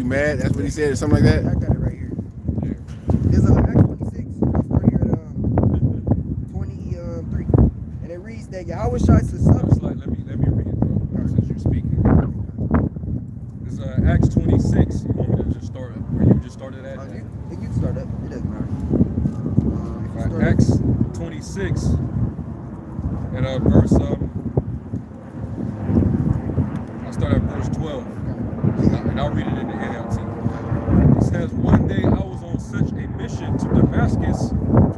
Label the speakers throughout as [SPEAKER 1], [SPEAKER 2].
[SPEAKER 1] mad? That's what he said, or something like that.
[SPEAKER 2] I got it right here. It's Acts 26. I'll start here at 23, and it reads that Yahweh Shai says
[SPEAKER 3] It's like, let me read it, bro, since you're speaking. It's Acts 26. You want me to just start where you just started at?
[SPEAKER 2] You can start up. It doesn't matter.
[SPEAKER 3] Acts 26 and verse I'll start at verse 12 and I'll read it in the NLT. It says, one day I was on such a mission to Damascus,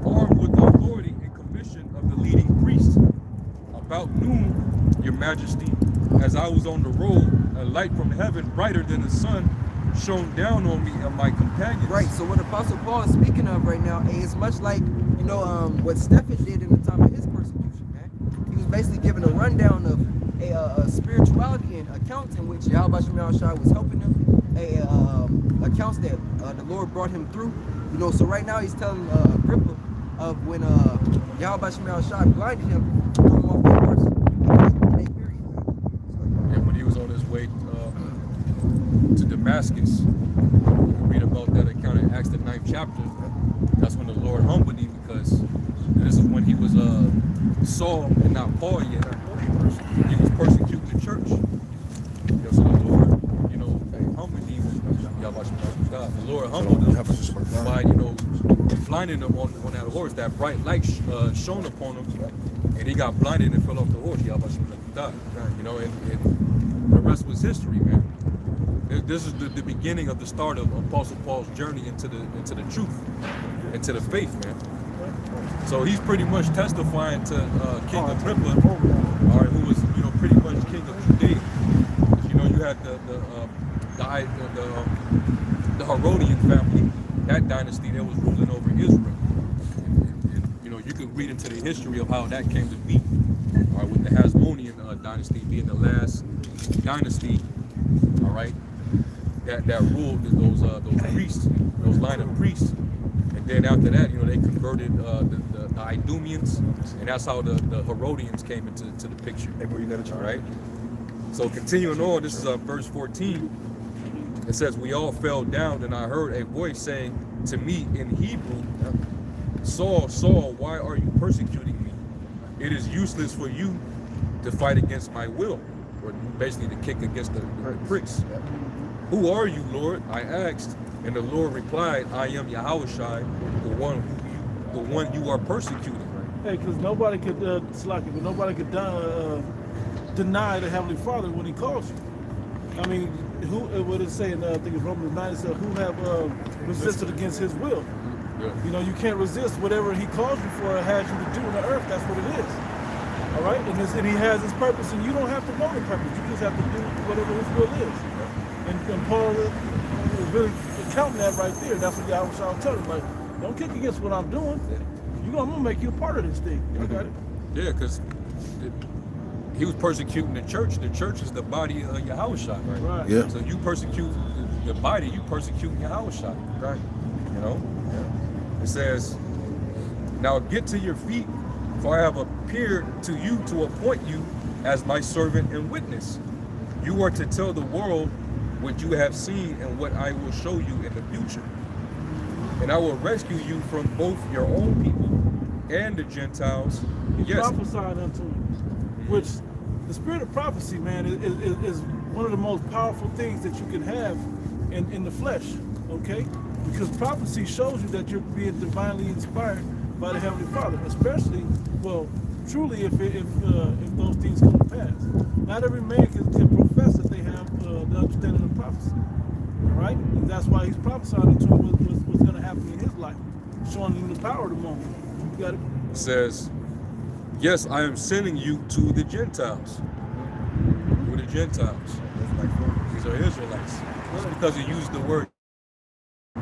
[SPEAKER 3] armed with the authority and commission of the leading priest. About noon, your majesty, as I was on the road, a light from heaven brighter than the sun shone down on me and my companions.
[SPEAKER 2] Right, so what Apostle Paul is speaking of right now is much like, what Stephen did in the time of his persecution, man. He was basically giving a rundown of a spirituality and accounts in which Yahweh Shai was helping him, accounts that the Lord brought him through. So right now he's telling Agrippa of when Yahweh Shai blinded him to come off the horse.
[SPEAKER 3] Yeah, when he was on his way to Damascus, you can read about that account in Acts the 9th chapter. That's when the Lord humbled him, because this is when he was Saul and not Paul yet. He was persecuting the church. So the Lord, humbled him. The Lord humbled him by, blinding him on that horse. That bright light shone upon him, and he got blinded and fell off the horse. And the rest was history, man. This is the beginning of the start of Apostle Paul's journey into the truth, into the faith, man. So he's pretty much testifying to King Agrippa, who was pretty much king of Judea. You had the Herodian family, that dynasty that was ruling over Israel. And you can read into the history of how that came to be. With the Hasmonean dynasty being the last dynasty, that ruled those priests, those line of priests. And then after that, they converted the Idumeans, and that's how the Herodians came into the picture. Right? So continuing on, this is verse 14. It says, we all fell down, and I heard a voice saying to me in Hebrew, Saul, Saul, why are you persecuting me? It is useless for you to fight against my will, or basically to kick against the pricks. Who are you, Lord? I asked, and the Lord replied, I am Yahweh Shai, the one you are persecuting.
[SPEAKER 4] Hey, because nobody could deny the Heavenly Father when He calls you. I mean, who? What it say in I think it's Romans 9? It says, who have resisted against His will? Yeah. You can't resist whatever He calls you for or has you to do on the earth. That's what it is. All right, and He has His purpose, and you don't have to know the purpose. You just have to do whatever His will is. And Paul is really counting that right there. That's what Yahweh Shai was telling him. Like, don't kick against what I'm doing. I'm gonna make you a part of this thing. I got it.
[SPEAKER 3] Yeah, because he was persecuting the church. The church is the body of Yahweh Shai, right?
[SPEAKER 1] Yeah.
[SPEAKER 3] So you persecute the body, you persecute Yahweh Shai, right? Yeah. It says, now get to your feet, for I have appeared to you to appoint you as my servant and witness. You are to tell the world what you have seen and what I will show you in the future. And I will rescue you from both your own people and the Gentiles.
[SPEAKER 4] He's prophesying unto him, which the spirit of prophecy, man, is one of the most powerful things that you can have in the flesh, okay? Because prophecy shows you that you're being divinely inspired by the Heavenly Father, especially, truly if those things come to pass. Not every man can profess that they have the understanding of prophecy, all right? And that's why he's prophesying to him what's going to happen in his life, showing him the power of the moment. You got it?
[SPEAKER 3] It says, yes, I am sending you to the Gentiles. Who are the Gentiles? These are Israelites. Just because you use the word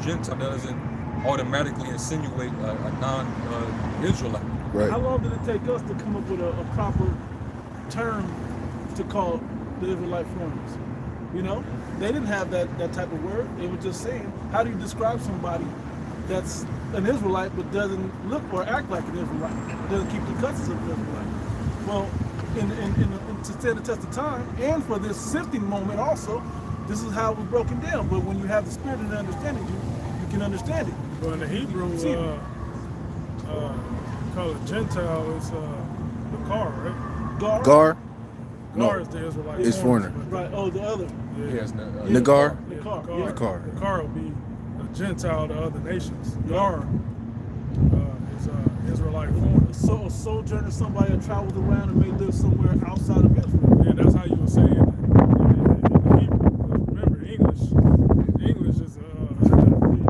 [SPEAKER 3] Gentile doesn't automatically insinuate a non-Israelite.
[SPEAKER 1] Right.
[SPEAKER 4] How long did it take us to come up with a proper term to call the Israelite foreigners? They didn't have that type of word. They were just saying, how do you describe somebody that's an Israelite but doesn't look or act like an Israelite, doesn't keep the customs of an Israelite? Well, to stand the test of time, and for this sifting moment also, This is how it was broken down. But when you have the spirit and the understanding, you can understand it.
[SPEAKER 1] Well, in the Hebrew, call it Gentile, it's the car, right?
[SPEAKER 4] Gar?
[SPEAKER 5] Gar?
[SPEAKER 1] Gar
[SPEAKER 5] No.
[SPEAKER 1] is the Israelite.
[SPEAKER 5] It's foreigner.
[SPEAKER 4] Right. Oh, the other.
[SPEAKER 3] Yes,
[SPEAKER 5] Nagar?
[SPEAKER 4] The car.
[SPEAKER 1] Yeah,
[SPEAKER 4] Yeah.
[SPEAKER 5] The car.
[SPEAKER 1] The car will be a Gentile to other nations. Gar is Israelite foreigner.
[SPEAKER 4] So a sojourner, somebody that travels around and may live somewhere outside of Israel.
[SPEAKER 1] Yeah, that's how you would say it in Hebrew. Remember, English is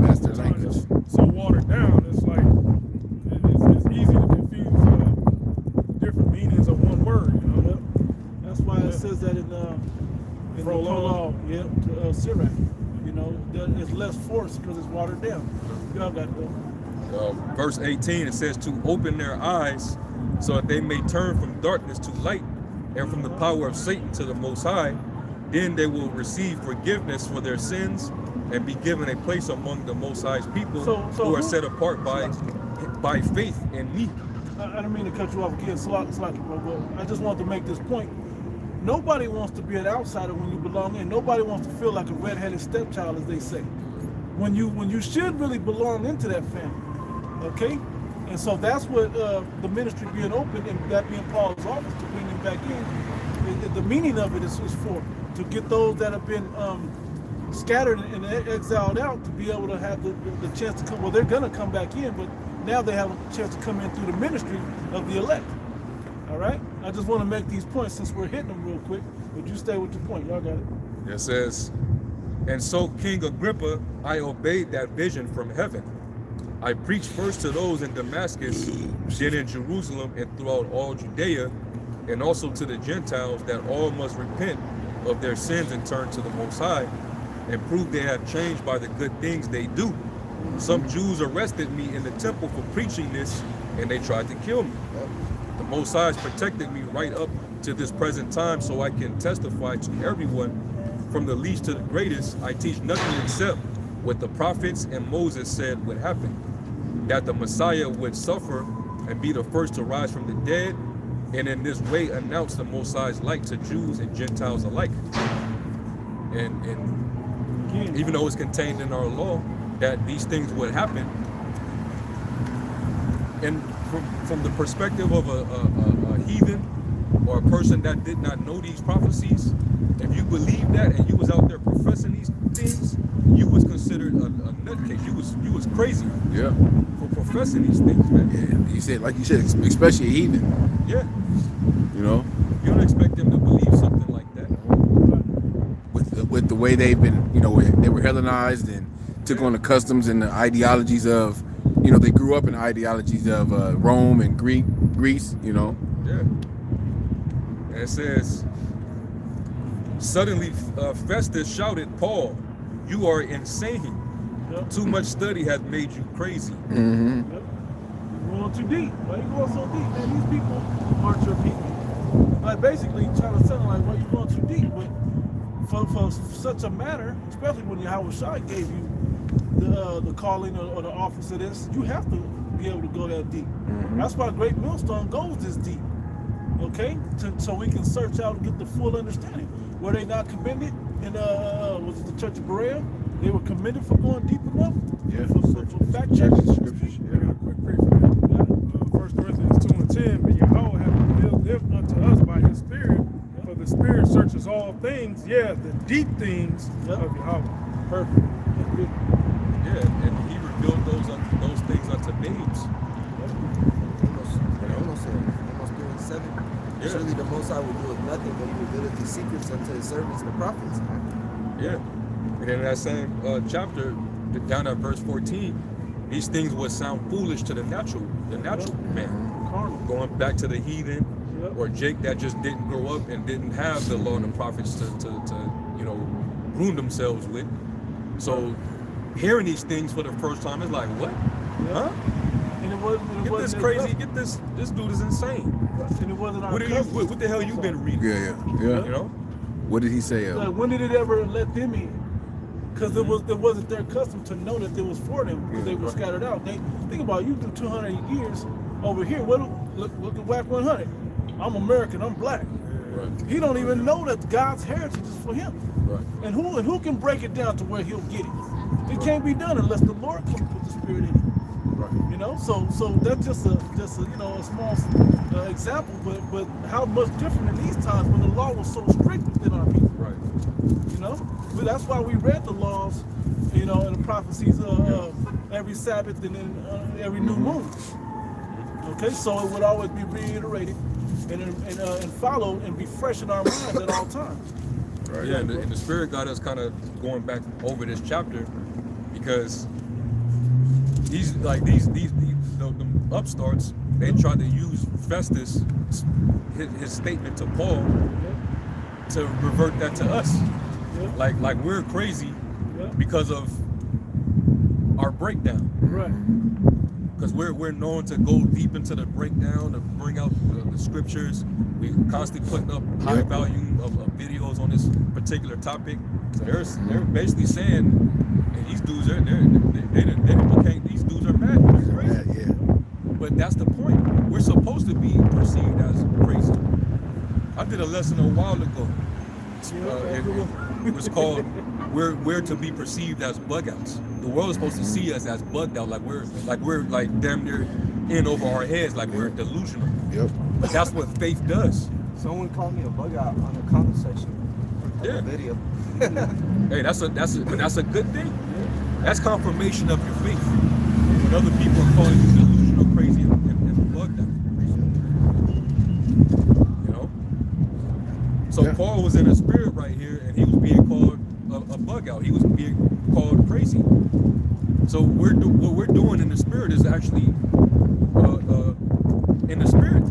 [SPEAKER 5] That's their language.
[SPEAKER 1] so watered down. It's like it's easy to confuse different meanings of one word. You know.
[SPEAKER 4] Yep. That's why it says that in the prologue, yeah, to Sirach. You know, that it's less force because it's watered down. Y'all got to go.
[SPEAKER 3] Verse 18, it says to open their eyes so that they may turn from darkness to light and from the power of Satan to the Most High. Then they will receive forgiveness for their sins and be given a place among the Most High's people who are set apart by faith in me.
[SPEAKER 4] I don't mean to cut you off again, slightly, bro, but I just want to make this point. Nobody wants to be an outsider when you belong in. Nobody wants to feel like a red-headed stepchild, as they say. When you should really belong into that family, okay? And so that's what the ministry being open and that being Paul's office to bring them back in. The meaning of it is for to get those that have been scattered and exiled out to be able to have the chance to come. Well, they're gonna come back in, but now they have a chance to come in through the ministry of the elect. All right? I just want to make these points since we're hitting them real quick. But you stay with your point. Y'all got it.
[SPEAKER 3] It says, and so King Agrippa, I obeyed that vision from heaven. I preached first to those in Damascus, then in Jerusalem and throughout all Judea, and also to the Gentiles, that all must repent of their sins and turn to the Most High, and prove they have changed by the good things they do. Some Jews arrested me in the temple for preaching this, and they tried to kill me. The Most High has protected me right up to this present time, so I can testify to everyone, from the least to the greatest. I teach nothing except what the prophets and Moses said would happen, that the Messiah would suffer and be the first to rise from the dead, and in this way announce the Most High's light to Jews and Gentiles alike. And even though it's contained in our law that these things would happen, and from the perspective of a heathen or a person that did not know these prophecies, if you believed that and you was out there professing these things, you was considered a nutcase. You was crazy.
[SPEAKER 5] Yeah.
[SPEAKER 3] For professing these things, man.
[SPEAKER 5] Yeah. You said, like you said, especially a heathen.
[SPEAKER 3] Yeah.
[SPEAKER 5] You know,
[SPEAKER 3] You don't expect them to believe something like that.
[SPEAKER 5] with the way they've been, you know, they were Hellenized and took on the customs and the ideologies of, you know, they grew up in the ideologies of Rome and Greece, you know.
[SPEAKER 3] Yeah. And it says, suddenly Festus shouted, Paul, you are insane.
[SPEAKER 4] Yep.
[SPEAKER 3] Too much study has made you crazy.
[SPEAKER 5] Mm-hmm.
[SPEAKER 4] Yep. You're going too deep. Why you going so deep, man? These people aren't your people. Like basically trying to sound like, well, you're going too deep. But for such a matter, especially when Yahweh Shai gave you the calling or the office of this, you have to be able to go that deep.
[SPEAKER 5] Mm-hmm.
[SPEAKER 4] That's why Great Millstone goes this deep. Okay? So we can search out and get the full understanding. Were they not commended in was it the Church of Berea? They were commended for going deep enough?
[SPEAKER 5] Yeah.
[SPEAKER 4] For fact checking.
[SPEAKER 5] Scriptures.
[SPEAKER 1] I got a quick preview. 1 Corinthians 2 and 10, but Yahweh hath revealed them unto us by his Spirit, for the Spirit searches all things, yeah, the deep things of Yahweh.
[SPEAKER 4] Perfect. That's good.
[SPEAKER 3] Yeah, and he revealed those things unto babes.
[SPEAKER 2] Amos 3:7.
[SPEAKER 3] Yeah.
[SPEAKER 2] Surely the Most High will do it nothing, but he revealed these secrets unto his servants, the prophets. Man.
[SPEAKER 3] Yeah. And in that same chapter, down at verse 14, these things would sound foolish to the natural man.
[SPEAKER 4] Carnal.
[SPEAKER 3] Going back to the heathen
[SPEAKER 4] Yep.
[SPEAKER 3] or Jake that just didn't grow up and didn't have the law and the prophets to you know, ruin themselves with. So hearing these things for the first time is like, what?
[SPEAKER 4] Yeah.
[SPEAKER 3] Huh?
[SPEAKER 4] And it wasn't.
[SPEAKER 3] Get this crazy. Get this. This dude is insane.
[SPEAKER 4] And it wasn't our
[SPEAKER 3] What the hell you been reading?
[SPEAKER 5] Yeah.
[SPEAKER 3] You know?
[SPEAKER 5] What did he say?
[SPEAKER 4] Like, when did it ever let them in? Because it wasn't their custom to know that it was for them because they were scattered out. They think about it, you do 200 years over here. Look at WAC 100. I'm American. I'm black.
[SPEAKER 3] Right.
[SPEAKER 4] He don't even know that God's heritage is for him.
[SPEAKER 3] Right.
[SPEAKER 4] And who can break it down to where he'll get it? It can't be done unless the Lord can put the Spirit in him.
[SPEAKER 3] Right.
[SPEAKER 4] You know, so that's just a you know, a small example, but how much different in these times when the law was so strict within our people.
[SPEAKER 3] Right.
[SPEAKER 4] You know, but that's why we read the laws, you know, and the prophecies every Sabbath and then every new moon. Okay, so it would always be reiterated and followed and be fresh in our minds at all times.
[SPEAKER 3] Right. Yeah, and the Spirit got us kind of going back over this chapter because these the upstarts, they tried to use Festus, his statement to Paul, to revert that to us. Like we're crazy because of our breakdown.
[SPEAKER 4] Right.
[SPEAKER 3] Because we're known to go deep into the breakdown, to bring out the scriptures. We constantly putting up high volume of videos on this particular topic. So they're basically saying, hey, these dudes these dudes are mad. They're crazy.
[SPEAKER 5] Yeah.
[SPEAKER 3] But that's the point. We're supposed to be perceived as crazy. I did a lesson a while ago. It was called we're to be perceived as bug outs. The world is supposed to see us as bugged out, like we're damn near in over our heads, like we're delusional.
[SPEAKER 5] Yep.
[SPEAKER 3] But that's what faith does.
[SPEAKER 2] Someone called me a bug out on the comment section of
[SPEAKER 3] Yeah.
[SPEAKER 2] the video.
[SPEAKER 3] Hey, that's a good thing. That's confirmation of your faith. When other people are calling you delusional, crazy, and bugged out. You know? So Paul was in a spirit right here, and he was being called a bug out. He was being called crazy. So what we're doing in the spirit is actually in the spirit.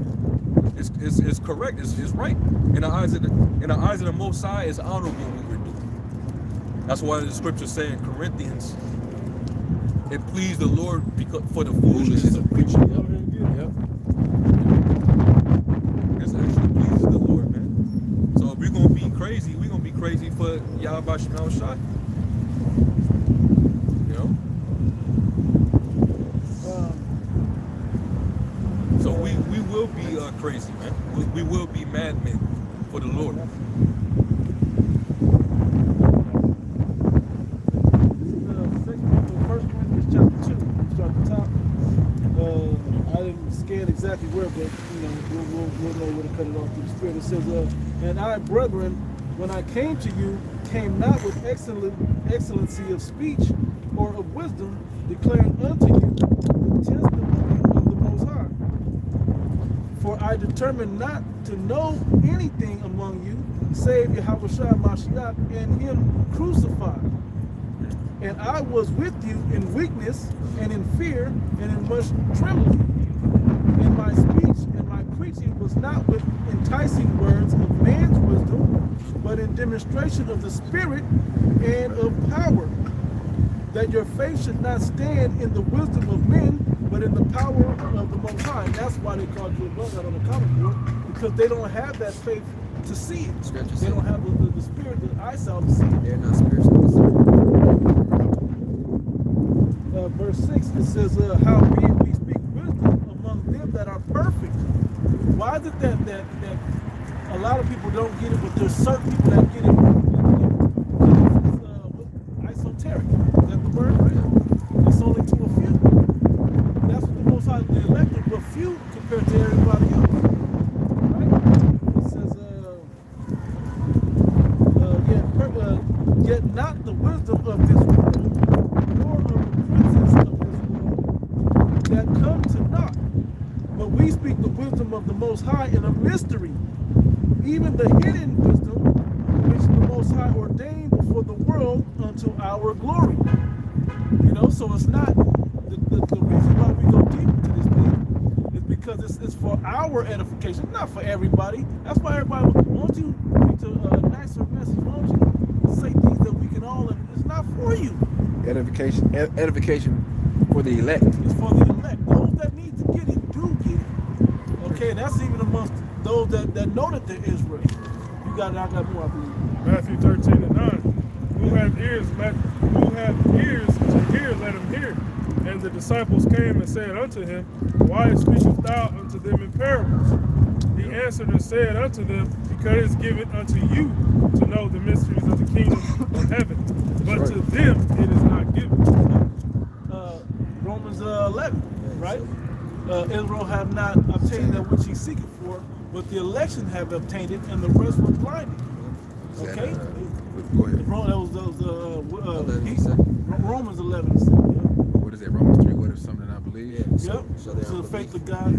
[SPEAKER 3] It's correct. It's right. In the eyes of the Most High, it's honorable what we're doing. That's why the scripture saying in Corinthians, it pleased the Lord for the foolishness of preaching.
[SPEAKER 5] Yep.
[SPEAKER 3] This actually pleases the Lord, man. So if we're gonna be crazy, we're gonna be crazy for Yahweh Shema Shai. You know? So we will be crazy, man. We will be madmen for the Lord.
[SPEAKER 4] First Corinthians chapter 2, start at the top. I didn't scan exactly where, but you know, we'll know where to cut it off through the Spirit. It says, and I, brethren, when I came to you, came not with excellency of speech or of wisdom, declaring unto you the testimony of the Most High. For I determined not to know anything among you, save Yahweh Shai Mashiach and him crucified. And I was with you in weakness and in fear and in much trembling. And my speech and my preaching was not with enticing words of man's wisdom, but in demonstration of the Spirit and of power, that your faith should not stand in the wisdom of men, but in the power of the Most High. And that's why they called you a bug out on the comic book, because they don't have that faith to see it. They don't have the Spirit, the eyesight to see it.
[SPEAKER 2] They're not spiritual.
[SPEAKER 4] Verse 6, it says, howbeit we speak wisdom among them that are perfect. Why is it that a lot of people don't get it, but there's certain people that get it? It's esoteric. Is that the word? Right? It's only to a few. That's what the Most High the elected, but few compared to everybody else. Right? It says, yet not the wisdom of this world, nor of the princes of this world that come to naught. But we speak the wisdom of the Most High in a mystery, even the hidden wisdom which the Most High ordained before the world unto our glory. You know, so it's not the reason why we go deep into this thing is because it's for our edification, not for everybody. That's why everybody wants you to a nicer message. Why don't you say things that we can all? It's not for you.
[SPEAKER 5] Edification for the elect.
[SPEAKER 4] It's for the elect. Those that need to get it do get it. Okay, and that's even amongst those that know that they're Israel. You got it. I got more. I believe.
[SPEAKER 1] Matthew 13:9. Who have ears to hear, let him hear. And the disciples came and said unto him, Why speakest thou unto them in parables? He answered and said unto them, because it's given unto you to know the mysteries of the kingdom of heaven. But to them it is not given.
[SPEAKER 4] Romans 11, right? Israel have not obtained that which he seeketh for, but the election have obtained it, and the rest were blinded. Okay?
[SPEAKER 5] Go ahead.
[SPEAKER 4] Romans 11.
[SPEAKER 5] What is it? Romans 3, what is something I believe?
[SPEAKER 2] Yeah.
[SPEAKER 4] Yep.
[SPEAKER 2] So they
[SPEAKER 4] So
[SPEAKER 2] are
[SPEAKER 4] the faith
[SPEAKER 2] belief.
[SPEAKER 4] of God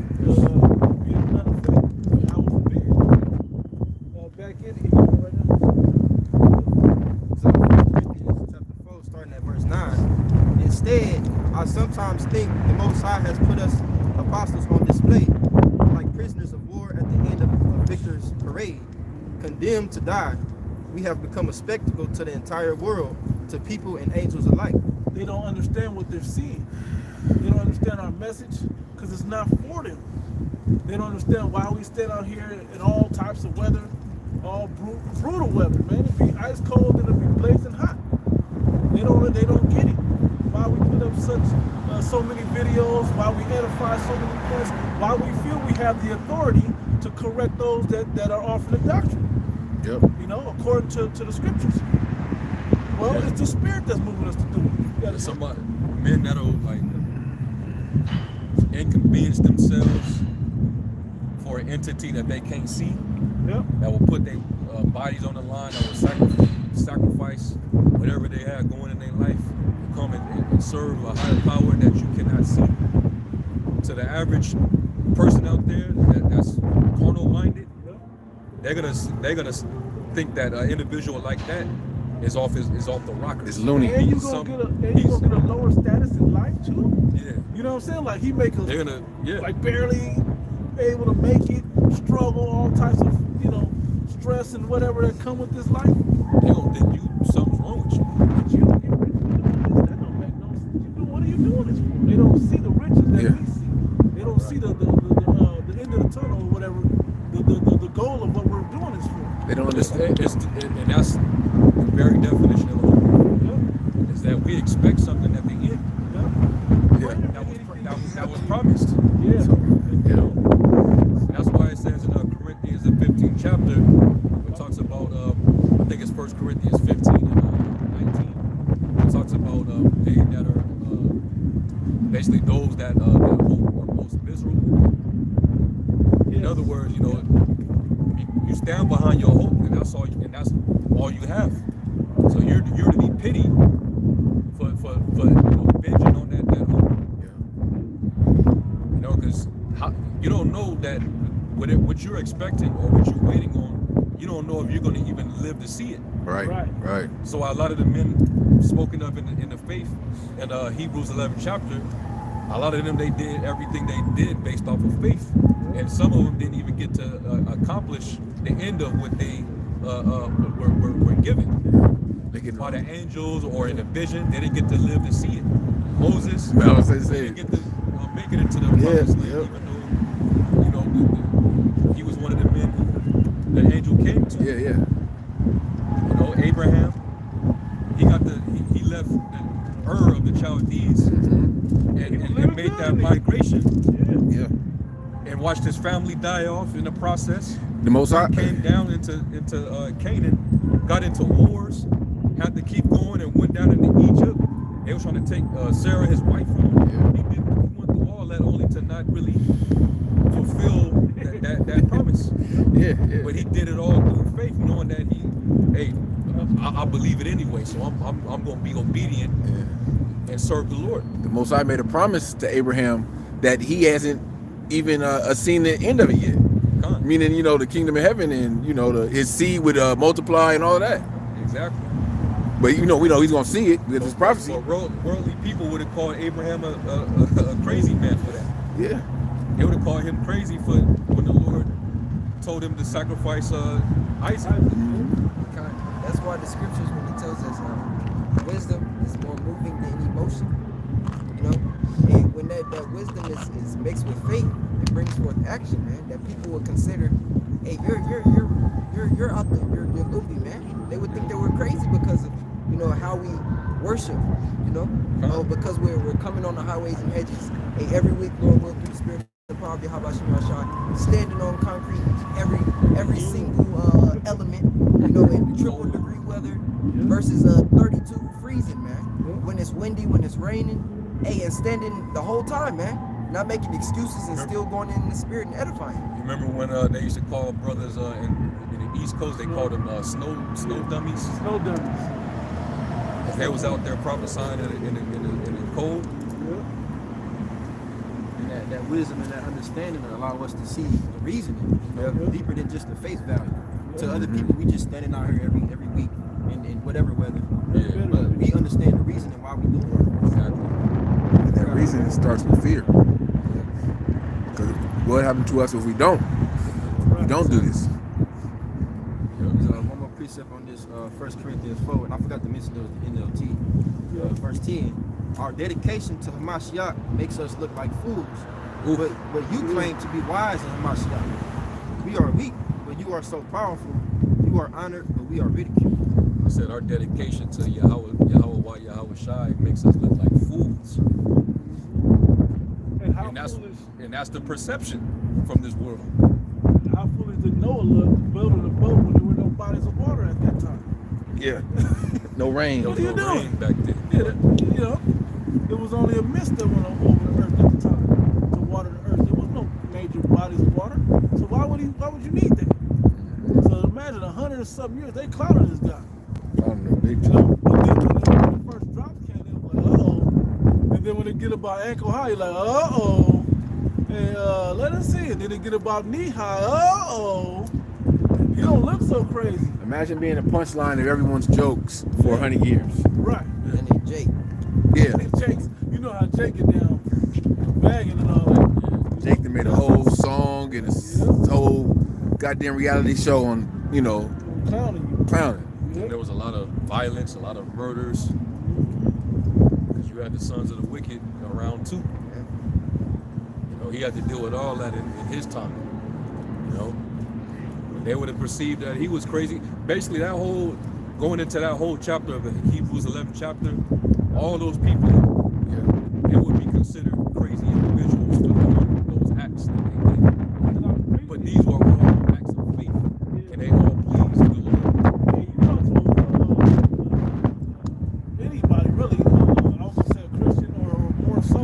[SPEAKER 4] being none of faith, I will forbid. Back in here right now.
[SPEAKER 2] So 1 Corinthians chapter 4, starting at verse 9. Instead, I sometimes think the Most High has put us apostles on display, like prisoners of war at the end of a victor's parade, condemned to die. We have become a spectacle to the entire world, to people and angels alike.
[SPEAKER 4] They don't understand what they're seeing. They don't understand our message because it's not for them. They don't understand why we stand out here in all types of weather, all brutal weather, man. It'd be ice cold and it'd be blazing hot. They don't get it. Why we put up so many videos, why we edify so many points, why we feel we have the authority to correct those that are off in the doctrine.
[SPEAKER 5] Yep.
[SPEAKER 4] You know, according to the scriptures. Well, it's the spirit that's moving us to do it.
[SPEAKER 3] There's somebody, men that'll like inconvenience themselves for an entity that they can't see,
[SPEAKER 4] Yep.
[SPEAKER 3] that will put their bodies on the line, that will sacrifice whatever they have going in their life to come and serve a higher power that you cannot see. To the average person out there that's carnal minded, they're gonna think that an individual like that is off the rocker.
[SPEAKER 5] It's loony.
[SPEAKER 4] And you gonna get a lower status in life too.
[SPEAKER 3] Yeah.
[SPEAKER 4] You know what I'm saying? Like he make us
[SPEAKER 3] They're gonna
[SPEAKER 4] like barely able to make it, struggle, all types of stress and whatever that come with this life.
[SPEAKER 3] They don't think something's wrong with you.
[SPEAKER 4] But you don't get rich from doing this. That don't make no sense. What are you doing this for? They don't see the riches that we see. They don't see the end of the tunnel or whatever. The goal of what we're doing is for.
[SPEAKER 5] They don't understand.
[SPEAKER 3] And that's the very definition of hope.
[SPEAKER 4] Yep.
[SPEAKER 3] Is that we expect something at the end
[SPEAKER 4] Yep.
[SPEAKER 3] that was promised.
[SPEAKER 4] Yeah.
[SPEAKER 3] That's why it says in Corinthians, the 15th chapter, it talks about, I think it's 1 Corinthians 15 and 19. It talks about they that are basically those that hope are most miserable. In other words, you stand behind your hope, and that's all you have. So you're to be pitied for binging on that hope. Because you don't know that what you're expecting or what you're waiting on, you don't know if you're going to even live to see it.
[SPEAKER 5] Right.
[SPEAKER 3] So a lot of the men spoken of in the faith in Hebrews 11 chapter, a lot of them, they did everything they did based off of faith, and some of them didn't even get to accomplish the end of what they were given by the angels or in a vision. They didn't get to live to see it. Moses, didn't get to make it into the promised land, even though he was one of the men who the angel came to.
[SPEAKER 5] Yeah.
[SPEAKER 3] Abraham, he left the Ur of the Chaldees and made that migration.
[SPEAKER 5] Yeah.
[SPEAKER 3] And watched his family die off in the process.
[SPEAKER 5] The Most High
[SPEAKER 3] Came down into Canaan, got into wars, had to keep going, and went down into Egypt. They were trying to take Sarah, his wife, from him. He went through all that only to not really fulfill that promise.
[SPEAKER 5] Yeah.
[SPEAKER 3] But he did it all through faith, knowing that I believe it anyway. So I'm going to be obedient and serve the Lord.
[SPEAKER 5] The Most High made a promise to Abraham that he hasn't even seen the end of it yet. Meaning, the kingdom of heaven and, his seed would multiply and all of that.
[SPEAKER 3] Exactly.
[SPEAKER 5] But, we know he's going to see it with his prophecy.
[SPEAKER 3] Well, worldly people would have called Abraham a crazy man for that.
[SPEAKER 5] Yeah.
[SPEAKER 3] They would have called him crazy for when the Lord told him to sacrifice Isaac.
[SPEAKER 2] That's why the scriptures, when he tells us wisdom is more moving than emotion, and when that wisdom is mixed with faith, it brings forth action, man. That people would consider, hey, you're out there, you're loopy, man. They would think that we're crazy because of how we worship, because we're coming on the highways and hedges. Hey, every week, Lord, will through the Spirit the power of Yahweh Shemashah, standing on concrete, every single element, you know, in triple degree weather versus 32 freezing, man. When it's windy, when it's raining, hey, and standing the whole time, man. Not making excuses and still going in the spirit and edifying.
[SPEAKER 3] You remember when they used to call brothers in the East Coast, they called them snow dummies?
[SPEAKER 4] Snow dummies.
[SPEAKER 3] They was out there prophesying in the cold.
[SPEAKER 6] And that wisdom and that understanding allow us to see the reasoning, you know, deeper than just the face value. To other people, we just standing out here every week in whatever weather.
[SPEAKER 3] Yeah.
[SPEAKER 6] But we understand the reasoning why we do it.
[SPEAKER 3] Exactly.
[SPEAKER 5] And that reason it starts with fear. Because what happened to us if we don't? We don't do this.
[SPEAKER 6] There's one more precept on this 1 Corinthians 4, and I forgot to mention the NLT. Verse 10. Our dedication to Hamashiach makes us look like fools. But you claim to be wise in Hamashiach. We are weak, but you are so powerful. You are honored, but we are ridiculed.
[SPEAKER 3] I said our dedication to Yahweh Shai makes us look like fools.
[SPEAKER 4] And how
[SPEAKER 3] And that's the perception from this world.
[SPEAKER 4] How foolish did Noah look building a boat when there were no bodies of water at that time?
[SPEAKER 5] Yeah. No rain.
[SPEAKER 3] There was no rain back then.
[SPEAKER 4] Yeah, you know, there was only a mist that went over the earth at the time to water the earth. There was no major bodies of water. So why would you need that? So imagine 100 and some years they clouded this guy.
[SPEAKER 5] I don't know, big
[SPEAKER 4] You
[SPEAKER 5] time.
[SPEAKER 4] know, but then when the first drops came in, it was like, uh-oh. And then when they get about ankle high, you're like, uh-oh. And let us see it. Then they get about knee high, uh-oh. You don't look so crazy.
[SPEAKER 5] Imagine being a punchline of everyone's jokes for 100 years.
[SPEAKER 4] Right.
[SPEAKER 2] And then Jake.
[SPEAKER 5] Yeah.
[SPEAKER 4] And Jake's, you know how Jake get down, bagging and all that.
[SPEAKER 5] Jake done made a whole song and a whole goddamn reality show on, you know,
[SPEAKER 4] Clowning you.
[SPEAKER 5] clowning.
[SPEAKER 3] There was a lot of violence, a lot of murders. Because you had the sons of the wicked around too. You know, he had to deal with all that in his time. You know, they would have perceived that he was crazy. Basically, going into that whole chapter of the Hebrews 11 chapter, all those people, they would be considered crazy individuals for those acts that they did. But these were all acts of faith, and they all pleased the Lord.
[SPEAKER 4] Hey, you talk to anybody really, I was gonna say a Christian or more so,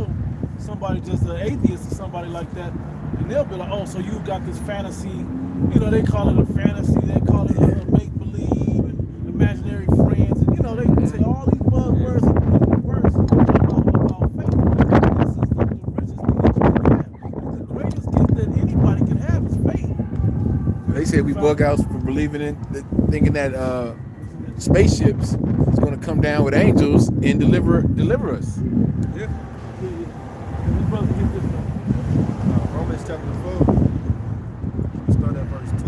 [SPEAKER 4] somebody just an atheist or somebody like that, and they'll be like, oh, so you got this fantasy, you know, they call it a fantasy, they call it a make-believe and imaginary friends, and you know, they say all these buzzwords and words about faith. This is the richest thing that you can have. The greatest gift that anybody can have is faith.
[SPEAKER 5] They said we bug outs for believing in, thinking that spaceships is going to come down with angels and deliver us.
[SPEAKER 3] Yeah.
[SPEAKER 4] And these brothers get this one.
[SPEAKER 6] Romans chapter 4, start at verse 2.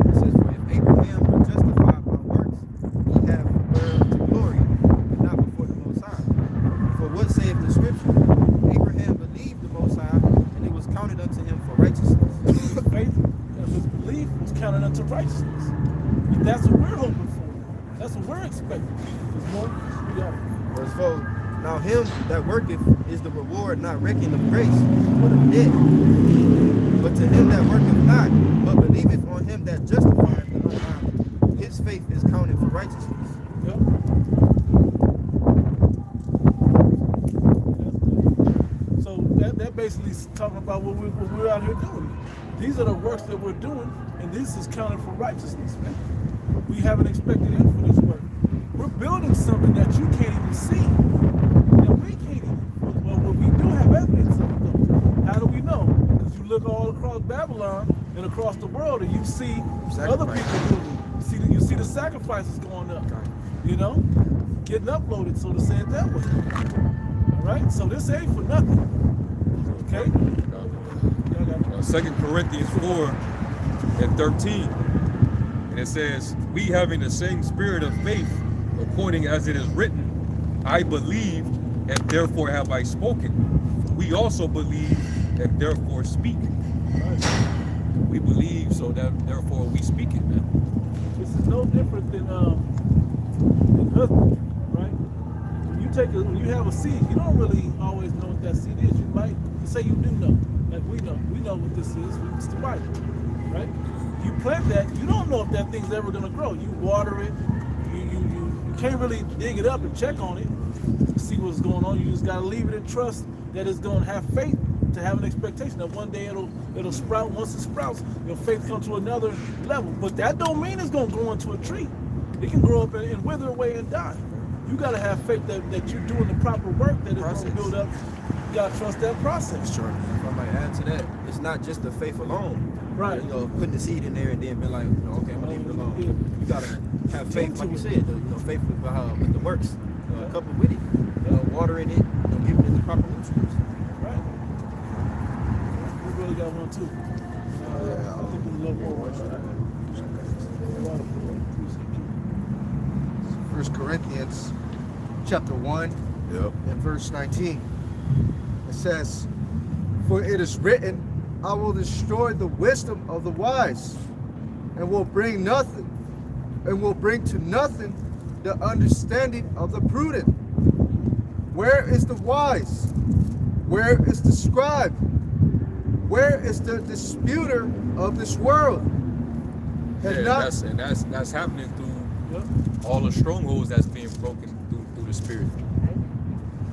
[SPEAKER 6] It says, for if Abraham were justified by works, he have whereof to glory, but not before the Most High. For what saith the Scripture? Abraham believed the Most High, and it was counted unto him for righteousness.
[SPEAKER 4] Faith and his belief was counted unto righteousness. And that's what we're hoping for. That's what we're expecting. There's more.
[SPEAKER 6] Verse 4, now him that worketh is the reward not reckoned of grace, but of debt. But to him that worketh not, but believeth on him that justifieth the ungodly, his faith is counted for righteousness.
[SPEAKER 4] Yep. So that basically is talking about what we're out here doing. These are the works that we're doing, and this is counted for righteousness, man. We haven't expected him for this work. We're building something that you can't even see. That we can't even, well, we do have evidence of it though. How do we know? Because you look all across Babylon and across the world and you see other people doing it. You see the sacrifices going up. You know? Getting uploaded, so to say it that way. Alright? So this ain't for nothing. Okay?
[SPEAKER 3] 2 Corinthians 4 and 13. And it says, we having the same spirit of faith, according as it is written, I believe, and therefore have I spoken. We also believe, and therefore speak.
[SPEAKER 4] Right.
[SPEAKER 3] We believe, so that therefore we speak it, man.
[SPEAKER 4] This is no different than husbandry, right? When you have a seed, you don't really always know what that seed is. You say you do know. like we know what this is. It's the Bible, right? You plant that, you don't know if that thing's ever gonna grow. You water it, you can't really dig it up and check on it, see what's going on. You just gotta leave it and trust that it's gonna have faith, to have an expectation that one day it'll sprout. Once it sprouts, your faith comes to another level. But that don't mean it's gonna grow into a tree. It can grow up and wither away and die. You gotta have faith that you're doing the proper work, that it's gonna build up. You gotta trust that process.
[SPEAKER 5] Sure.
[SPEAKER 6] If I might add to that, it's not just the faith alone.
[SPEAKER 4] Right.
[SPEAKER 6] You know, putting the seed in there and then be like, you know, okay, I'm gonna leave it alone.
[SPEAKER 4] Yeah.
[SPEAKER 6] You gotta have faith, like you said, faith with the works, coupled with it, watering it, giving it the proper nutrients.
[SPEAKER 4] Right. We really got one too. I think there's a little more right.
[SPEAKER 7] 1 Corinthians chapter 1 and verse 19. It says, "For it is written, I will destroy the wisdom of the wise, and will bring to nothing the understanding of the prudent. Where is the wise? Where is the scribe? Where is the disputer of this world?"
[SPEAKER 3] That's happening through all the strongholds that's being broken through the Spirit,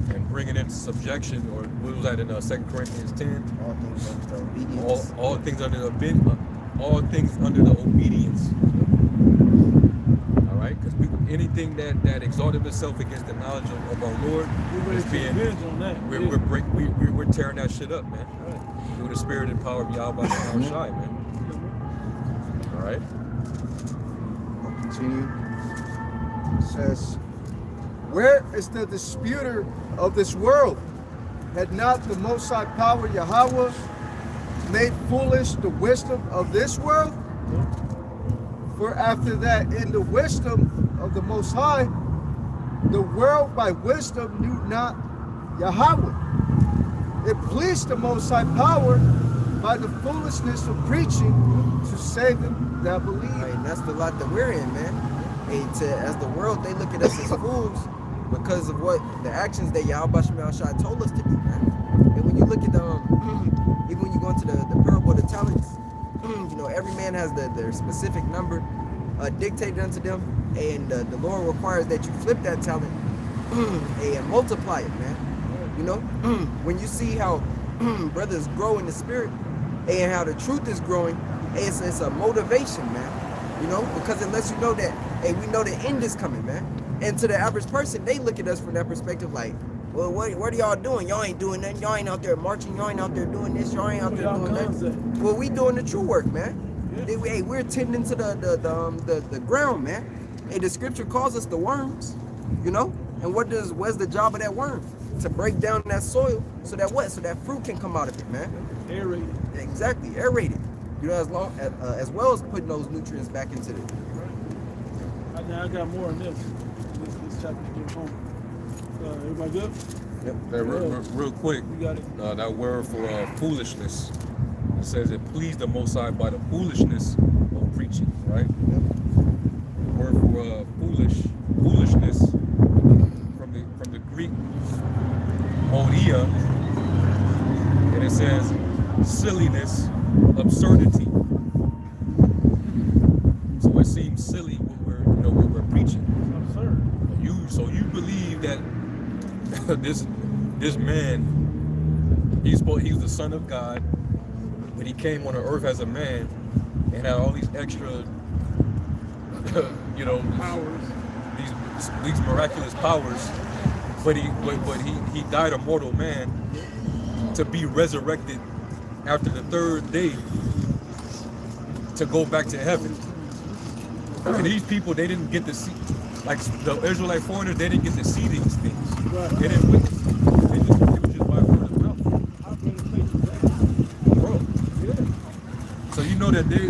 [SPEAKER 3] and bringing into subjection, or what was that in 2 Corinthians 10? All things under the obedience. All right, because anything that exalted itself against the knowledge of our Lord is being, we're tearing that shit up, man. Right. Through the Spirit and power of Yahweh and Shai, man. All right.
[SPEAKER 7] Continue. It says, "Where is the disputer of this world? Had not the Most High Power Yahweh made foolish the wisdom of this world? For after that, in the wisdom of the Most High, the world by wisdom knew not Yahweh. It pleased the Most High Power by the foolishness of preaching to save them that believe."
[SPEAKER 2] Right, and that's the lot that we're in, man. Hey, as the world, they look at us as fools because of what the actions that Yahweh Shai told us to do, man. And when you look at even when you go into the parable of the talents, you know, every man has their specific number dictated unto them, and the Lord requires that you flip that talent and multiply it, man. You know, when you see how brothers grow in the spirit and how the truth is growing, it's a motivation, man. You know, because it lets you know that, hey, we know the end is coming, man. And to the average person, they look at us from that perspective like, well, what are y'all doing? Y'all ain't doing nothing. Y'all ain't out there marching. Y'all ain't out there doing this. Y'all ain't out there doing that. Well, we doing the true work, man. Yeah. Hey, we're tending to the ground, man. Hey, the scripture calls us the worms, you know. And what's the job of that worm? To break down that soil so that so that fruit can come out of it, man.
[SPEAKER 4] Aerate it.
[SPEAKER 2] Exactly, aerate it. You know, as well as putting those nutrients back into it.
[SPEAKER 4] Now I got more on this chapter to get home. Everybody good?
[SPEAKER 3] Yep. Real quick,
[SPEAKER 4] You got it.
[SPEAKER 3] that word for foolishness, it says it pleased the Most High by the foolishness of preaching, right?
[SPEAKER 2] Yep.
[SPEAKER 3] The word for foolishness from the Greek modia, and it says silliness, absurdity. So it seems silly what we're preaching.
[SPEAKER 4] It's absurd.
[SPEAKER 3] So you believe that this man, he was the Son of God, but he came on the earth as a man and had all these extra,
[SPEAKER 4] Powers.
[SPEAKER 3] these miraculous powers, but he died a mortal man to be resurrected after the third day to go back to heaven. And these people, they didn't get to see, like the Israelite foreigners, they didn't get to see these things.
[SPEAKER 4] Right.
[SPEAKER 3] They didn't witness it. It was just by word of mouth.
[SPEAKER 4] How can it make you that?
[SPEAKER 3] Bro.
[SPEAKER 4] Yeah.
[SPEAKER 3] So you know that the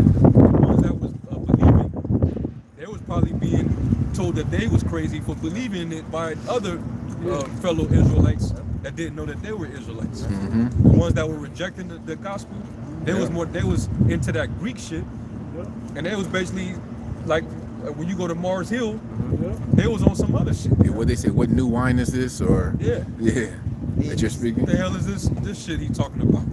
[SPEAKER 3] ones that was believing, they was probably being told that they was crazy for believing it by other fellow Israelites that didn't know that they were Israelites.
[SPEAKER 5] Mm-hmm.
[SPEAKER 3] The ones that were rejecting the gospel, they was into that Greek shit, and they was basically like when you go to Mars Hill, they was on some other shit.
[SPEAKER 5] Yeah, what they say? What new wine is this? Or
[SPEAKER 3] Yeah.
[SPEAKER 5] that you're speaking?
[SPEAKER 3] What the hell is this shit he talking about?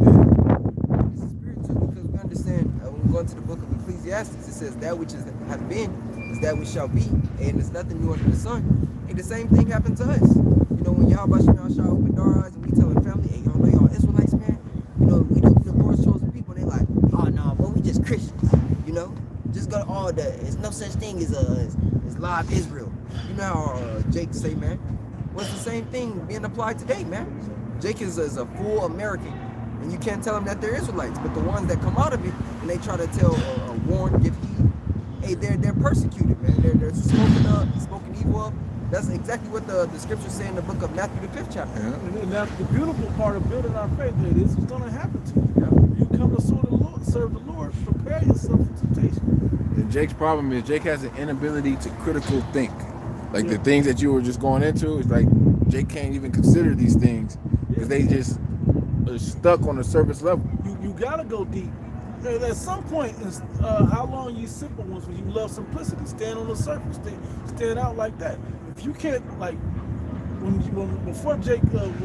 [SPEAKER 2] go into the book of Ecclesiastes, it says that which has been is that which shall be, and there's nothing new under the sun. And the same thing happened to us. You know, when Yahweh Shah opened our eyes and we telling family, hey, y'all know y'all Israelites, man. You know, we the Lord's chosen people. And they like, oh no, but we just Christians. You know, just go all the. There's no such thing as live Israel. You know how Jake say, man. What's the same thing being applied today, man? Jake is a full American, and you can't tell them that they're Israelites. But the ones that come out of it and they try to tell warn, give heed, hey, they're persecuted, man. They're spoken evil of. That's exactly what the scriptures say in the book of Matthew, the 5th chapter.
[SPEAKER 5] Yeah.
[SPEAKER 4] And that's the beautiful part of building our faith. That this is going to happen to you.
[SPEAKER 2] Yeah.
[SPEAKER 4] You come to serve the Lord, prepare yourself for temptation.
[SPEAKER 5] And Jake's problem is Jake has an inability to critical think. Like the things that you were just going into, it's like Jake can't even consider these things because they just are stuck on the surface level.
[SPEAKER 4] You got to go deep. And at some point, how long you simple ones when you love simplicity, stand on the surface, stand out like that. If you can't, like, before Jake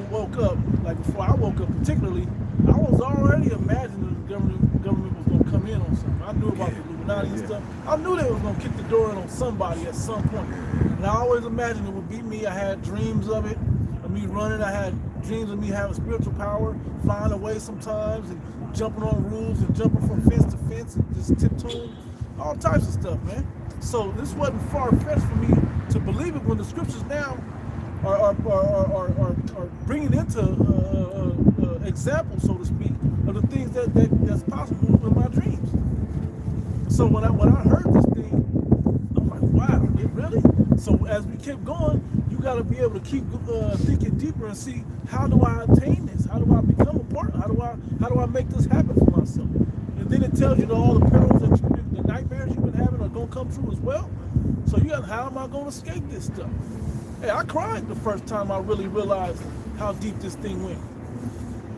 [SPEAKER 4] woke up, like before I woke up particularly, I was already imagining the government was going to come in on something. I knew about the Illuminati and stuff. I knew they was going to kick the door in on somebody at some point. And I always imagined it would be me. I had dreams of it, of me running. I had dreams of me having spiritual power, flying away sometimes, and jumping on roofs and jumping from fence to fence and just tiptoeing, all types of stuff, man. So this wasn't far-fetched for me to believe it when the scriptures now are bringing into examples, so to speak, of the things that's possible in my dreams. So when I heard this thing, I'm like, wow, it really? So as we kept going, you got to be able to keep thinking deeper and see, how do I attain this? How do I become a part? How do I make this happen for myself? And then it tells you that all the perils that the nightmares you've been having are going to come true as well. So you got, how am I going to escape this stuff? Hey, I cried the first time I really realized how deep this thing went.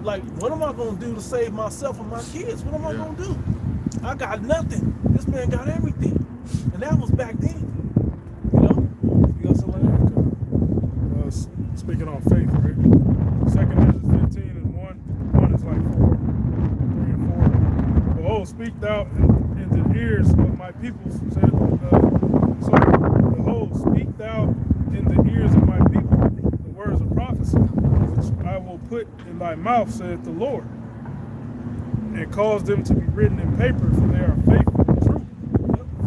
[SPEAKER 4] Like, what am I going to do to save myself and my kids? What am I going to do? I got nothing. This man got everything. And that was back then. You know? You got something like that?
[SPEAKER 1] Speaking on faith, right? 2nd Ezra 15 and 1. 1 is like 4, 3 and 4. Behold, speak thou in the ears of my people, said behold, speak thou in the ears of my people the words of prophecy, which I will put in thy mouth, saith the Lord, and cause them to be written in paper, for they are faithful and true.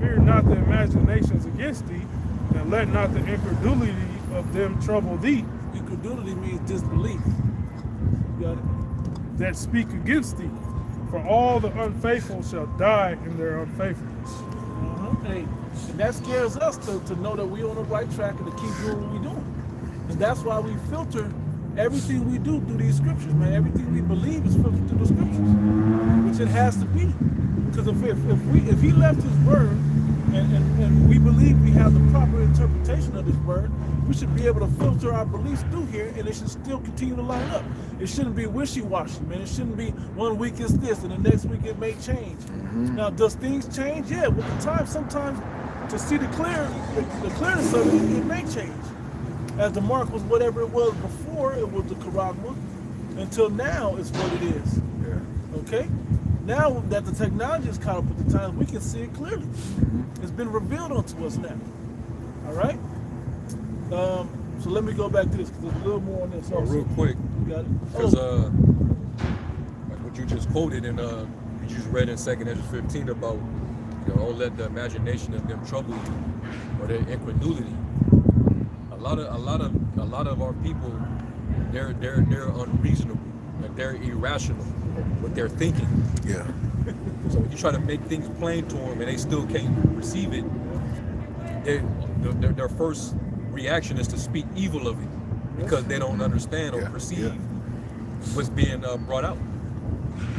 [SPEAKER 1] Fear not the imaginations against thee, and let not the incredulity of them trouble thee.
[SPEAKER 4] Incredulity means disbelief. You got it?
[SPEAKER 1] That speak against thee. For all the unfaithful shall die in their unfaithfulness.
[SPEAKER 4] Hey, and that scares us to know that we're on the right track and to keep doing what we're doing. And that's why we filter everything we do through these scriptures, man. Everything we believe is filtered through the scriptures, which it has to be. Because if he left his word and we believe we have the proper interpretation of this word, we should be able to filter our beliefs through here, and it should still continue to line up. It shouldn't be wishy-washy, man. It shouldn't be 1 week it's this and the next week it may change. Now, does things change? Yeah, with the time, sometimes to see the clearness of it may change. As the mark was whatever it was before, it was the Quran, until now it's what it is. Yeah. Okay? Now that the technology is caught up with the times, we can see it clearly. It's been revealed unto us now. All right? So let me go back to this because there's a little more on this. Also.
[SPEAKER 3] Real quick,
[SPEAKER 4] You got it?
[SPEAKER 3] because like what you just quoted and you just read in 2nd Ezra 15 about, don't let the imagination of them trouble you or their incredulity. A lot of our people, they're unreasonable, like they're irrational with their thinking.
[SPEAKER 5] Yeah.
[SPEAKER 3] So when you try to make things plain to them and they still can't receive it, their first reaction is to speak evil of it because they don't understand or perceive what's being brought out.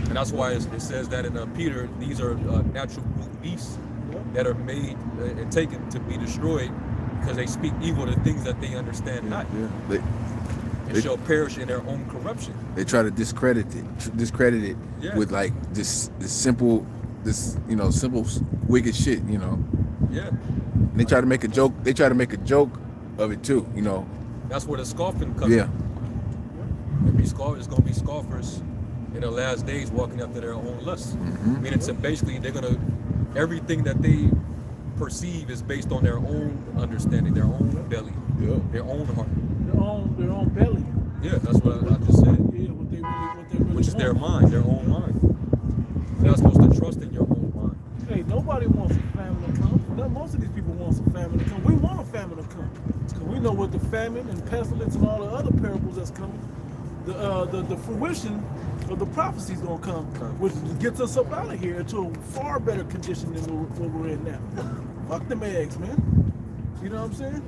[SPEAKER 3] And that's why it says that in Peter, these are natural beasts that are made and taken to be destroyed because they speak evil to things that they understand not.
[SPEAKER 5] Yeah.
[SPEAKER 3] They shall perish in their own corruption.
[SPEAKER 5] They try to discredit it with like this simple wicked shit,
[SPEAKER 3] Yeah.
[SPEAKER 5] And they try to make a joke. They try to make a joke of it too,
[SPEAKER 3] That's where the scoffing comes.
[SPEAKER 5] Yeah.
[SPEAKER 3] It's gonna be scoffers in the last days walking after their own lusts.
[SPEAKER 5] Mhm.
[SPEAKER 3] Meaning to basically everything that they perceive is based on their own understanding, their own belly,
[SPEAKER 5] Yeah.
[SPEAKER 3] their own heart.
[SPEAKER 4] Their own belly.
[SPEAKER 3] Yeah, that's what I just said.
[SPEAKER 4] Yeah, what they really
[SPEAKER 3] Which is their
[SPEAKER 4] want.
[SPEAKER 3] mind, their own mind. You're not supposed to trust in your own mind.
[SPEAKER 4] Hey, nobody wants a famine to come. Most of these people want a famine to come. We want a famine to come. Because we know what the famine and pestilence and all the other parables that's coming, the fruition of the prophecy is going to come, which gets us up out of here into a far better condition than what we're in now. Fuck them eggs, man. You know what I'm saying?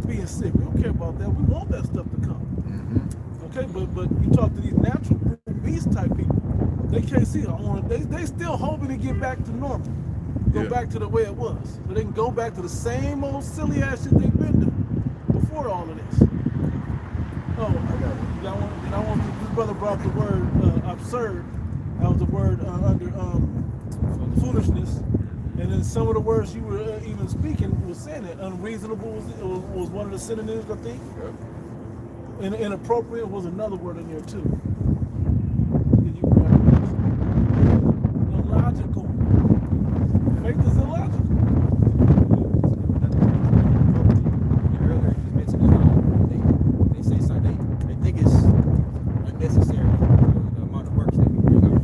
[SPEAKER 4] Being sick, we don't care about that. We want that stuff to come. Okay, but you talk to these natural beast type people, they can't see it. They still hoping to get back to normal. Go back to the way it was. So they can go back to the same old silly ass shit they've been doing before all of this. Oh, I want this brother brought the word absurd. That was the word under foolishness. And then some of the words you were even speaking was saying it. Unreasonable was one of the synonyms, I think. And inappropriate was another word in there too. Illogical. Faith is illogical.
[SPEAKER 6] Earlier, you mentioned they say something. They think it's unnecessary. The amount of works that we bring out.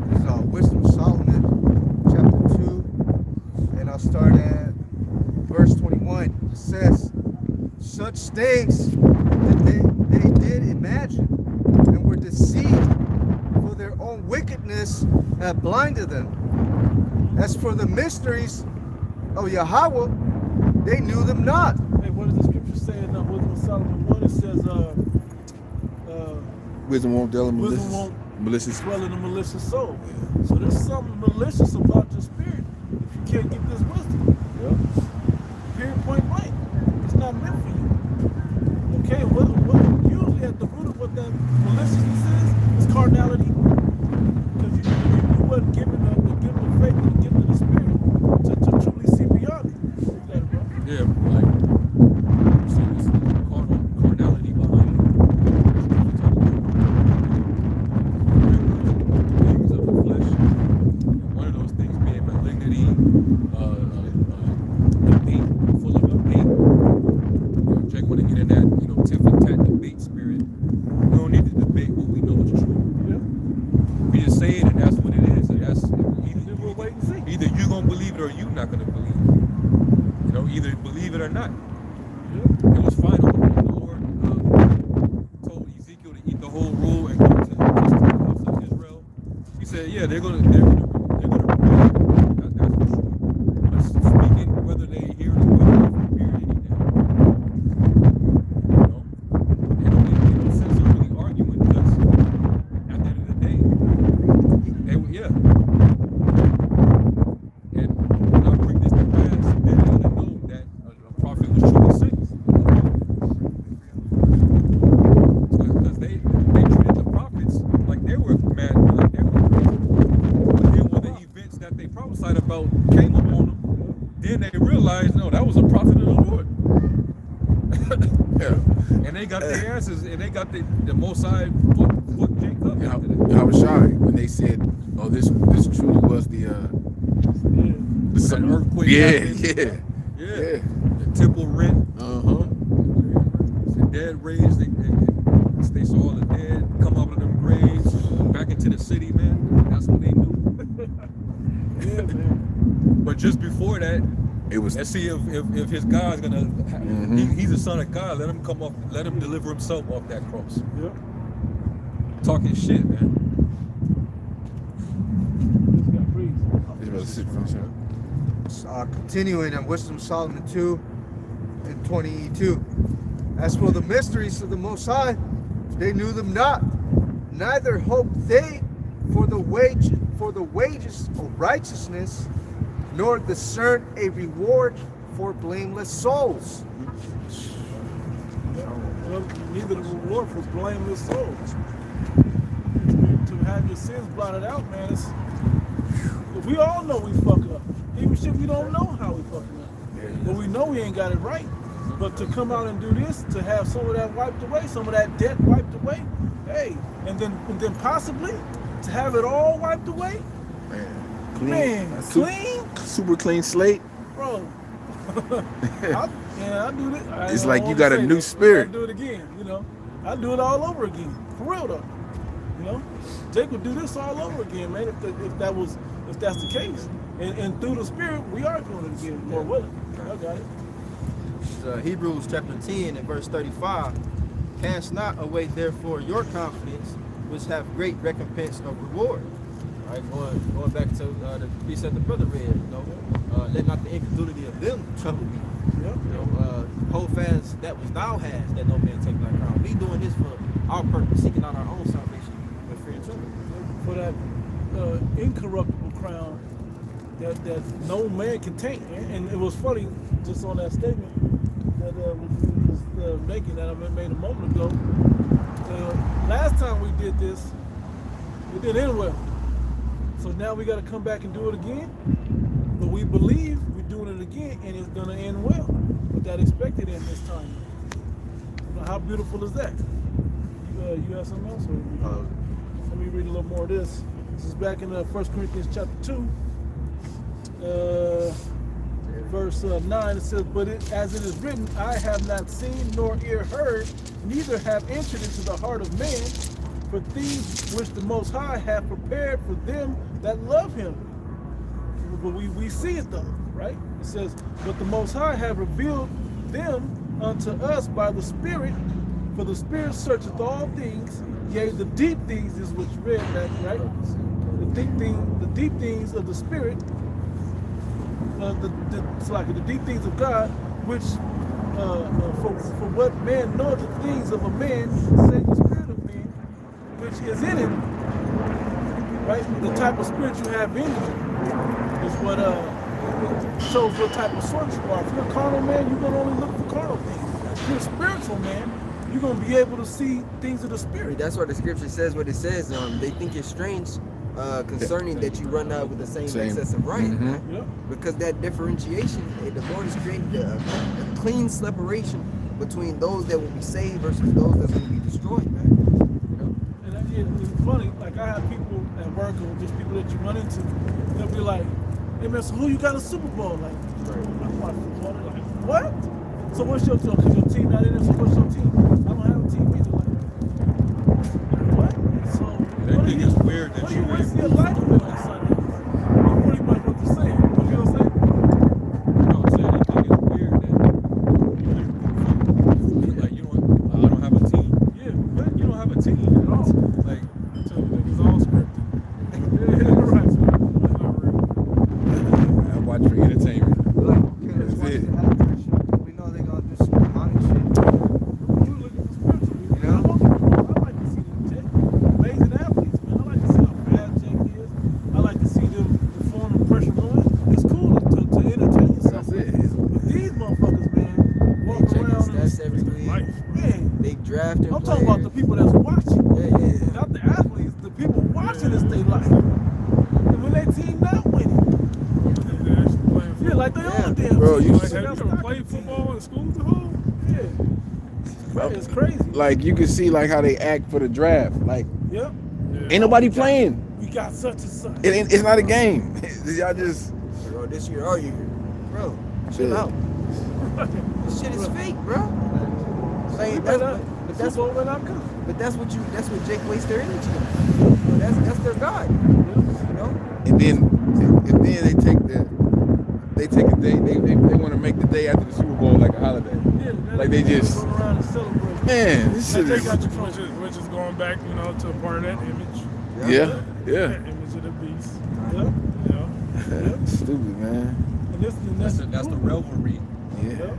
[SPEAKER 7] This is Wisdom of Solomon, chapter 2, and I'll start at verse 21. It says, such things that they did imagine and were deceived, for their own wickedness had blinded them. As for the mysteries of Yahweh, they knew them not.
[SPEAKER 4] Hey, what does the scripture say in Wisdom of Solomon 1? It says,
[SPEAKER 5] Wisdom won't dwell in
[SPEAKER 4] wisdom won't
[SPEAKER 5] malicious.
[SPEAKER 4] dwell in a malicious soul. So there's something malicious about your spirit if you can't get this wisdom. Period, point blank. It's not meant for you. Okay, what usually at the root of what that maliciousness is carnality. Because you wasn't given the gift of faith and the gift of the spirit to truly see beyond it. That, bro.
[SPEAKER 3] Yeah, like see this carnality behind it. Things of the flesh. And one of those things being malignity, debate, full of debate. Jake want to get in that, tit for tat debate spirit. We don't need to debate what we know is true.
[SPEAKER 4] Yeah.
[SPEAKER 3] We just say it, and that's what it is. And that's
[SPEAKER 4] Then we'll wait and see.
[SPEAKER 3] either you're gonna believe it or you're not gonna believe it. Either believe it or not.
[SPEAKER 4] Yeah.
[SPEAKER 3] It was fine when the Lord told Ezekiel to eat the whole roll and go to the house of Israel. He said, "Yeah, they're gonna repent. That's for sure. But speaking whether they hear it or not, hear anything. It don't make sense of really arguing because at the end of the day, And when I bring this to pass, then they're gonna know that a prophet was truly sent. Because they treated the prophets like they were mad, like they were crazy. But then when the events that they prophesied about came upon them, then they realized, no, that was a prophet of the Lord. And they got their answers, and they got the Most High fuck Jacob after that.
[SPEAKER 5] I was shy when they said, "Oh, this truly was the
[SPEAKER 3] An earthquake.
[SPEAKER 5] yeah.
[SPEAKER 3] The temple rent. The dead raised. They saw all the dead come out of them graves back into the city, man. That's what they knew.
[SPEAKER 4] Yeah, man.
[SPEAKER 3] But just before that,
[SPEAKER 5] It was
[SPEAKER 3] let's see if his God's gonna. He's the son of God. Let him come off. Let him deliver himself off that cross.
[SPEAKER 4] Yep.
[SPEAKER 3] Talking shit, man.
[SPEAKER 4] Just got breeze.
[SPEAKER 7] Continuing in Wisdom of Solomon 2 and 22. As for the mysteries of the Most High, they knew them not, neither hoped they for the wages of righteousness, nor discerned a reward for blameless souls.
[SPEAKER 4] Well, neither the reward for blameless souls. To have your sins blotted out, man, we all know we fuck up. Even shit we don't know how we fucking up. But we know we ain't got it right. But to come out and do this, to have some of that wiped away, some of that debt wiped away, hey, and then possibly to have it all wiped away, man, clean,
[SPEAKER 5] super clean slate.
[SPEAKER 4] bro. I do it.
[SPEAKER 5] It's like you got a new spirit.
[SPEAKER 4] I do it again, you know. I do it all over again, for real though. You know, Jake would do this all over again, man. If that's the case, and through the Spirit, we are doing it again, more willing. I got it.
[SPEAKER 6] Hebrews chapter 10 and verse 35. Cast not away therefore your confidence, which have great recompense of reward. All right, going back to the precept the brother read, you know, let not the incredulity of them trouble you.
[SPEAKER 4] Yep.
[SPEAKER 6] You know, hold fast that was thou hast, that no man take thy crown. We doing this for our purpose, seeking out our own salvation with fear and trembling.
[SPEAKER 4] For that incorruptible crown that no man can take. And it was funny, just on that statement that was making that I made a moment ago. Last time we did this, it didn't end well. So now we got to come back and do it again. But we believe we're doing it again, and it's going to end well. With that expected end this time. You know, how beautiful is that? You have something else? Or let me read a little more of this. This is back in 1 Corinthians chapter 2, verse 9. It says, but as it is written, I have not seen nor ear heard, neither have entered into the heart of man, for things which the Most High hath prepared for them that love him. But we see it though, right? It says, but the Most High have revealed them unto us by the Spirit, for the Spirit searcheth all things, yea, the deep things is what you read that, right? The deep things of the Spirit, the deep things of God, which for what man knoweth the things of a man, save the spirit of man, which is in him, right? The type of spirit you have in you is what shows what type of sort you are. If you're a carnal man, you're gonna only look for carnal things. If you're a spiritual man, you're gonna be able to see things of the spirit.
[SPEAKER 2] That's why the scripture says what it says. They think it's strange concerning that you run out with the same excess of right, right?
[SPEAKER 4] Yep.
[SPEAKER 2] Because that differentiation, the Lord has created a clean separation between those that will be saved versus those that's going to be destroyed, man. You know?
[SPEAKER 4] And it's funny, like I have people at work or just people that you run into, they'll be like, hey man, so who you got a Super Bowl? Like, I'm like, what? So what's your team? Because your team not in it, so what's your team? I don't have a team either. Like, what? So
[SPEAKER 3] They think it's weird that you
[SPEAKER 4] waste your life with on Sunday? That's pretty much what they're saying. You know what I'm saying?
[SPEAKER 3] No, I'm saying they think it's weird that like I don't have a team.
[SPEAKER 4] Yeah.
[SPEAKER 3] What? You don't have a team at all. Like
[SPEAKER 4] It's all scripted. Yeah, right. That's not real.
[SPEAKER 5] I watch for entertainment.
[SPEAKER 7] Like, killers
[SPEAKER 5] That's
[SPEAKER 7] watching
[SPEAKER 5] it.
[SPEAKER 7] the halftime show. We know they're gonna do some demonic shit.
[SPEAKER 4] You looking for spiritual people.
[SPEAKER 7] You know?
[SPEAKER 4] I like to see them Jake. Amazing athletes, man. I like to see how fast Jake is. I like to see them perform the pressure on. It's cool to entertain yourself.
[SPEAKER 5] That's it.
[SPEAKER 4] But these motherfuckers, man, walk
[SPEAKER 2] Check
[SPEAKER 4] around
[SPEAKER 2] the stats every week.
[SPEAKER 4] life. Man,
[SPEAKER 2] They draft their
[SPEAKER 4] I'm talking about the people that's watching.
[SPEAKER 2] Yeah.
[SPEAKER 4] Not the athletes, the people watching this they life. And when their team not winning, feel like they on the damn
[SPEAKER 5] Bro,
[SPEAKER 4] team.
[SPEAKER 5] you
[SPEAKER 1] Like, have you ever played football in school before?
[SPEAKER 4] Yeah. It's crazy.
[SPEAKER 5] Like you can see like how they act for the draft. Like
[SPEAKER 4] Yep.
[SPEAKER 5] ain't nobody playing.
[SPEAKER 4] We got such and such.
[SPEAKER 5] It's not a game. Y'all just
[SPEAKER 2] Bro, this year, all year. Bro, chill
[SPEAKER 5] Yeah.
[SPEAKER 2] out. This shit is fake, bro. Like,
[SPEAKER 4] We
[SPEAKER 2] that's,
[SPEAKER 4] better-
[SPEAKER 2] but that's
[SPEAKER 4] Super Bowl when I come.
[SPEAKER 2] But that's what Jake wastes their energy on. That's their God. You know?
[SPEAKER 5] and then they take a day. They want to make the day after the Super Bowl like a holiday.
[SPEAKER 4] Yeah,
[SPEAKER 5] Like they just
[SPEAKER 4] go around and celebrate.
[SPEAKER 5] man, this shit
[SPEAKER 4] They
[SPEAKER 5] is
[SPEAKER 4] got you
[SPEAKER 1] Which is going back, to a part of that image.
[SPEAKER 5] yeah.
[SPEAKER 1] That image of the beast.
[SPEAKER 4] Yeah.
[SPEAKER 5] Stupid, man.
[SPEAKER 4] And
[SPEAKER 3] that's the revelry.
[SPEAKER 5] Yeah.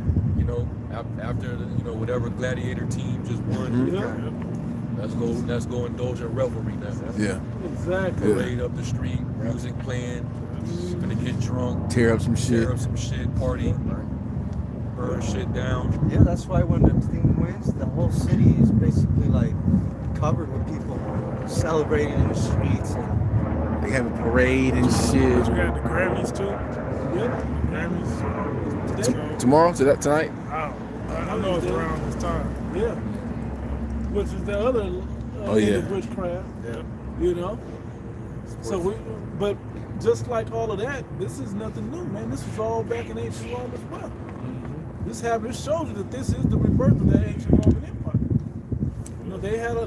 [SPEAKER 3] After whatever gladiator team just won.
[SPEAKER 4] Yeah.
[SPEAKER 3] Let's go indulge in revelry now.
[SPEAKER 5] Yeah.
[SPEAKER 4] Exactly.
[SPEAKER 3] Parade up the street, music playing, gonna get drunk,
[SPEAKER 5] Tear up some shit.
[SPEAKER 3] tear up some shit, party, burn shit down.
[SPEAKER 7] Yeah, that's why when the team wins, the whole city is basically like covered with people celebrating in the streets. And
[SPEAKER 5] They have a parade and
[SPEAKER 1] You
[SPEAKER 5] shit.
[SPEAKER 1] got the Grammys too.
[SPEAKER 4] Yeah.
[SPEAKER 1] Grammys.
[SPEAKER 5] Tomorrow? Tonight?
[SPEAKER 1] Wow. I know it's
[SPEAKER 4] there.
[SPEAKER 1] around this time.
[SPEAKER 4] Yeah. Which is the other
[SPEAKER 5] Oh, yeah.
[SPEAKER 4] witchcraft.
[SPEAKER 1] Yeah.
[SPEAKER 4] You know? So but just like all of that, this is nothing new, man. This was all back in ancient Rome as well. This happened. This shows you that this is the rebirth of that ancient Roman Empire. You know, they had a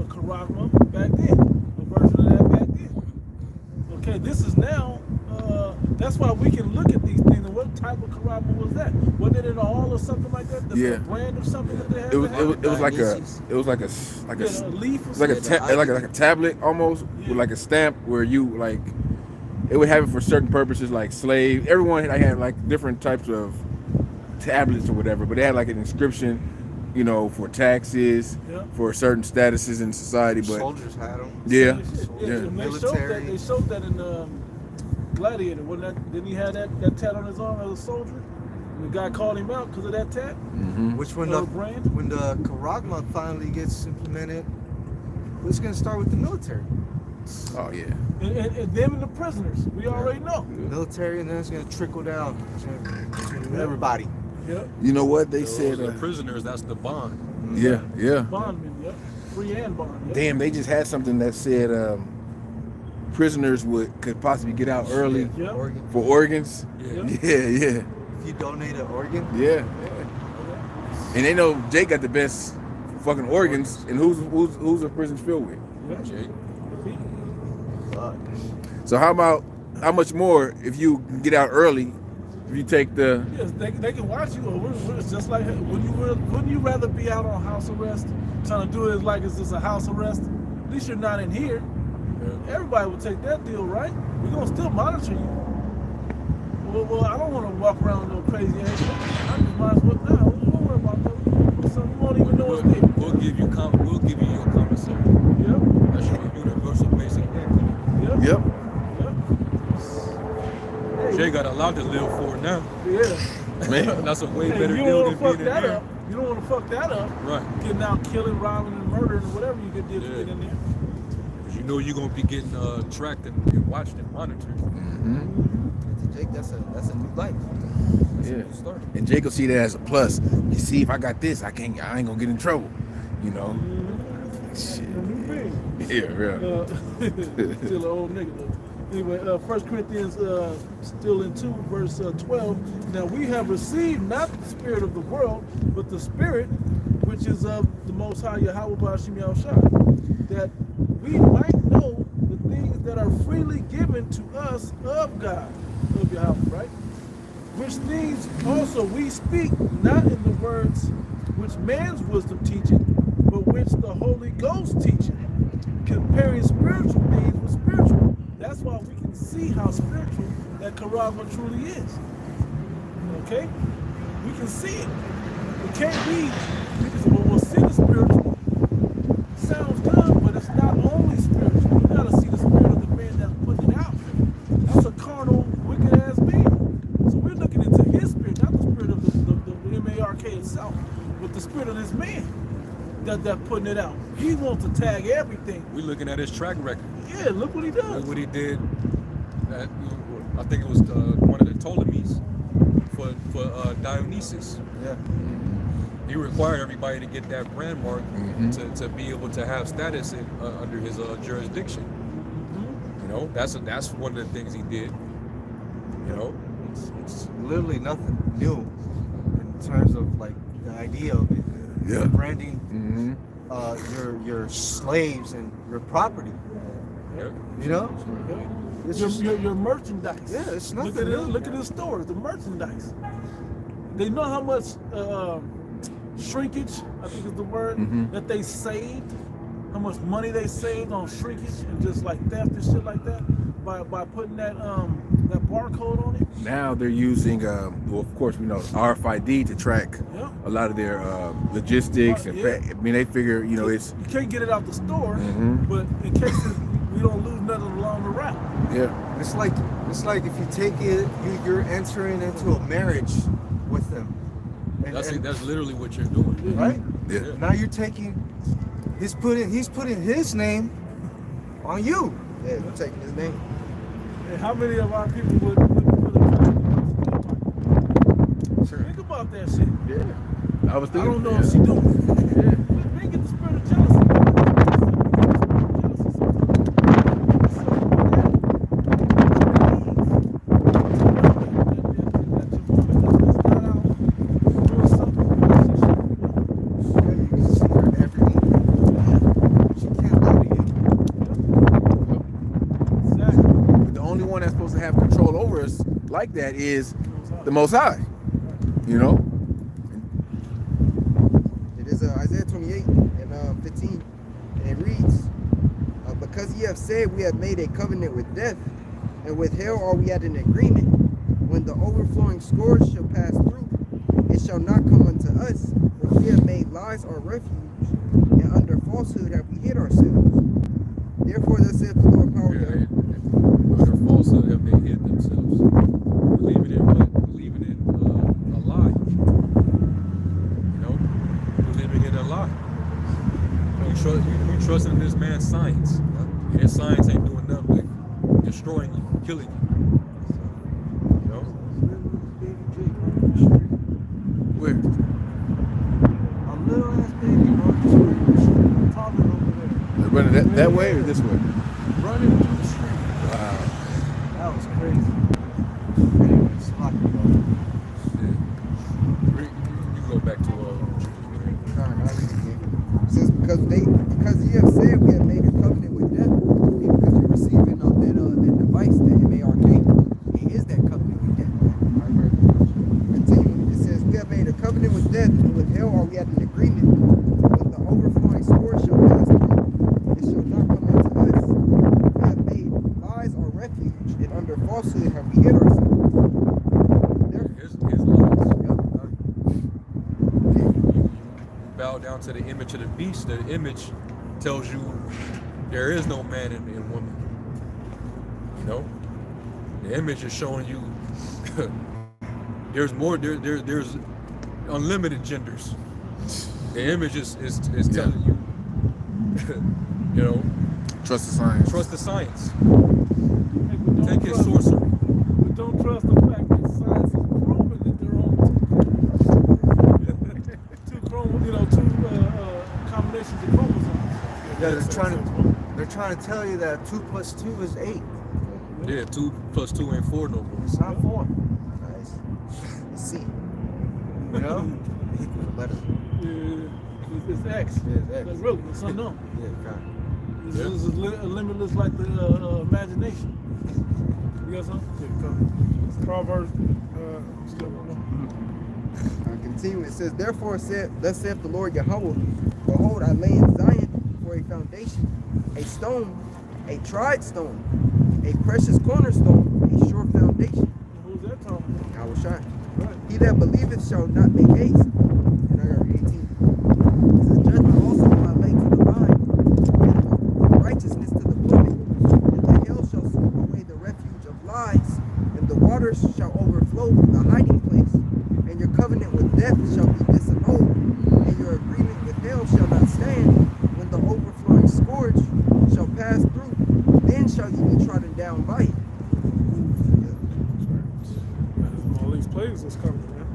[SPEAKER 4] charagma back then, a version of that back then. Okay, this is now. That's why we can look at these things. And what type of charagma was that? Wasn't it in a hall or something like that? The
[SPEAKER 5] Yeah.
[SPEAKER 4] brand or something that they had.
[SPEAKER 5] It was like a
[SPEAKER 4] a leaf or
[SPEAKER 5] it's like a
[SPEAKER 4] something.
[SPEAKER 5] like a tablet almost with like a stamp where you like it would have it for certain purposes like slave. Everyone had like different types of tablets or whatever, but they had like an inscription, you know, for taxes,
[SPEAKER 4] Yeah.
[SPEAKER 5] for certain statuses in society. But
[SPEAKER 6] Soldiers had them.
[SPEAKER 5] yeah,
[SPEAKER 4] Yeah,
[SPEAKER 5] yeah.
[SPEAKER 4] and
[SPEAKER 6] Military.
[SPEAKER 4] they showed that in Gladiator. Didn't he have that tat on his arm as a soldier? And the guy called him out because of that tat.
[SPEAKER 7] Which when
[SPEAKER 4] brand.
[SPEAKER 7] when the charagma finally gets implemented, it's going to start with the military.
[SPEAKER 5] Oh yeah.
[SPEAKER 4] And them and the prisoners. We already know.
[SPEAKER 7] Military, and then it's going to trickle down to everybody.
[SPEAKER 4] Yep.
[SPEAKER 5] You know what they
[SPEAKER 3] Those
[SPEAKER 5] said?
[SPEAKER 3] are prisoners, that's the bond.
[SPEAKER 5] Yeah, yeah.
[SPEAKER 4] Bondmen. Yep. Free and bond. Yep.
[SPEAKER 5] Damn, they just had something that said prisoners could possibly get out early
[SPEAKER 4] Yep.
[SPEAKER 7] Organ.
[SPEAKER 5] for organs.
[SPEAKER 3] Yeah.
[SPEAKER 4] Yep.
[SPEAKER 5] Yeah.
[SPEAKER 7] If you donate an organ,
[SPEAKER 5] Yeah. And they know Jake got the best fucking organs, and who's the prison's filled with?
[SPEAKER 4] Yep.
[SPEAKER 3] Jake.
[SPEAKER 5] So how much more if you can get out early? If you take the
[SPEAKER 4] Yes, they can watch you. It's just like wouldn't you rather be out on house arrest, trying to do it like it's just a house arrest? At least you're not in here.
[SPEAKER 3] Yeah.
[SPEAKER 4] Everybody would take that deal, right? We're gonna still monitor you. Well, I don't want to walk around with no crazy ass. I just might as well. Nah, don't worry about that. So you won't even know it's there.
[SPEAKER 3] We'll give you your commissary.
[SPEAKER 4] Yep.
[SPEAKER 3] That's your universal basic income.
[SPEAKER 4] Yep.
[SPEAKER 5] Yep.
[SPEAKER 4] Yep.
[SPEAKER 3] Jay got a lot to live for now.
[SPEAKER 4] Yeah.
[SPEAKER 5] Man.
[SPEAKER 3] That's a way
[SPEAKER 4] Hey,
[SPEAKER 3] better
[SPEAKER 4] you
[SPEAKER 3] deal
[SPEAKER 4] don't
[SPEAKER 3] than
[SPEAKER 4] want to
[SPEAKER 3] being
[SPEAKER 4] fuck
[SPEAKER 3] in
[SPEAKER 4] that
[SPEAKER 3] there.
[SPEAKER 4] up. You don't want to fuck that up.
[SPEAKER 3] Right.
[SPEAKER 4] Getting out, killing, robbing, and murdering, and whatever you get did to
[SPEAKER 3] Yeah.
[SPEAKER 4] get in there.
[SPEAKER 3] You know you're gonna be getting tracked and watched and monitored.
[SPEAKER 2] Jake, that's a new life. That's a
[SPEAKER 5] Yeah.
[SPEAKER 2] new start.
[SPEAKER 5] And Jake will see that as a plus. You see, if I got this, I ain't gonna get in trouble. You know. Shit.
[SPEAKER 4] New thing.
[SPEAKER 5] Yeah, real.
[SPEAKER 4] Still an old nigga though. Anyway, 1 Corinthians still in 2, verse 12. Now we have received not the spirit of the world, but the spirit which is of the Most High Yahweh B'Hashem Yahushua, that we might know the things that are freely given to us of God, of Yahweh, right? Which things also we speak, not in the words which man's wisdom teaching, but which the Holy Ghost teaching, comparing spiritual things with spiritual. That's why we can see how spiritual that charagma truly is. Okay? We can see it. It can't be, because we'll see the spiritual. Sounds good, but it's not only spiritual. You gotta see the spirit of the man that's putting it out. That's a carnal, wicked ass being. So we're looking into his spirit, not the spirit of the MARK itself, but the spirit of this man that's putting it out. He wants to tag everything.
[SPEAKER 3] We're looking at his track record.
[SPEAKER 4] Yeah, look what he does.
[SPEAKER 3] Look what he did. I think it was one of the Ptolemies for Dionysus.
[SPEAKER 7] yeah.
[SPEAKER 3] He required everybody to get that brand mark to be able to have status under his jurisdiction. You know, that's one of the things he did. You know,
[SPEAKER 7] It's literally nothing new in terms of like the idea of it.
[SPEAKER 5] Yeah.
[SPEAKER 7] Branding
[SPEAKER 5] Mm-hmm.
[SPEAKER 7] your slaves and your property.
[SPEAKER 3] yeah.
[SPEAKER 7] You know?
[SPEAKER 4] Okay?
[SPEAKER 7] It's
[SPEAKER 4] your,
[SPEAKER 7] just-
[SPEAKER 4] your merchandise.
[SPEAKER 7] Yeah, it's
[SPEAKER 4] Look
[SPEAKER 7] nothing
[SPEAKER 4] at
[SPEAKER 7] new.
[SPEAKER 4] look at the stores, the merchandise. They know how much shrinkage, I think is the word, that they saved. How much money they saved on shrinkage and just like theft and shit like that by putting that barcode on it.
[SPEAKER 5] Now they're using, well, of course, we know RFID to track
[SPEAKER 4] Yep.
[SPEAKER 5] a lot of their logistics. And
[SPEAKER 4] Yeah.
[SPEAKER 5] I mean, they figure, you know, it's
[SPEAKER 4] You can't get it out the store,
[SPEAKER 5] Mhm.
[SPEAKER 4] but in case we don't lose nothing along the route.
[SPEAKER 5] yeah,
[SPEAKER 7] It's like if you take it, you're entering into a marriage with them. And,
[SPEAKER 3] That's literally what you're doing.
[SPEAKER 7] right?
[SPEAKER 5] yeah.
[SPEAKER 7] Now you're taking he's putting his name on you.
[SPEAKER 2] Yeah, you're taking his name.
[SPEAKER 4] And how many of our people would
[SPEAKER 5] Sure.
[SPEAKER 4] think about that shit?
[SPEAKER 5] Yeah. I was
[SPEAKER 4] I
[SPEAKER 5] thinking.
[SPEAKER 4] don't know if she doing it.
[SPEAKER 5] Yeah.
[SPEAKER 4] But they get the spirit of jealousy.
[SPEAKER 5] But the only one that's supposed to have control over us like that is the Most High. You know?
[SPEAKER 2] It is Isaiah 28 and 15, and it reads, because ye have said, we have made a covenant with death, and with hell are we at an agreement. When the overflowing scourge shall pass through, it shall not come unto us, for we have made lies our refuge, and under falsehood have we hid ourselves. Therefore thus saith the Lord power.
[SPEAKER 3] Under falsehood have they hid themselves. Believing in what? Believing in a lie. You know? Believing in a lie. You trust in this man's science. And his science ain't doing nothing but destroying you, killing you. You know?
[SPEAKER 5] Where?
[SPEAKER 4] A little ass baby, bro, just toddler over there.
[SPEAKER 5] They're running that way or this way?
[SPEAKER 4] Running through the street.
[SPEAKER 5] Wow.
[SPEAKER 4] That was crazy. Anyway, it's hot, bro.
[SPEAKER 3] Yeah. You go back to
[SPEAKER 2] It says, because ye have said, we have made a covenant with death, because you're receiving of that device, that MARK. It is that covenant with death. Continuing, it says, we have made a covenant with death, and with hell are we at an agreement. When the overflowing scourge shall pass through, it shall not come unto us. We have made lies our refuge, and under falsehood have we hid ourselves.
[SPEAKER 3] his lies.
[SPEAKER 2] Yep.
[SPEAKER 3] You bow down to the image of the beast. The image tells you there is no man and woman. You know, the image is showing you there's more. There's unlimited genders. The image is telling you, you know,
[SPEAKER 5] Trust the science.
[SPEAKER 3] trust the science.
[SPEAKER 4] Hey, but don't
[SPEAKER 3] Take his
[SPEAKER 4] trust-
[SPEAKER 3] sorcery.
[SPEAKER 4] But don't trust the fact that science has proven that they're on two combinations of chromosomes.
[SPEAKER 7] Yeah, they're trying to tell you that 2 + 2 is 8.
[SPEAKER 3] Yeah, 2 + 2 ain't 4 no more.
[SPEAKER 7] It's not 4.
[SPEAKER 2] Nice. Let's see.
[SPEAKER 7] You know?
[SPEAKER 2] Equal the letter.
[SPEAKER 4] Yeah, it's X.
[SPEAKER 7] Yeah, it's X.
[SPEAKER 4] Like, really, it's unknown.
[SPEAKER 7] Yeah, kind
[SPEAKER 4] This
[SPEAKER 3] Yeah.
[SPEAKER 4] is limitless like the imagination. You got something? Yeah, come.
[SPEAKER 1] Proverbs, still don't know.
[SPEAKER 2] Continue. It says, therefore thus saith the Lord Yahweh, behold, I lay in Zion for a foundation, a stone, a tried stone, a precious cornerstone, a sure foundation.
[SPEAKER 1] Who's that talking about?
[SPEAKER 2] I will shine.
[SPEAKER 1] Right.
[SPEAKER 2] He that believeth shall not make haste. And I got 18. It says, judgment also will I lay to the vine, and righteousness to the plummet, and the hail shall sweep away the refuge of lies, and the waters shall overflow the hiding place, and your covenant with death shall be disannulled, and your agreement with hell shall not stand. When the overflowing scourge shall pass through, then shall you be trodden down by it.
[SPEAKER 1] All these plagues is coming, man.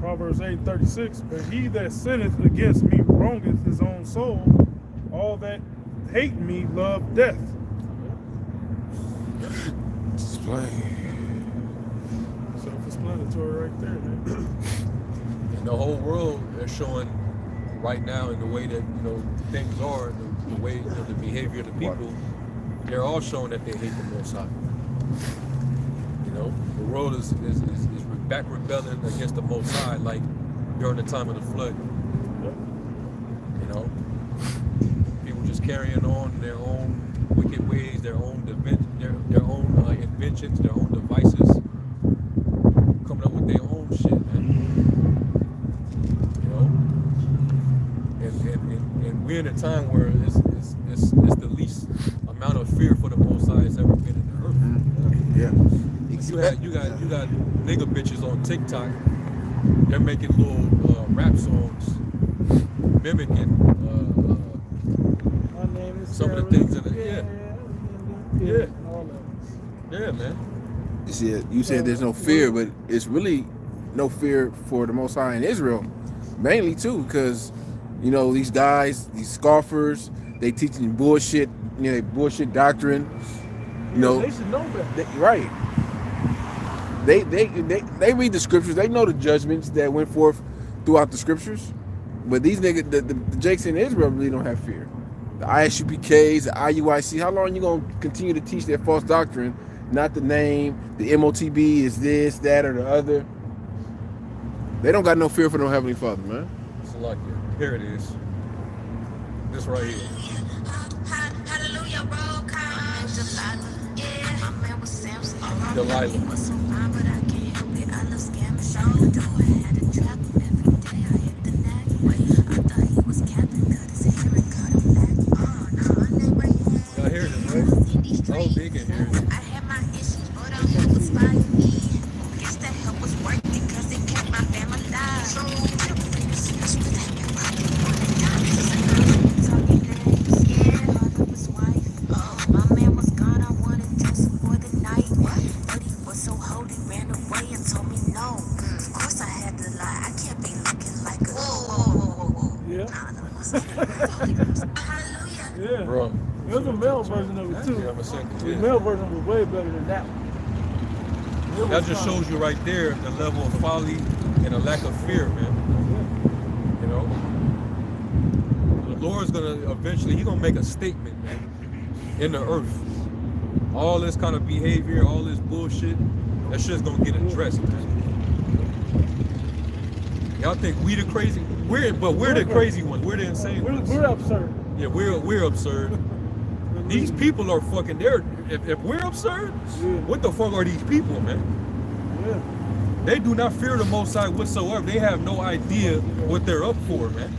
[SPEAKER 1] Proverbs 8:36. But he that sinneth against me wrongeth his own soul. All that hate me love death. Self-explanatory right there, man.
[SPEAKER 3] And the whole world is showing right now in the way that, you know, things are, the way of the behavior of the people, they're all showing that they hate the Most High. You know, the world is back rebelling against the Most High like during the time of the flood. You know, people just carrying on their own wicked ways, their own inventions, their own devices, coming up with their own shit, man. You know, and we're in a time where it's the least amount of fear for the Most High has ever been in the earth.
[SPEAKER 5] Yeah.
[SPEAKER 3] You got nigga bitches on TikTok. They're making little rap songs mimicking
[SPEAKER 1] My name is
[SPEAKER 3] some of the
[SPEAKER 1] Sarah.
[SPEAKER 3] things in it. Yeah.
[SPEAKER 1] All that.
[SPEAKER 3] Yeah, man.
[SPEAKER 5] You said there's no fear, but it's really no fear for the Most High in Israel, mainly too, because you know these guys, these scoffers, they teaching bullshit, you know, bullshit doctrine. You know,
[SPEAKER 4] they should know better.
[SPEAKER 5] right? They read the scriptures. They know the judgments that went forth throughout the scriptures. But these niggas, the Jakes in Israel really don't have fear. The ISUPKs, the IUIC, how long you gonna continue to teach that false doctrine? Not the name, the MOTB is this, that, or the other. They don't got no fear for no Heavenly Father, man.
[SPEAKER 3] It's like it. Here it is. This right here.
[SPEAKER 8] Hallelujah, roll call.
[SPEAKER 3] Delilah. Y'all hear this, right? So big in here.
[SPEAKER 8] I had my issues, but I'm here to inspire me. Guess that help was working because it kept my family alive. So, talking names, yeah, hard up his wife. Oh, my man was gone, I wanted just for the night. But he was so holy, ran away and told me no. Of course I had to lie, I can't be looking like a whoa.
[SPEAKER 4] Yeah.
[SPEAKER 8] Hallelujah.
[SPEAKER 4] Yeah.
[SPEAKER 3] Bro.
[SPEAKER 4] There's a male version of it too.
[SPEAKER 3] Yeah, I'm a second.
[SPEAKER 4] The
[SPEAKER 3] Yeah.
[SPEAKER 4] male version was way better than that one. It
[SPEAKER 3] That
[SPEAKER 4] was
[SPEAKER 3] just
[SPEAKER 4] fine.
[SPEAKER 3] shows you right there the level of folly and a lack of fear, man. You know? The Lord's gonna eventually, He's gonna make a statement, man, in the earth. All this kind of behavior, all this bullshit, that shit's gonna get addressed, man. Y'all think we the crazy? We're the crazy ones. We're the insane ones.
[SPEAKER 4] We're absurd.
[SPEAKER 3] Yeah, we're absurd. These people are fucking there. If we're absurd, what the fuck are these people, man?
[SPEAKER 4] Yeah.
[SPEAKER 3] They do not fear the Most High whatsoever. They have no idea what they're up for, man.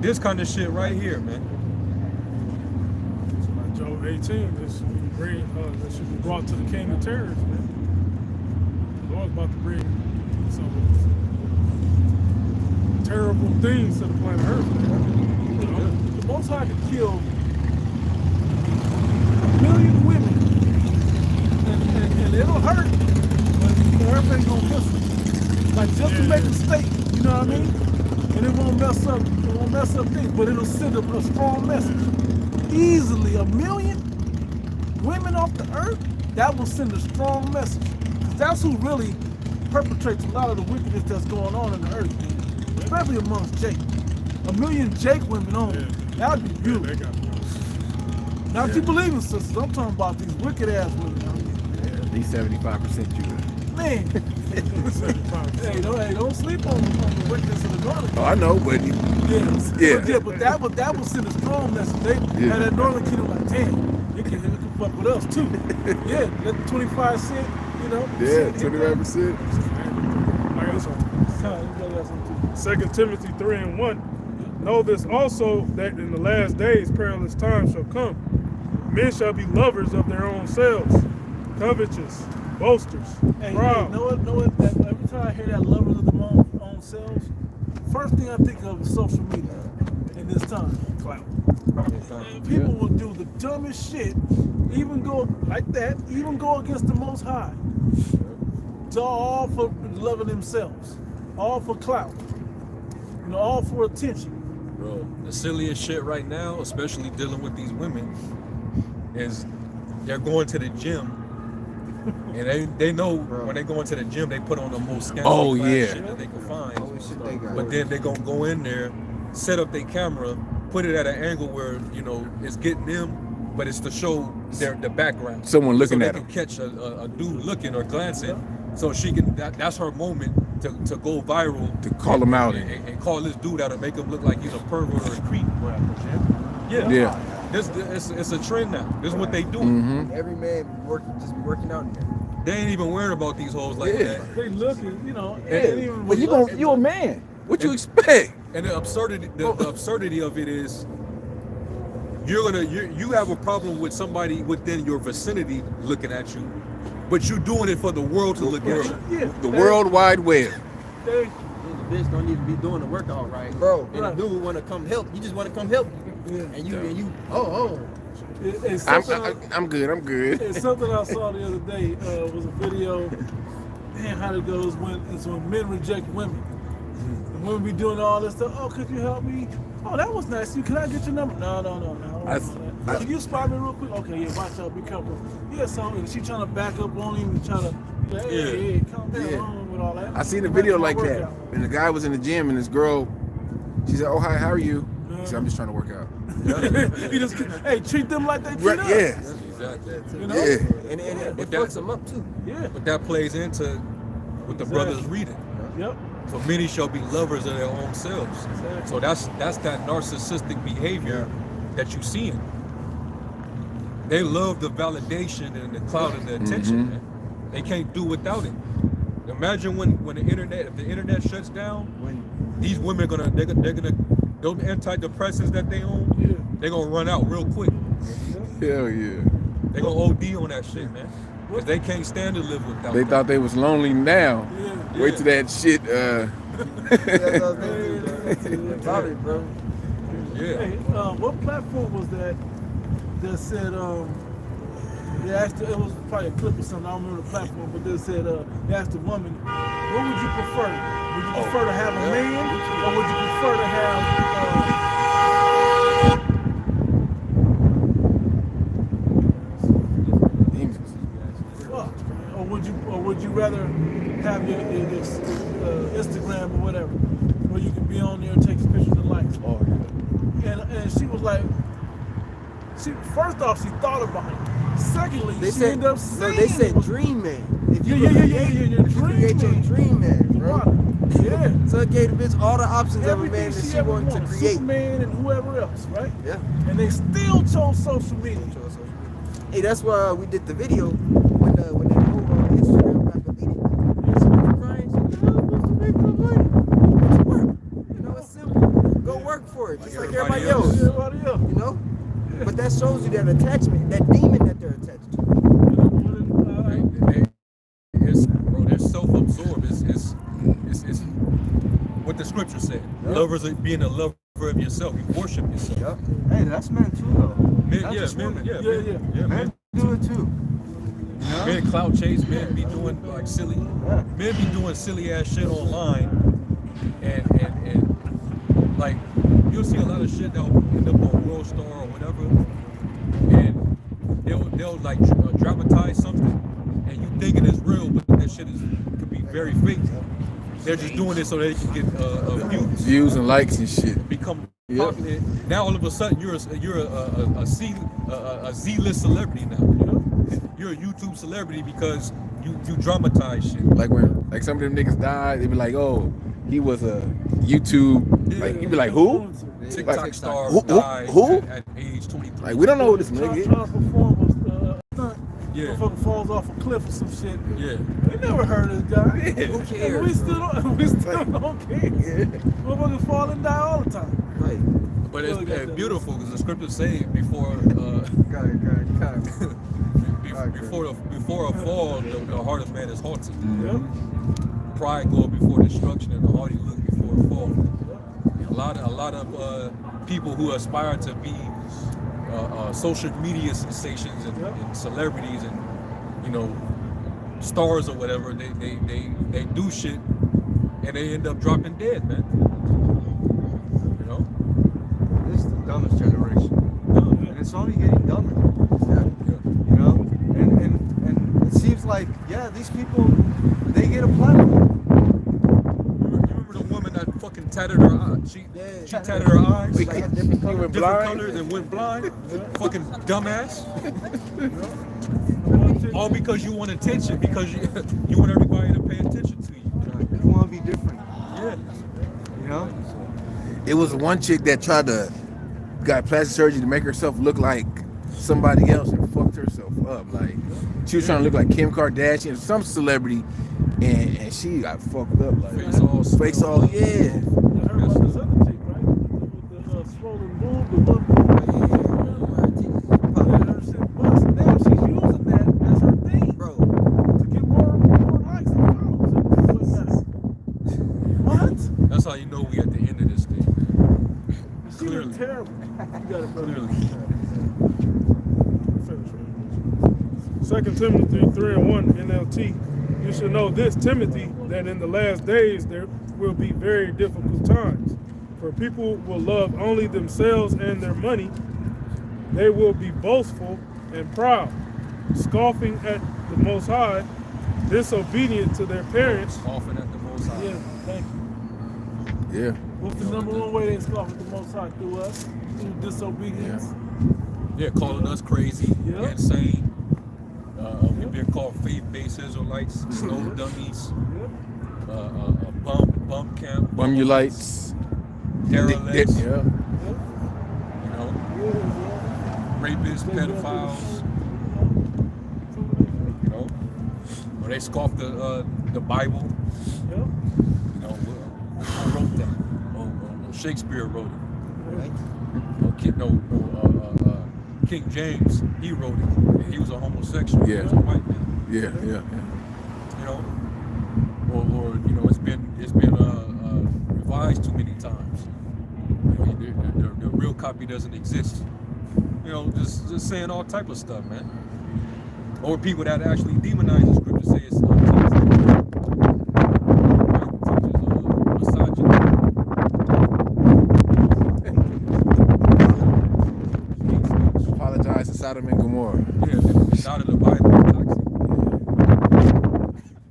[SPEAKER 3] This kind of shit right here, man.
[SPEAKER 1] Like Job 18, this should be brought to the king of terrors, man. The Lord's about to bring some terrible things to the planet Earth, man. You know?
[SPEAKER 4] The Most High could kill 1 million women, and it'll hurt, but everything's gonna miss it. Like just to make a statement, you know what I mean? And it won't mess up things, but it'll send a strong message. Easily 1 million women off the earth, that will send a strong message. 'Cause that's who really perpetrates a lot of the wickedness that's going on in the earth, especially amongst Jake. 1 million Jake women only. That'd be
[SPEAKER 1] Yeah,
[SPEAKER 4] beautiful.
[SPEAKER 1] they got
[SPEAKER 4] Not you believing sisters, I'm talking about these wicked ass women.
[SPEAKER 5] At least 75% Judah.
[SPEAKER 4] Man, hey, don't sleep on the wickedness of the northern.
[SPEAKER 5] Oh, I know, but
[SPEAKER 4] Yeah, but that will send a strong message. They had that northern kingdom like, damn, it can fuck with us too. Yeah, that 25 cent, you know.
[SPEAKER 5] yeah, 25%.
[SPEAKER 1] I got some. 2 Timothy 3:1. Know this also, that in the last days perilous times shall come. Men shall be lovers of their own selves, covetous, boasters, proud.
[SPEAKER 4] Know what? That every time I hear that lovers of their own selves, first thing I think of is social media in this time. Clout. People will do the dumbest shit, even go like that, even go against the Most High. It's all for loving themselves, all for clout, you know, all for attention.
[SPEAKER 3] Bro, the silliest shit right now, especially dealing with these women, is they're going to the gym and they know when they go into the gym they put on the most scandalous shit that they can find. But then they gonna go in there, set up their camera, put it at an angle where, you know, it's getting them, but it's to show the background.
[SPEAKER 5] Someone looking
[SPEAKER 3] so
[SPEAKER 5] at
[SPEAKER 3] they
[SPEAKER 5] them.
[SPEAKER 3] can catch a dude looking or glancing, so she can. That's her moment to go viral,
[SPEAKER 5] To call him out.
[SPEAKER 3] and call this dude out and make him look like he's a pervert or a creep.
[SPEAKER 5] Yeah.
[SPEAKER 3] It's a trend now. This is what they do.
[SPEAKER 5] Mm-hmm.
[SPEAKER 2] Every man just be working out in there.
[SPEAKER 3] They ain't even worried about these hoes like that.
[SPEAKER 4] They looking, you know,
[SPEAKER 3] Yeah.
[SPEAKER 4] ain't even
[SPEAKER 5] But you a man. What you expect?
[SPEAKER 3] And the absurdity of it is, you have a problem with somebody within your vicinity looking at you, but you're doing it for the world to look at you.
[SPEAKER 4] Yeah,
[SPEAKER 5] The World Wide Web.
[SPEAKER 4] They,
[SPEAKER 6] The bitch don't even be doing the workout right,
[SPEAKER 2] Bro,
[SPEAKER 6] And the dude want to come help. You just want to come help.
[SPEAKER 4] Yeah.
[SPEAKER 6] And you,
[SPEAKER 1] It's something
[SPEAKER 5] I'm good. I'm good.
[SPEAKER 1] It's something I saw the other day. Was a video. Man, how it goes when men reject women. And women be doing all this stuff. Oh, could you help me? Oh, that was nice. Can I get your number? No. Can you spot me real quick? Okay, yeah, watch out, be careful. Yeah, so and she trying to back up on him and trying to, hey, calm down with all that.
[SPEAKER 5] I seen a video like that, and the guy was in the gym, and this girl, she said, "Oh hi, how are you?" He said, "I'm just trying to work out."
[SPEAKER 1] He just, hey, treat them like they treat us.
[SPEAKER 5] Yeah.
[SPEAKER 3] Exactly.
[SPEAKER 1] You know?
[SPEAKER 5] Yeah.
[SPEAKER 2] And it fucks them up too.
[SPEAKER 1] Yeah.
[SPEAKER 3] But that plays into what the brothers reading.
[SPEAKER 1] Yep.
[SPEAKER 3] For many shall be lovers of their own selves.
[SPEAKER 1] Exactly.
[SPEAKER 3] So that's that narcissistic behavior that you seeing. They love the validation and the clout and the attention. Man. They can't do without it. Imagine when if the internet shuts down, these women they're gonna those antidepressants that they own, they're gonna run out real quick.
[SPEAKER 5] Hell yeah.
[SPEAKER 3] They're gonna OD on that shit, man. Because they can't stand to live without
[SPEAKER 5] They
[SPEAKER 3] that.
[SPEAKER 5] thought they was lonely now.
[SPEAKER 3] Yeah.
[SPEAKER 5] Wait till that shit.
[SPEAKER 2] Probably, bro.
[SPEAKER 3] Yeah.
[SPEAKER 1] Hey, what platform was that said they asked it was probably a clip or something, I don't remember the platform, but they said they asked the woman, what would you prefer? Would you prefer to have a man or would you prefer to have or would you rather have your Instagram or whatever, where you can be on there and take pictures of life?
[SPEAKER 5] Oh yeah.
[SPEAKER 1] And she was like, first off, she thought about it. Secondly, she ended up saying
[SPEAKER 2] they said dream man. If you
[SPEAKER 1] create
[SPEAKER 2] your dream man, bro.
[SPEAKER 1] Yeah.
[SPEAKER 2] So it gave the bitch all the options of a man
[SPEAKER 1] Everything
[SPEAKER 2] that she wanted to create.
[SPEAKER 1] Superman and whoever else, right?
[SPEAKER 2] Yeah.
[SPEAKER 1] And they still chose social media.
[SPEAKER 2] Hey, that's why we did the video when that whole Instagram got deleted. And she was crying. She said, I'm supposed to make my money. It's work. You know, it's simple. Go work for it, just like everybody else.
[SPEAKER 1] Everybody else.
[SPEAKER 2] You know? But that shows you that attachment, that demon that they're attached to.
[SPEAKER 3] They're self-absorbed. It's what the scripture said.
[SPEAKER 2] Yep.
[SPEAKER 3] Lovers are being a lover of yourself. You worship yourself.
[SPEAKER 2] Yep.
[SPEAKER 6] Hey, that's men too, though.
[SPEAKER 3] Men,
[SPEAKER 6] Not just women.
[SPEAKER 3] Men
[SPEAKER 6] do it too.
[SPEAKER 3] Men clout chase. Men be doing like silly. Men be doing silly ass shit online, and like you'll see a lot of shit that'll end up on World Star or whatever, and they'll like dramatize something, and you thinking it's real, but that shit could be very fake. They're just doing it so they can get
[SPEAKER 5] Views and likes and shit.
[SPEAKER 3] become popular. Now all of a sudden you're a Z-list celebrity now. You know? You're a YouTube celebrity because you dramatize shit.
[SPEAKER 5] Like when some of them niggas died, they be like, oh, he was a YouTube. Like he be like, who?
[SPEAKER 3] TikTok
[SPEAKER 5] Like,
[SPEAKER 3] star
[SPEAKER 5] who?
[SPEAKER 3] died
[SPEAKER 5] Who?
[SPEAKER 3] at age 23.
[SPEAKER 5] Like we don't know who this nigga is.
[SPEAKER 1] Trying to perform a stunt.
[SPEAKER 3] Yeah.
[SPEAKER 1] Motherfucker falls off a cliff or some shit.
[SPEAKER 3] Yeah.
[SPEAKER 1] We never heard of this guy.
[SPEAKER 2] Who cares?
[SPEAKER 1] We still don't care. Motherfuckers fall and die all the time.
[SPEAKER 2] Right.
[SPEAKER 3] But it's beautiful because the scriptures say before before a fall, the heart of man is haughty.
[SPEAKER 1] Yep.
[SPEAKER 3] Pride goes before destruction, and the haughty look before a fall. A lot of people who aspire to be social media sensations and celebrities and stars or whatever, they do shit and they end up dropping dead, man. You know?
[SPEAKER 6] This is the dumbest generation. And it's only getting dumber. You know? And it seems like, these people, they get a platform.
[SPEAKER 3] You remember the woman that fucking tatted her eye? She tatted her eyes.
[SPEAKER 2] Like a different color.
[SPEAKER 3] Different colors and went blind. Fucking dumbass. All because you want attention, because you want everybody to pay attention to you.
[SPEAKER 6] You want to be different.
[SPEAKER 3] Yeah.
[SPEAKER 6] You know?
[SPEAKER 5] It was one chick that got plastic surgery to make herself look like somebody else and fucked herself up. Like she was trying to look like Kim Kardashian, some celebrity, and she got fucked up. Like face all
[SPEAKER 1] I heard about this other chick, right? With the swollen boob, the one. Now she's using that as her thing,
[SPEAKER 2] Bro.
[SPEAKER 1] to get more likes and followers. What?
[SPEAKER 3] That's how you know we at the end of this thing.
[SPEAKER 1] She was terrible. You got it, brother.
[SPEAKER 3] Clearly.
[SPEAKER 1] 2 Timothy 3:1 NLT. You should know this, Timothy, that in the last days there will be very difficult times. For people will love only themselves and their money. They will be boastful and proud, scoffing at the Most High, disobedient to their parents.
[SPEAKER 3] Scoffing at the Most High.
[SPEAKER 4] Yeah, thank you.
[SPEAKER 5] Yeah.
[SPEAKER 4] What's the number one way they scoff at the Most High? Through us, through disobedience.
[SPEAKER 3] Yeah, calling us crazy,
[SPEAKER 4] Yeah.
[SPEAKER 3] insane. We've been called faith-based Israelites, snow dummies, bum camp,
[SPEAKER 5] Bum your lights.
[SPEAKER 3] derelicts,
[SPEAKER 5] Yeah.
[SPEAKER 3] you know, rapists, pedophiles, you know. Or they scoff the Bible.
[SPEAKER 4] Yeah.
[SPEAKER 3] You know, who wrote that? Oh, Shakespeare wrote it.
[SPEAKER 6] Right?
[SPEAKER 3] King James, he wrote it. He was a homosexual.
[SPEAKER 5] Yeah.
[SPEAKER 3] He was a white man.
[SPEAKER 5] Yeah. Yeah.
[SPEAKER 3] You know, or you know, it's been revised too many times. You know, the real copy doesn't exist. You know, just saying all type of stuff, man. Or people that actually demonize the scripture say it's
[SPEAKER 5] Apologize to Sodom and Gomorrah.
[SPEAKER 3] yeah, it's out of the Bible. Toxic.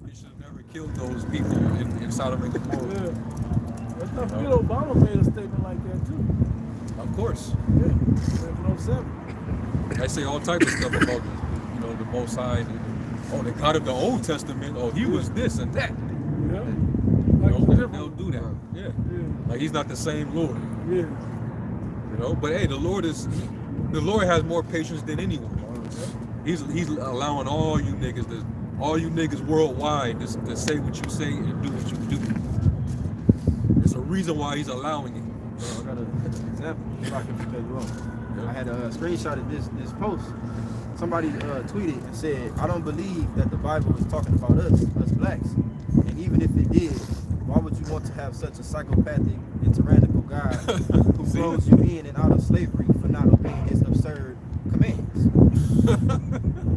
[SPEAKER 3] You should have never killed those people in Sodom and Gomorrah.
[SPEAKER 4] Yeah. Let's not forget Obama made a statement like that too.
[SPEAKER 3] Of course.
[SPEAKER 4] Yeah. Back in 07.
[SPEAKER 3] I say all types of stuff about the Most High. The God of the Old Testament. Oh, he was this and that.
[SPEAKER 4] Yeah.
[SPEAKER 3] You
[SPEAKER 4] Like
[SPEAKER 3] know,
[SPEAKER 4] different.
[SPEAKER 3] they'll do that. Yeah.
[SPEAKER 4] Yeah.
[SPEAKER 3] Like he's not the same Lord.
[SPEAKER 4] Yeah.
[SPEAKER 3] You know, but hey, the Lord has more patience than anyone. He's allowing all you niggas worldwide to say what you say and do what you do. There's a reason why he's allowing it.
[SPEAKER 6] I got an example. If I can cut you off.
[SPEAKER 3] Yeah.
[SPEAKER 6] I had a screenshot of this post. Somebody tweeted and said, "I don't believe that the Bible is talking about us blacks. And even if it did, why would you want to have such a psychopathic and tyrannical God who throws you in and out of slavery for not obeying his absurd commands?"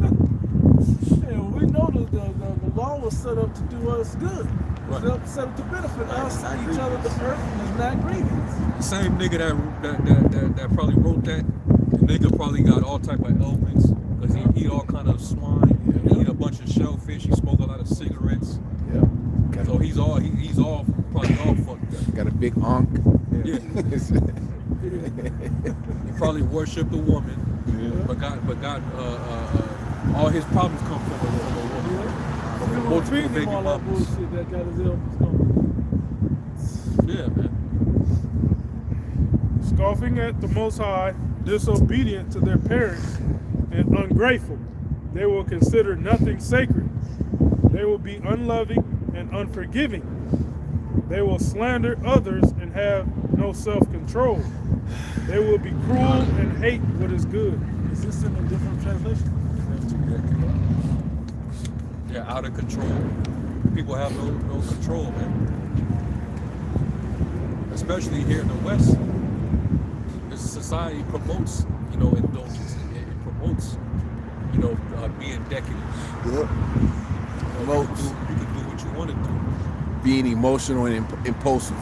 [SPEAKER 4] Yeah, we know that the law was set up to do us good.
[SPEAKER 3] Right.
[SPEAKER 4] Set up to benefit us, each other, the earth, and it's not grievous.
[SPEAKER 3] The same nigga that probably wrote that, the nigga probably got all type of ailments because he eat all kind of swine, he eat a bunch of shellfish, he smoke a lot of cigarettes.
[SPEAKER 5] Yeah.
[SPEAKER 3] So he's all probably all fucked up.
[SPEAKER 5] Got a big honk.
[SPEAKER 3] Yeah. He probably worshipped a woman, but got all his problems come from a woman.
[SPEAKER 4] We
[SPEAKER 3] Multiple
[SPEAKER 4] won't feed
[SPEAKER 3] baby
[SPEAKER 4] him all that
[SPEAKER 3] mamas.
[SPEAKER 4] bullshit that got his illness going.
[SPEAKER 3] Yeah, man.
[SPEAKER 1] Scoffing at the Most High, disobedient to their parents, and ungrateful. They will consider nothing sacred. They will be unloving and unforgiving. They will slander others and have no self-control. They will be cruel and hate what is good.
[SPEAKER 4] Is this in a different translation?
[SPEAKER 3] Yeah, out of control. People have no control, man. Especially here in the West. This society promotes, indulgence. It promotes, being decadent.
[SPEAKER 5] Yep.
[SPEAKER 3] You can do what you want to do.
[SPEAKER 5] Being emotional and impulsive.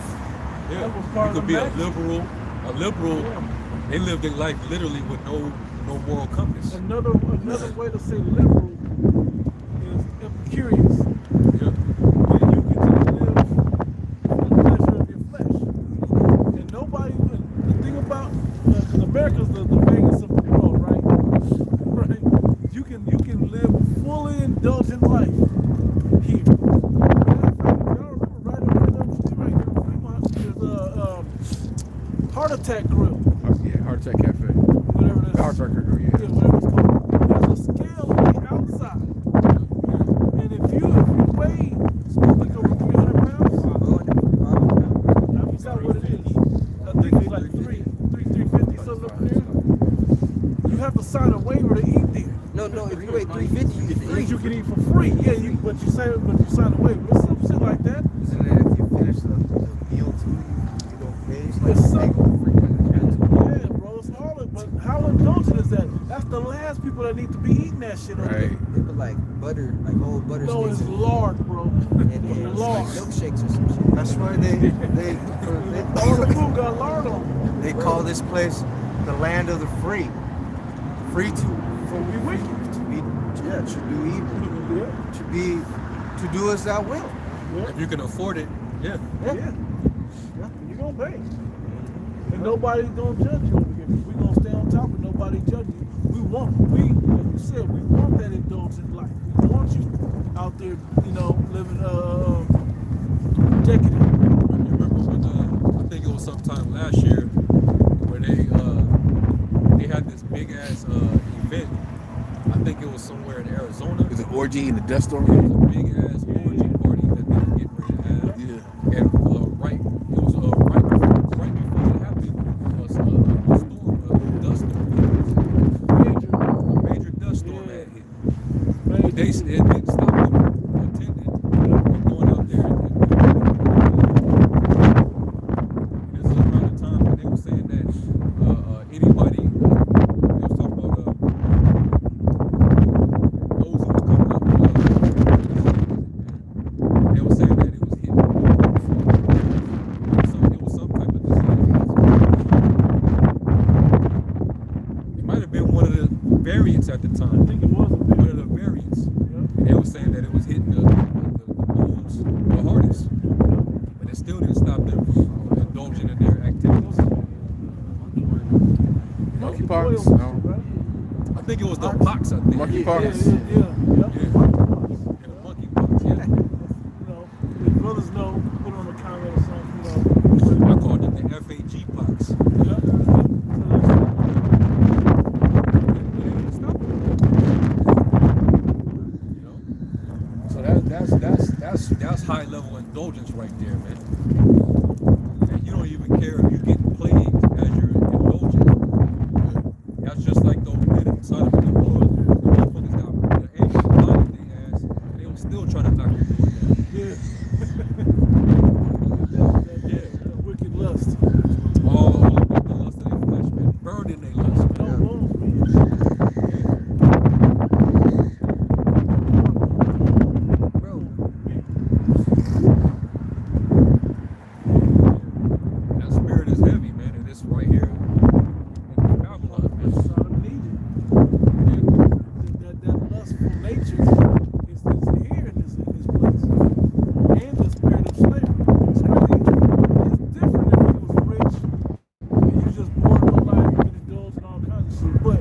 [SPEAKER 3] Yeah,
[SPEAKER 4] That was part
[SPEAKER 3] you
[SPEAKER 4] of
[SPEAKER 3] could be
[SPEAKER 4] the
[SPEAKER 3] a
[SPEAKER 4] magic.
[SPEAKER 3] liberal.
[SPEAKER 4] Yeah.
[SPEAKER 3] They live their life literally with no moral compass.
[SPEAKER 4] Another way to say liberal is Epicureans.
[SPEAKER 3] Yeah.
[SPEAKER 4] And you can just live for the pleasure of your flesh. And the thing about America's the Vegas of the world, right? Right? You can live a fully indulgent life here. Y'all remember right up here, there's a Heart Attack Grill,
[SPEAKER 5] Yeah, Heart Attack Cafe.
[SPEAKER 4] whatever it is.
[SPEAKER 5] Heart Attack Grill, yeah.
[SPEAKER 4] Yeah, whatever it's called. There's a scale on the outside. And if you weigh like over 300 pounds, that's not what it is. I think it's like 350 something up there. You have to sign a waiver to eat there.
[SPEAKER 2] No, if you weigh 350, you get to
[SPEAKER 4] Things
[SPEAKER 2] eat.
[SPEAKER 4] you can eat for free. Yeah, but you sign a waiver. It's some shit like that.
[SPEAKER 7] Isn't it if you finish the meal too, you don't pay? It's like
[SPEAKER 4] It's
[SPEAKER 7] they
[SPEAKER 4] some-
[SPEAKER 7] go free.
[SPEAKER 4] Yeah, bro, it's all. But how indulgent is that? That's the last people people that need to be eating that shit. Okay?
[SPEAKER 5] Right.
[SPEAKER 2] They put like butter, like old butter
[SPEAKER 4] No,
[SPEAKER 2] sticks
[SPEAKER 4] it's
[SPEAKER 2] in
[SPEAKER 4] lard, bro.
[SPEAKER 2] and
[SPEAKER 4] lard.
[SPEAKER 2] like milkshakes or some shit.
[SPEAKER 7] That's why they
[SPEAKER 4] All the food got lard on it.
[SPEAKER 7] they call this place the land of the free. Free to
[SPEAKER 4] So we wicked.
[SPEAKER 7] to do evil.
[SPEAKER 4] Yeah.
[SPEAKER 7] To do as thou will.
[SPEAKER 3] If you can afford it, yeah.
[SPEAKER 4] Yeah. You gonna pay. And nobody's gonna judge you over here. We gonna stay on top of nobody judging you. Like you said, we want that indulgent life. We want you out there, living decadent.
[SPEAKER 3] Remember when I think it was sometime last year where they had this big ass event. I think it was somewhere in Arizona.
[SPEAKER 5] It was an orgy in the dust storm.
[SPEAKER 3] It was a big ass orgy party that they were getting ready to have.
[SPEAKER 5] Yeah.
[SPEAKER 3] And right before it happened, a dust storm, a major dust storm had hit. But it didn't stop them from attending and going out there and this is around the time when they were saying that anybody, they was talking about those who was coming up they were saying that it was hit. It was some type of disease. It might have been one of the variants at the time.
[SPEAKER 4] I think it was a bit.
[SPEAKER 3] One of the variants. And they were saying that it was hitting the bones the hardest. But it still didn't stop them from indulging in their activities.
[SPEAKER 5] Monkeypox. No.
[SPEAKER 3] I think it was the pox, I think.
[SPEAKER 5] Monkeypox.
[SPEAKER 4] Yeah.
[SPEAKER 3] Yeah, the monkeypox, yeah.
[SPEAKER 4] If brothers know, put on a comment or something,
[SPEAKER 3] I called it the FAG pox. So that's high level indulgence right there, man. And you don't even care if you get plagued as you're indulging. That's just like those men inside of the world. The motherfuckers got the angel blinded their ass, and they were still trying to knock your door down.
[SPEAKER 4] that wicked lust.
[SPEAKER 3] All about the lust of their flesh, man. Burning their lust, man.
[SPEAKER 2] Bro,
[SPEAKER 3] That spirit is heavy, man, and it's right here in Babylon, man.
[SPEAKER 4] That lustful nature is here in this place. And the spirit of slavery. It's different if you was rich and you just bored one life, you can indulge in all kinds of shit. But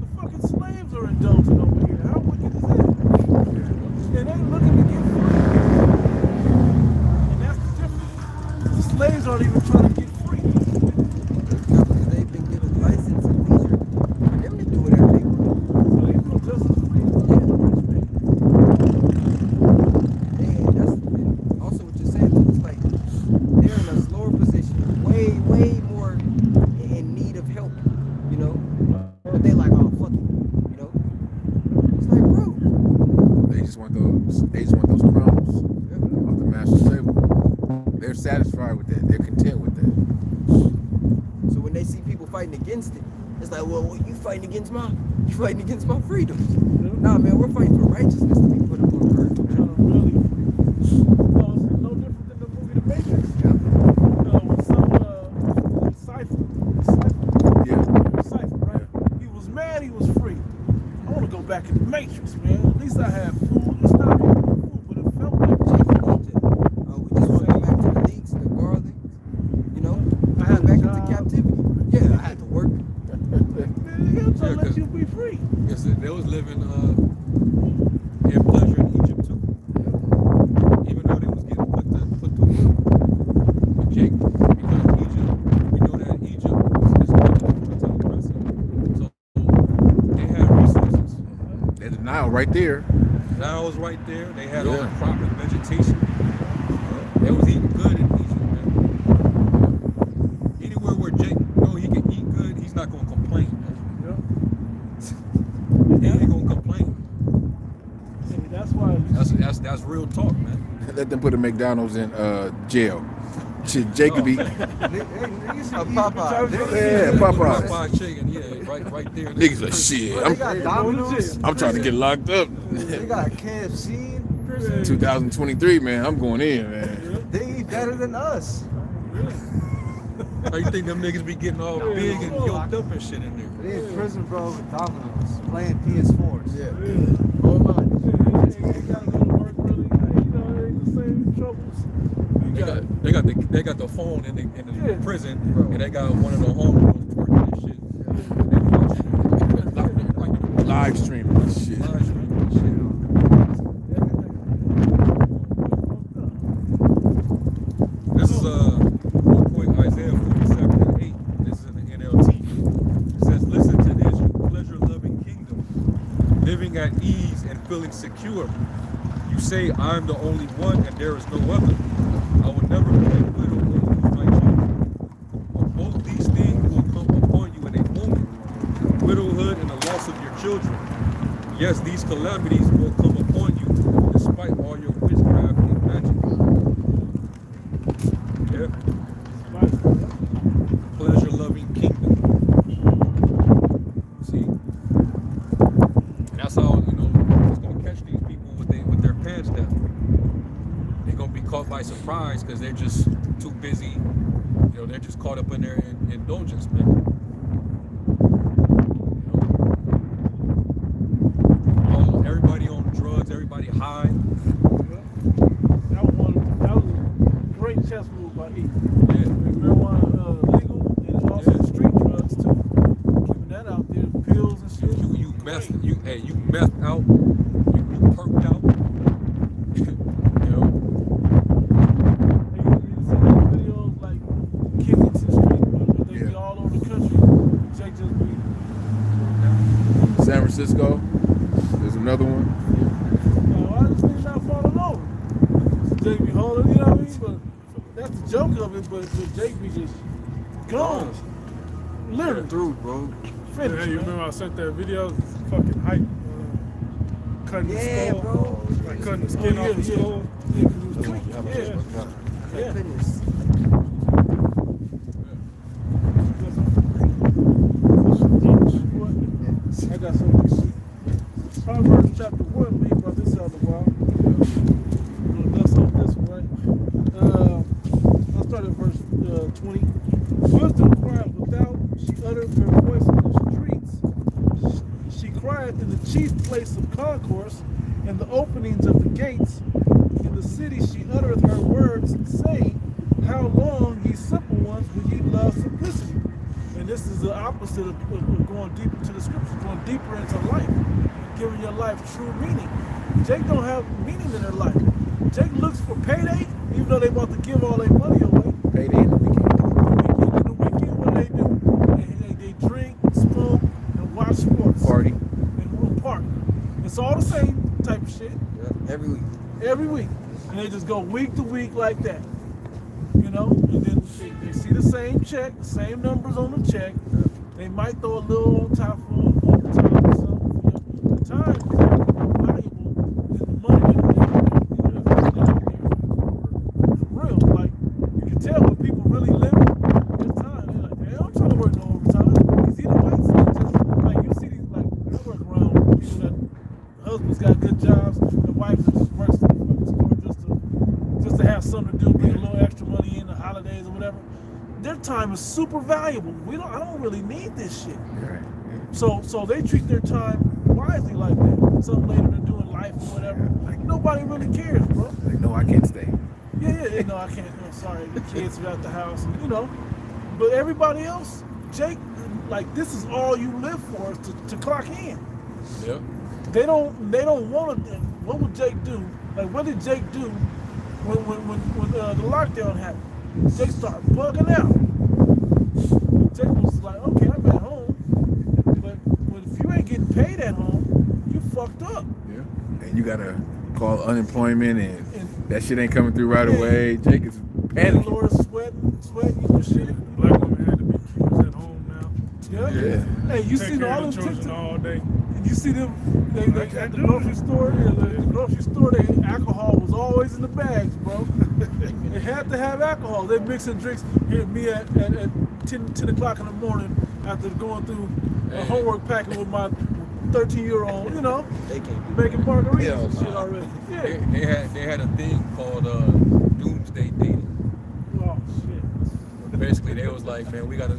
[SPEAKER 4] the fucking slaves are indulging over here. How wicked is that? And they looking to get free. And that's the difference. The slaves aren't even trying to get free.
[SPEAKER 2] not because they've been given license and leisure for them to do whatever they want.
[SPEAKER 4] So they feel just as free as the rich man.
[SPEAKER 2] And that's and also what you're saying too. It's like they're in a slower position, way more in need of help, But they like, oh fuck it, It's like, bro,
[SPEAKER 5] They just want those crumbs off the master's table. They're satisfied with that. They're content with that.
[SPEAKER 2] so when they see people fighting against it, it's like, well, you fighting against my freedoms. Nah, man, we're fighting for righteousness to be put upon earth, man.
[SPEAKER 4] Really. Well, it's no different than the movie The Matrix. With some Cypher, right? He was mad he was free. I want to go back in the Matrix, man. At least I have food. It's not food, but it felt like
[SPEAKER 2] We just want to go back to the leaks, the garlic,
[SPEAKER 4] I had
[SPEAKER 2] back
[SPEAKER 4] a
[SPEAKER 2] into
[SPEAKER 4] job.
[SPEAKER 2] captivity. Yeah, I had to work.
[SPEAKER 4] He'll just
[SPEAKER 3] Yeah,
[SPEAKER 4] let
[SPEAKER 3] 'cause-
[SPEAKER 4] you be free.
[SPEAKER 3] Because they was living in pleasure in Egypt too. Even though they was getting put to work. But Jake, because Egypt, we know that Egypt is part of the telepathy. So they had resources.
[SPEAKER 5] There's the Nile right there.
[SPEAKER 3] Nile was right there. They had all the crop and vegetation. They was eating good in Egypt, man. Anywhere where Jake know he can eat good, he's not gonna complain, man. He ain't gonna complain.
[SPEAKER 4] See, that's why
[SPEAKER 3] That's real talk, man.
[SPEAKER 5] Let them put a McDonald's in jail. Shit, Jake could be.
[SPEAKER 7] Hey, niggas
[SPEAKER 2] A
[SPEAKER 7] eat-
[SPEAKER 2] Popeye.
[SPEAKER 5] Yeah, Popeye.
[SPEAKER 3] Popeye chicken, yeah, right there.
[SPEAKER 5] Niggas like shit.
[SPEAKER 7] They got Domino's.
[SPEAKER 5] I'm trying to get locked up.
[SPEAKER 7] They got KFC in prison.
[SPEAKER 5] 2023, man. I'm going in, man.
[SPEAKER 7] They eat better than us.
[SPEAKER 3] How you think them niggas be getting all big and yoked up and shit in there?
[SPEAKER 7] They in prison, bro, with Domino's, playing PS4s.
[SPEAKER 2] Yeah. Online.
[SPEAKER 1] Ain't gotta go to work really. You know, it ain't the same troubles.
[SPEAKER 3] They got the phone in the
[SPEAKER 1] Yeah.
[SPEAKER 3] prison, and they got one of the homegirls twerking and shit. They watching it.
[SPEAKER 5] Live streaming and shit.
[SPEAKER 3] Live streaming and shit. This is real quick, Isaiah 47:8. This is in the NLT. It says, "Listen to this, you pleasure-loving kingdom, living at ease and feeling secure. You say, I'm the only one, and there is no other. I will never be a widow or lose my children. But both these things will come upon you in a moment: widowhood and the loss of your children. Yes, these calamities will come upon you, despite all your witchcraft and magic." Yeah. Pleasure-loving kingdom. See, and that's how it's gonna catch these people with their pants down. They're gonna be caught by surprise because they're just too busy. They're just caught up in their indulgence, man. Everybody on drugs, everybody high.
[SPEAKER 1] That was a great chess move by E.
[SPEAKER 3] Yeah.
[SPEAKER 1] Marijuana legal and also
[SPEAKER 3] Yeah.
[SPEAKER 1] street drugs too. Keeping that out there, pills and shit.
[SPEAKER 3] You meth out, you perked out.
[SPEAKER 1] You see those videos like Kensington Street, but they be all over the country. Jake just be
[SPEAKER 5] San Francisco. There's another one.
[SPEAKER 1] why this thing not falling over? Jake be holding, you know what I mean? But that's the joke of it, but Jake be just gone. Literally.
[SPEAKER 2] Through, bro.
[SPEAKER 1] Finished. Hey, you remember I sent that video? It's fucking hype. Cutting the
[SPEAKER 2] Yeah,
[SPEAKER 1] skull.
[SPEAKER 2] bro.
[SPEAKER 1] Like cutting the skin off the skull. Yeah, 'cause it was tweaked. Yeah.
[SPEAKER 2] Thank goodness.
[SPEAKER 1] I got some Proverbs chapter 1, we brought this out a while. That's on this one, right? I'll start at verse 20. Wisdom cried without, she uttered her voice in the streets. She cried in the chief place of concourse, in the openings of the gates. In the city she uttereth her words, saying, How long, ye simple ones, will ye love simplicity? And this is the opposite of going deeper into the scriptures, going deeper into life, giving your life true meaning. Jake don't have meaning in their life. Jake looks for payday, even though they about to give all their money away.
[SPEAKER 5] Payday in the weekend.
[SPEAKER 1] In the weekend, what do? They drink, smoke, and watch sports.
[SPEAKER 5] Party.
[SPEAKER 1] And park. It's all the same type of shit.
[SPEAKER 2] Yeah, every week.
[SPEAKER 1] Every week. And they just go week to week like that. And then they see the same check, the same numbers on the check. They might throw a little on top of the time or something. The time is more valuable than the money that for real. Like, you can tell when people really live their time. They're like, hey, I'm trying to work no overtime. You see the whites that just, like, you see these, like, I work around people that husbands got good jobs, the wives that just works in the fucking store just to have something to do, bring a little extra money in the holidays or whatever. Their time is super valuable. I don't really need this shit.
[SPEAKER 5] Right.
[SPEAKER 1] So they treat their time wisely like that. Something later they're doing life or whatever. Like nobody really cares, bro.
[SPEAKER 5] Like, no, I can't stay.
[SPEAKER 1] Yeah, no, I can't. No, sorry, the kids are at the house, But everybody else, Jake, like this is all you live for is to clock in.
[SPEAKER 3] Yeah.
[SPEAKER 1] They don't want to. What would Jake do? Like, what did Jake do when the lockdown happened? Jake started bugging out. Jake was like, okay, I'm at home, but if you ain't getting paid at home, you fucked up.
[SPEAKER 5] Yeah. And you gotta call unemployment, and that shit ain't coming through right away. Jake is panicking.
[SPEAKER 1] Laura's sweating and shit. Black women had to be keepers at home now. Yeah.
[SPEAKER 5] Yeah.
[SPEAKER 1] Hey, you
[SPEAKER 9] Take
[SPEAKER 1] seen
[SPEAKER 9] care
[SPEAKER 1] all
[SPEAKER 9] of
[SPEAKER 1] them
[SPEAKER 9] the children
[SPEAKER 1] TikTok?
[SPEAKER 9] all day.
[SPEAKER 4] You see them they at the grocery store. Yeah, the grocery store, alcohol was always in the bags, bro. They had to have alcohol. They mixing drinks. Here, me at 10 o'clock in the morning after going through a homework packet with my 13-year-old, you know,
[SPEAKER 2] They can't do
[SPEAKER 4] making margaritas
[SPEAKER 5] Yeah,
[SPEAKER 4] and shit already. Yeah.
[SPEAKER 3] They had a thing called doomsday dating.
[SPEAKER 4] Oh shit.
[SPEAKER 3] Basically, they was like, man, we gotta.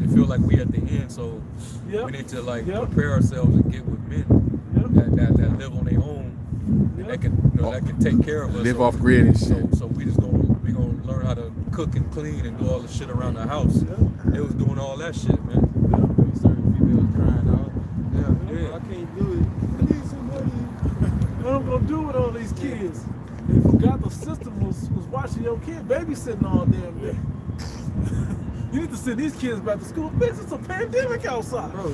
[SPEAKER 3] It feel like we at the end, so
[SPEAKER 4] Yep.
[SPEAKER 3] we need to like
[SPEAKER 4] Yep.
[SPEAKER 3] prepare ourselves and get with men
[SPEAKER 4] Yep.
[SPEAKER 3] that live on their own and that can that can take care of us.
[SPEAKER 5] Live
[SPEAKER 3] So-
[SPEAKER 5] off grid and shit.
[SPEAKER 3] So we gonna learn how to cook and clean and do all the shit around the house. They was doing all that shit, man.
[SPEAKER 6] Certain females crying out.
[SPEAKER 3] Yeah.
[SPEAKER 6] I can't do it. I need somebody.
[SPEAKER 4] What I'm gonna do with all these kids? They forgot the system was watching your kid babysitting all damn day. You need to send these kids back to school. Bitch, it's a pandemic outside.
[SPEAKER 6] Bro,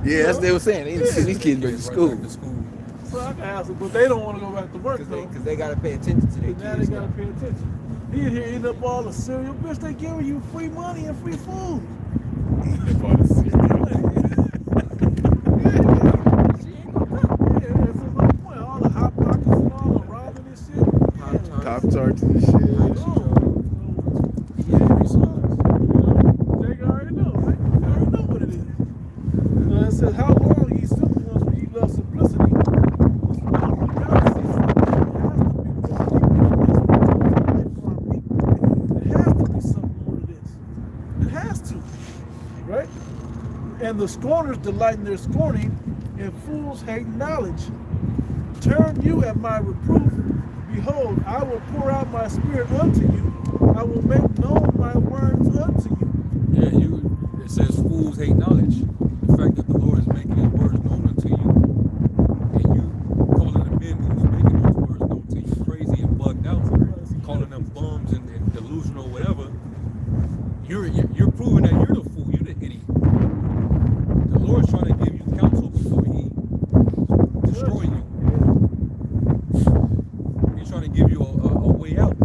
[SPEAKER 5] Yeah, that's what they were saying. They didn't send these kids back to
[SPEAKER 3] Right
[SPEAKER 5] school.
[SPEAKER 3] back to school.
[SPEAKER 4] So I can ask them, but they don't want to go back to work though.
[SPEAKER 2] Because they got to pay attention to their
[SPEAKER 4] Now they
[SPEAKER 2] kids.
[SPEAKER 4] gotta pay attention. He in here eating up all the cereal. Bitch, they giving you free money and free food. Yeah, that's the whole point. All the hot pockets and all the ramen and shit. Yeah.
[SPEAKER 5] Pop tarts and shit.
[SPEAKER 4] Jake already know, right? You already know what it is. So it says, how long ye simple ones when you love simplicity? You gotta see something. It has to be something more to this. It has to. Right? And the scorners delight in their scorning, and fools hate knowledge. Turn you at my reproof. Behold, I will pour out my spirit unto you. I will make known my words unto you.
[SPEAKER 3] Yeah, it says fools hate knowledge. The fact that the Lord is making his words known unto you, and you calling the men who's making those words known to you crazy and bugged out, calling them bums and delusional or whatever, you're proving that you're the fool, you're the idiot. The Lord's trying to give you counsel before he destroy you. He's trying to give you a way out.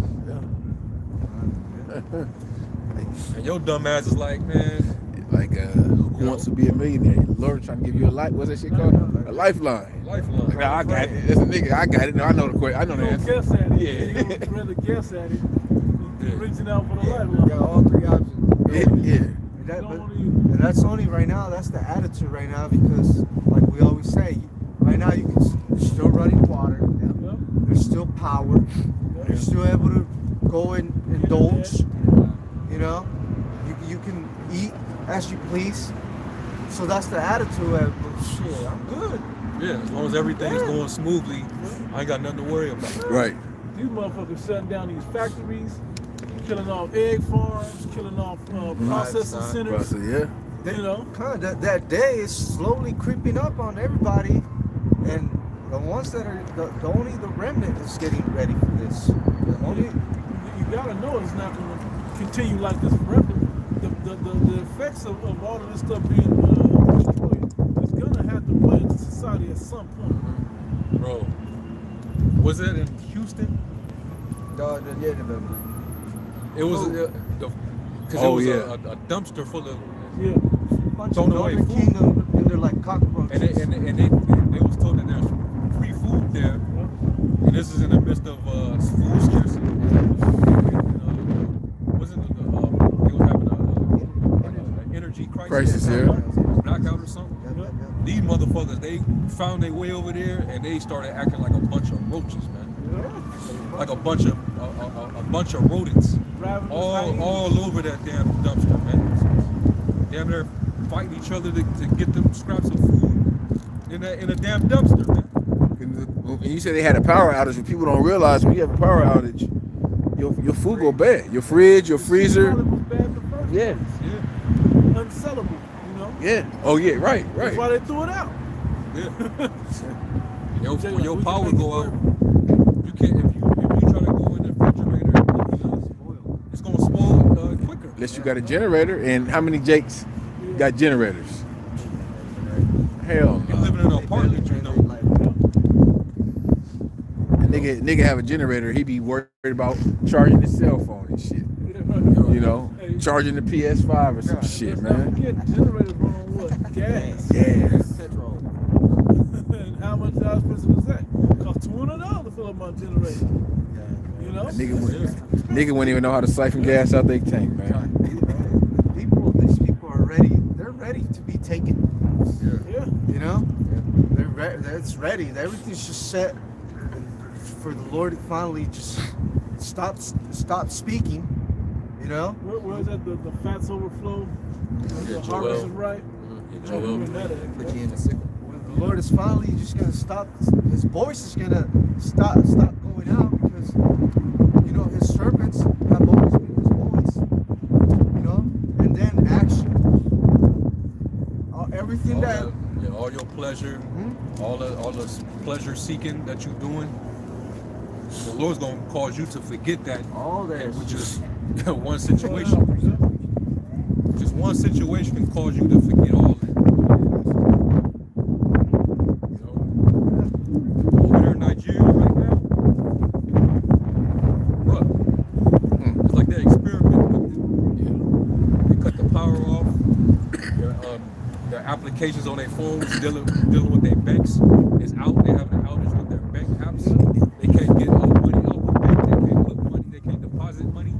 [SPEAKER 3] And your dumb ass is like, man,
[SPEAKER 5] Like, who wants to be a millionaire? The Lord trying to give you a life. What's that shit called? A lifeline.
[SPEAKER 3] lifeline.
[SPEAKER 5] Nah, I got it. That's a nigga. I got it. No, I know the question. I know the
[SPEAKER 4] You
[SPEAKER 5] answer.
[SPEAKER 4] guess at it.
[SPEAKER 5] Yeah.
[SPEAKER 4] You would rather guess at it.
[SPEAKER 3] Yeah.
[SPEAKER 4] Reaching out for the
[SPEAKER 2] You
[SPEAKER 4] lifeline.
[SPEAKER 2] got all three options.
[SPEAKER 5] Yeah.
[SPEAKER 7] That,
[SPEAKER 4] Don't
[SPEAKER 7] but,
[SPEAKER 4] wanna-
[SPEAKER 7] and that's only right now. That's the attitude right now because, like we always say, right now you can you're still running water.
[SPEAKER 4] Yep.
[SPEAKER 7] There's still power. You're still able to go and indulge. You know, you can eat as you please. So that's the attitude. Of, shit, I'm good.
[SPEAKER 3] Yeah, as long as everything is going smoothly, I ain't got nothing to worry about.
[SPEAKER 5] Right.
[SPEAKER 4] These motherfuckers shutting down these factories, killing off egg farms, killing off processing centers.
[SPEAKER 5] So, yeah.
[SPEAKER 4] You know,
[SPEAKER 7] Kind of that day is slowly creeping up on everybody, and the ones that are only the remnant is getting ready for this. The only
[SPEAKER 4] you gotta know it's not gonna continue like this forever. The effects of all of this stuff being destroyed is gonna have to play into society at some point.
[SPEAKER 3] Bro, was it in Houston? It was because
[SPEAKER 5] Oh,
[SPEAKER 3] it was
[SPEAKER 5] yeah.
[SPEAKER 3] a dumpster full of,
[SPEAKER 4] Yeah.
[SPEAKER 7] bunch
[SPEAKER 3] Throwing
[SPEAKER 7] of
[SPEAKER 3] away
[SPEAKER 7] Northern
[SPEAKER 3] food.
[SPEAKER 7] Kingdom, and they're like cockroaches.
[SPEAKER 3] and they was told that there's free food there, and this is in the midst of food scarcity. Wasn't they was having an energy crisis,
[SPEAKER 5] Crisis, yeah.
[SPEAKER 3] blackout or something? These motherfuckers, they found their way over there and they started acting like a bunch of roaches, man. Like a bunch of rodents,
[SPEAKER 4] Driving the
[SPEAKER 3] all
[SPEAKER 4] hyenas.
[SPEAKER 3] over that damn dumpster, man. Damn near fighting each other to get them scraps of food in a damn dumpster, man.
[SPEAKER 5] And you said they had a power outage, but people don't realize when you have a power outage, your food go bad. Your fridge, your freezer.
[SPEAKER 4] It was bad in the first
[SPEAKER 5] Yeah.
[SPEAKER 4] place.
[SPEAKER 3] Yeah,
[SPEAKER 4] Unsellable, you know.
[SPEAKER 5] Yeah. Oh yeah. Right.
[SPEAKER 4] That's
[SPEAKER 5] Right.
[SPEAKER 4] why they threw it out.
[SPEAKER 3] yeah. When your power go out, you can't. If you try to go in the refrigerator, it's gonna spoil quicker.
[SPEAKER 5] Unless you got a generator, and how many Jakes got generators? Hell
[SPEAKER 3] You
[SPEAKER 5] no.
[SPEAKER 3] living in an apartment, you know.
[SPEAKER 5] A nigga have a generator, he be worried about charging his cell phone and shit.
[SPEAKER 3] Yo,
[SPEAKER 5] You know, charging the PS5 or some shit,
[SPEAKER 4] Let's not
[SPEAKER 5] man.
[SPEAKER 4] forget generators run on what? Gas.
[SPEAKER 5] Gas.
[SPEAKER 2] Petrol.
[SPEAKER 4] And how expensive is that? Cost $200 to fill up my generator. You know?
[SPEAKER 5] Nigga wouldn't even know how to siphon gas out their tank, man.
[SPEAKER 7] These people are ready. They're ready to be taken.
[SPEAKER 4] Yeah.
[SPEAKER 7] You know, it's ready. Everything's just set for the Lord to finally just stop speaking. You know,
[SPEAKER 4] Where is that? The fats overflow. The
[SPEAKER 3] Joel.
[SPEAKER 4] harvest is right.
[SPEAKER 3] Yeah, Joel.
[SPEAKER 2] Put you in the sickle.
[SPEAKER 7] when the Lord is finally just gonna stop. His voice is gonna stop going out because you know His servants have always been His voice. You know, and then action. Everything that.
[SPEAKER 3] All your pleasure, all the pleasure seeking that you're doing, the Lord's gonna cause you to forget that.
[SPEAKER 7] All that.
[SPEAKER 3] With just one situation. Just one situation can cause you to forget all that. You know? Over there in Nigeria right now, bro, it's like they experiment with it. They cut the power off. Their applications on their phones dealing with their banks is out. They have an outage with their bank apps. They can't get money out the bank. They can't put money. They can't deposit money.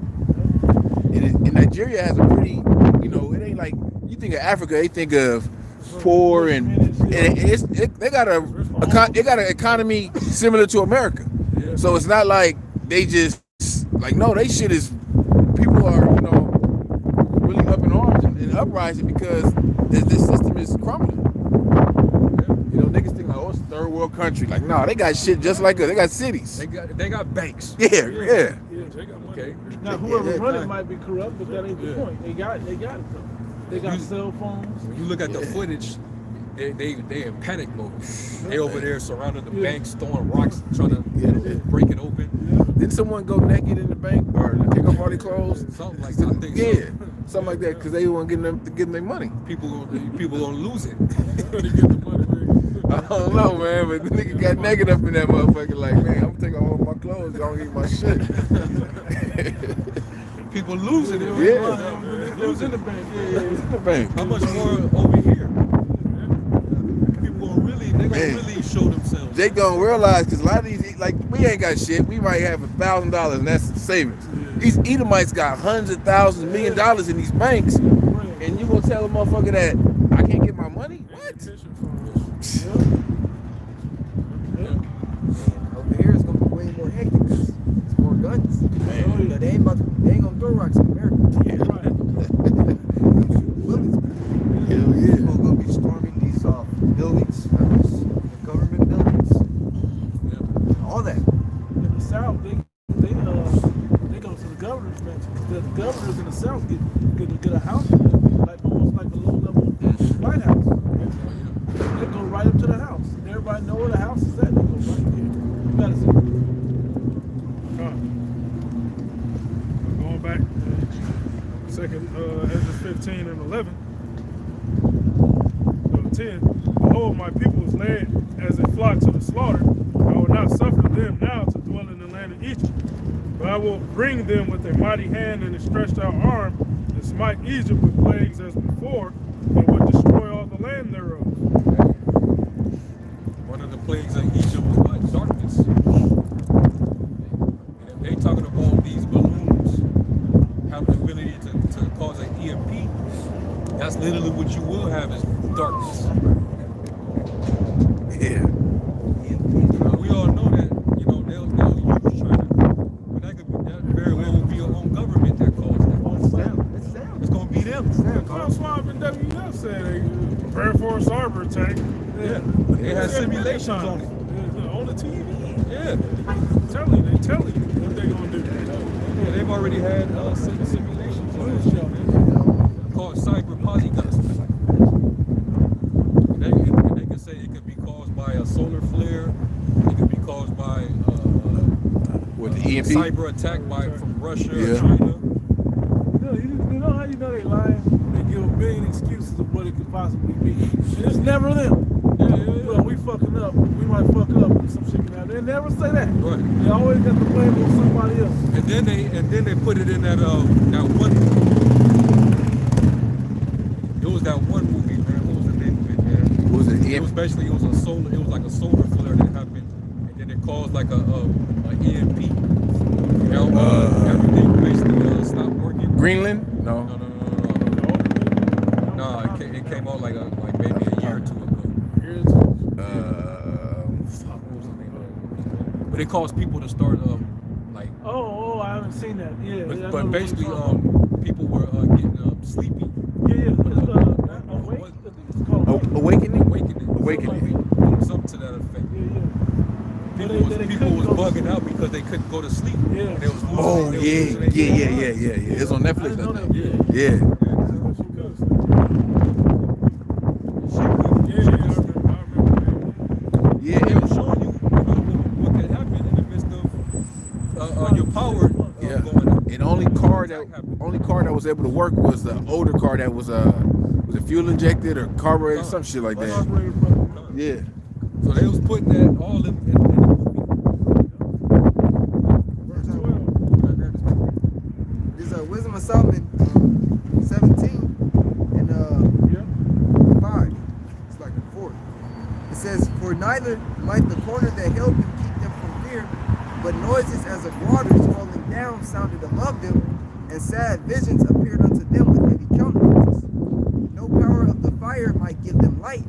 [SPEAKER 5] And Nigeria has a pretty, you know, it ain't like you think of Africa, they think of poor and they got an economy similar to America. So it's not like they just like no, they shit is people are, you know, really up in arms and uprising because this system is crumbling. You know, niggas think like, oh, it's a third world country. Like, no, they got shit just like us. They got cities.
[SPEAKER 3] They got banks.
[SPEAKER 5] Yeah.
[SPEAKER 4] They got money.
[SPEAKER 3] Okay.
[SPEAKER 4] Now whoever's running might be corrupt, but that ain't the point. They got it though. They got cell phones.
[SPEAKER 3] When you look at the footage, they in panic mode. They over there surrounding the banks, throwing rocks, trying to break it open.
[SPEAKER 5] Didn't someone go naked in the bank or take off all their clothes?
[SPEAKER 3] Something like that. I think
[SPEAKER 5] Yeah, something like that because they want to get them their money.
[SPEAKER 3] people gonna lose it.
[SPEAKER 5] I don't know, man, but the nigga got naked up in that motherfucker. Like, man, I'm taking all my clothes. Y'all eat my shit.
[SPEAKER 3] People losing it.
[SPEAKER 5] Yeah.
[SPEAKER 4] It was in the bank.
[SPEAKER 5] The bank.
[SPEAKER 3] How much more over here? People they gonna really show themselves.
[SPEAKER 5] They gonna realize because a lot of these, like, we ain't got shit. We might have $1,000 and that's savings. These Edomites got hundreds of thousands, $1 million in these banks, and you gonna tell a motherfucker that I can't get my money? What?
[SPEAKER 2] Over here it's gonna be way more hectic. It's more guns. You know, they ain't gonna throw rocks in America. Bullets.
[SPEAKER 5] Hell yeah.
[SPEAKER 7] People are gonna be storming these buildings, government buildings, all that.
[SPEAKER 4] In the South, they go to the governor's mansion. The governors in the South get a house, like almost like a low level White House. They go right up to the house. Everybody know where the house is at. They go right there. You gotta see.
[SPEAKER 1] Going back, second Ezra 15 and 11. 10. Behold, my people is led as a flock to the slaughter. I will not suffer them now to dwell in the land of Egypt. But I will bring them with a mighty hand and a stretched out arm, and smite Egypt with plagues as before, and would destroy all the land thereof.
[SPEAKER 3] One of the plagues of Egypt was what? Darkness. And if they talking about these balloons have the ability to cause an EMP, that's literally what you will have is darkness.
[SPEAKER 5] Yeah.
[SPEAKER 3] We all know that, you know, they'll use China, but that very well will be your own government that caused that. It's gonna be them.
[SPEAKER 1] Carl Schwab and WF said they prepare for a cyber attack.
[SPEAKER 3] Yeah. They had simulations on it.
[SPEAKER 1] On the TV.
[SPEAKER 3] Yeah.
[SPEAKER 1] They telling you what they're gonna do.
[SPEAKER 3] Yeah, they've already had simulations on this show, man. Called cyber polygons. They can say it could be caused by a solar flare. It could be caused by
[SPEAKER 5] What, the EMP?
[SPEAKER 3] cyber attack from Russia or
[SPEAKER 5] Yeah.
[SPEAKER 3] China.
[SPEAKER 4] You know how you know they lying? They give a billion excuses of what it could possibly be. And it's never them.
[SPEAKER 3] Yeah.
[SPEAKER 4] Well, we fucking up, we might fuck up and some shit can happen. They never say that.
[SPEAKER 3] Right.
[SPEAKER 4] They always got the blame on somebody else.
[SPEAKER 3] And then they put it in that one. It was that one movie, man. What was the name of it, man?
[SPEAKER 5] What was it?
[SPEAKER 3] It was basically it was like a solar flare that happened, and then it caused like a EMP. You know, everything basically stopped working.
[SPEAKER 5] Greenland? No.
[SPEAKER 3] No. No, it came out like maybe a year or two ago. Fuck, what was the name of it? But it caused people to start like.
[SPEAKER 4] Oh, I haven't seen that. Yeah. I know
[SPEAKER 3] But
[SPEAKER 4] what
[SPEAKER 3] basically,
[SPEAKER 4] you're talking about.
[SPEAKER 3] people were getting sleepy.
[SPEAKER 4] Yeah. It's, Awake. I think it's called
[SPEAKER 5] Awakening?
[SPEAKER 3] Awakening. Something to that effect.
[SPEAKER 4] Yeah.
[SPEAKER 3] People was bugging out because they couldn't go to sleep.
[SPEAKER 4] Yeah.
[SPEAKER 3] They was losing,
[SPEAKER 5] Oh,
[SPEAKER 3] they was
[SPEAKER 5] yeah.
[SPEAKER 3] losing their-
[SPEAKER 5] It's on
[SPEAKER 4] I
[SPEAKER 5] Netflix,
[SPEAKER 4] didn't know
[SPEAKER 5] I
[SPEAKER 4] that.
[SPEAKER 5] think.
[SPEAKER 4] Yeah.
[SPEAKER 5] Yeah. Yeah.
[SPEAKER 3] It was showing you what could happen in the midst of your power
[SPEAKER 5] Yeah.
[SPEAKER 3] going out.
[SPEAKER 5] And only car that was able to work was the older car that was it fuel injected or carbureted, some shit like that. Yeah.
[SPEAKER 3] So they was putting that all in the movie.
[SPEAKER 2] This Wisdom of Solomon 17 and 5. It's like the 4th. It says, "For neither might the corner that held them keep them from fear, but noises as of waters falling down sounded above them, and sad visions appeared unto them with heavy countenances. No power of the fire might give them light,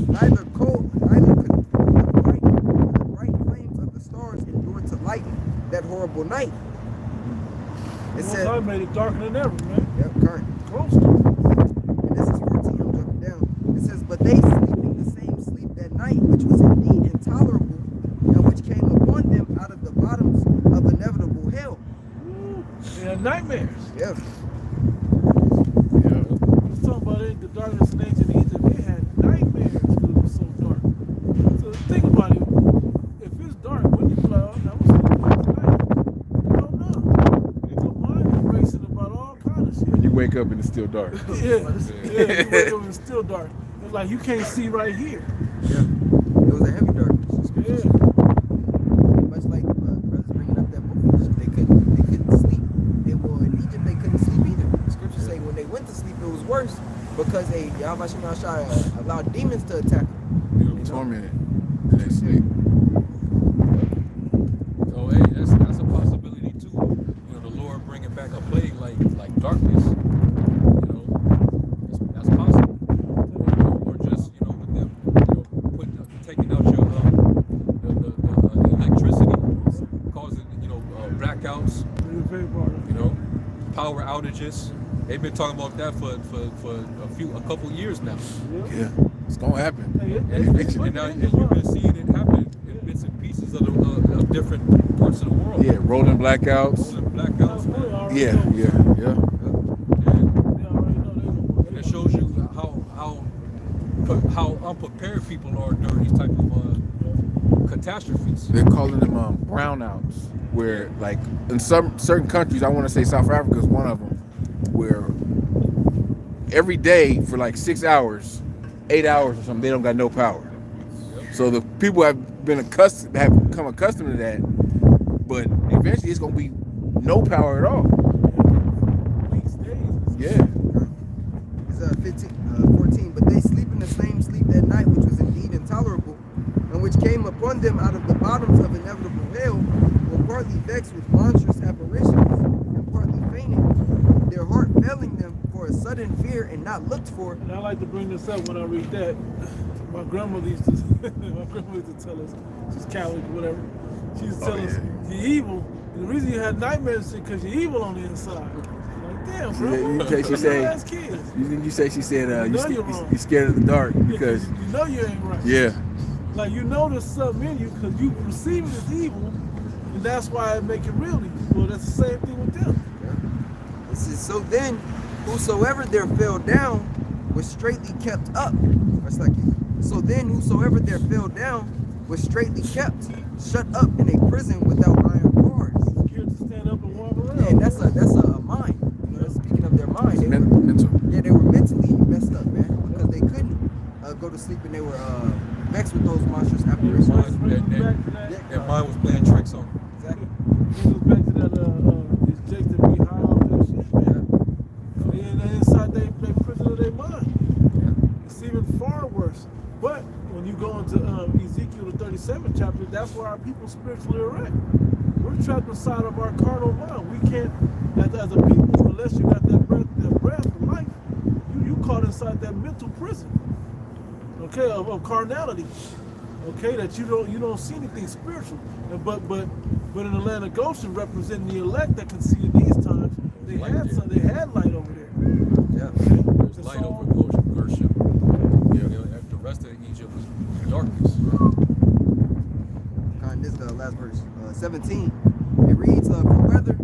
[SPEAKER 2] neither could the bright flames of the stars endure to lighten that horrible night." It said,
[SPEAKER 4] I made it darker than ever, man.
[SPEAKER 2] yep, current.
[SPEAKER 4] Close.
[SPEAKER 2] And this is 14, I'm jumping down. It says, "But they sleeping the same sleep that night, which was indeed intolerable, and which came upon them out of the bottoms of inevitable hell."
[SPEAKER 4] Yeah, nightmares.
[SPEAKER 2] Yep.
[SPEAKER 4] I was talking about it, the darkness in ancient Egypt. They had nightmares because it was so dark. So think about it. If it's dark, when you be like, "Oh, now what's sleeping tonight?" You don't know. Your mind is racing about all kind of shit.
[SPEAKER 5] You wake up and it's still dark.
[SPEAKER 4] Yeah, you wake up and it's still dark. It's like you can't see right here.
[SPEAKER 2] Yeah. It was a heavy darkness.
[SPEAKER 4] Yeah.
[SPEAKER 2] Much like brothers bringing up that movie, they couldn't sleep. In Egypt they couldn't sleep either. The scriptures say when they went to sleep it was worse because Yahweh allowed demons to attack them.
[SPEAKER 5] Tormented. They sleep.
[SPEAKER 3] So hey, that's a possibility too. You know, the Lord bringing back a plague like darkness. You know, that's possible. Or just with them, taking out your the electricity, causing blackouts. Power outages. They've been talking about that for a couple years now.
[SPEAKER 5] Yeah. It's gonna happen.
[SPEAKER 3] And now you've been seeing it happen in bits and pieces of different parts of the world.
[SPEAKER 5] Yeah, rolling blackouts.
[SPEAKER 3] Blackouts, man.
[SPEAKER 5] Yeah.
[SPEAKER 3] And it shows you how unprepared people are during these type of catastrophes.
[SPEAKER 5] They're calling them brownouts, where like in some certain countries, I want to say South Africa is one of them, where every day for like 6 hours, 8 hours or something, they don't got no power. So the people have become accustomed to that, but eventually it's gonna be no power at all. Yeah.
[SPEAKER 2] It's 14. "But they sleep in the same sleep that night, which was indeed intolerable, and which came upon them out of the bottoms of inevitable hell, were partly vexed with monstrous apparitions, and partly fainting, their heart failing them for a sudden fear and not looked for."
[SPEAKER 4] And I like to bring this up when I read that. My grandmother used to tell us, she's Catholic or whatever. She used to tell us, "You're evil. And the reason you had nightmares is because you're evil on the inside." Like, damn, bro.
[SPEAKER 5] You say she said.
[SPEAKER 4] As kids.
[SPEAKER 5] You say she said
[SPEAKER 4] you're wrong.
[SPEAKER 5] you're scared of the dark because
[SPEAKER 4] you know you ain't right.
[SPEAKER 5] yeah.
[SPEAKER 4] Like you know there's something in you because you perceive it as evil, and that's why it make it real to you. Well, that's the same thing with them.
[SPEAKER 2] It says, "So then, whosoever there fell down was straightly kept up." So then, whosoever there fell down was straightly kept, shut up in a prison without iron bars.
[SPEAKER 4] Scared to stand up and walk around.
[SPEAKER 2] Yeah, and that's a mind. That's speaking of their mind. They were,
[SPEAKER 5] Mental.
[SPEAKER 2] yeah, they were mentally messed up, man, because they couldn't go to sleep and they were vexed mess with those monstrous
[SPEAKER 3] Their
[SPEAKER 2] apparitions.
[SPEAKER 3] mind, their mind was playing tricks on them.
[SPEAKER 2] Exactly.
[SPEAKER 4] It goes back to that these Jake that be high off that shit, man. They inside they prison of their mind. It's even far worse. But when you go into Ezekiel the 37th chapter, that's where our people spiritually are at. We're trapped inside of our carnal mind. We can't, as a people, unless you got that breath of life, you caught inside that mental prison. Okay, of carnality. Okay, that you don't see anything spiritual. But in the land of Goshen, representing the elect that can see in these times, they had light over there.
[SPEAKER 2] Yeah.
[SPEAKER 3] There's light over Goshen. Yeah, the rest of Egypt was darkness.
[SPEAKER 2] And this is the last verse, 17. It reads, for whether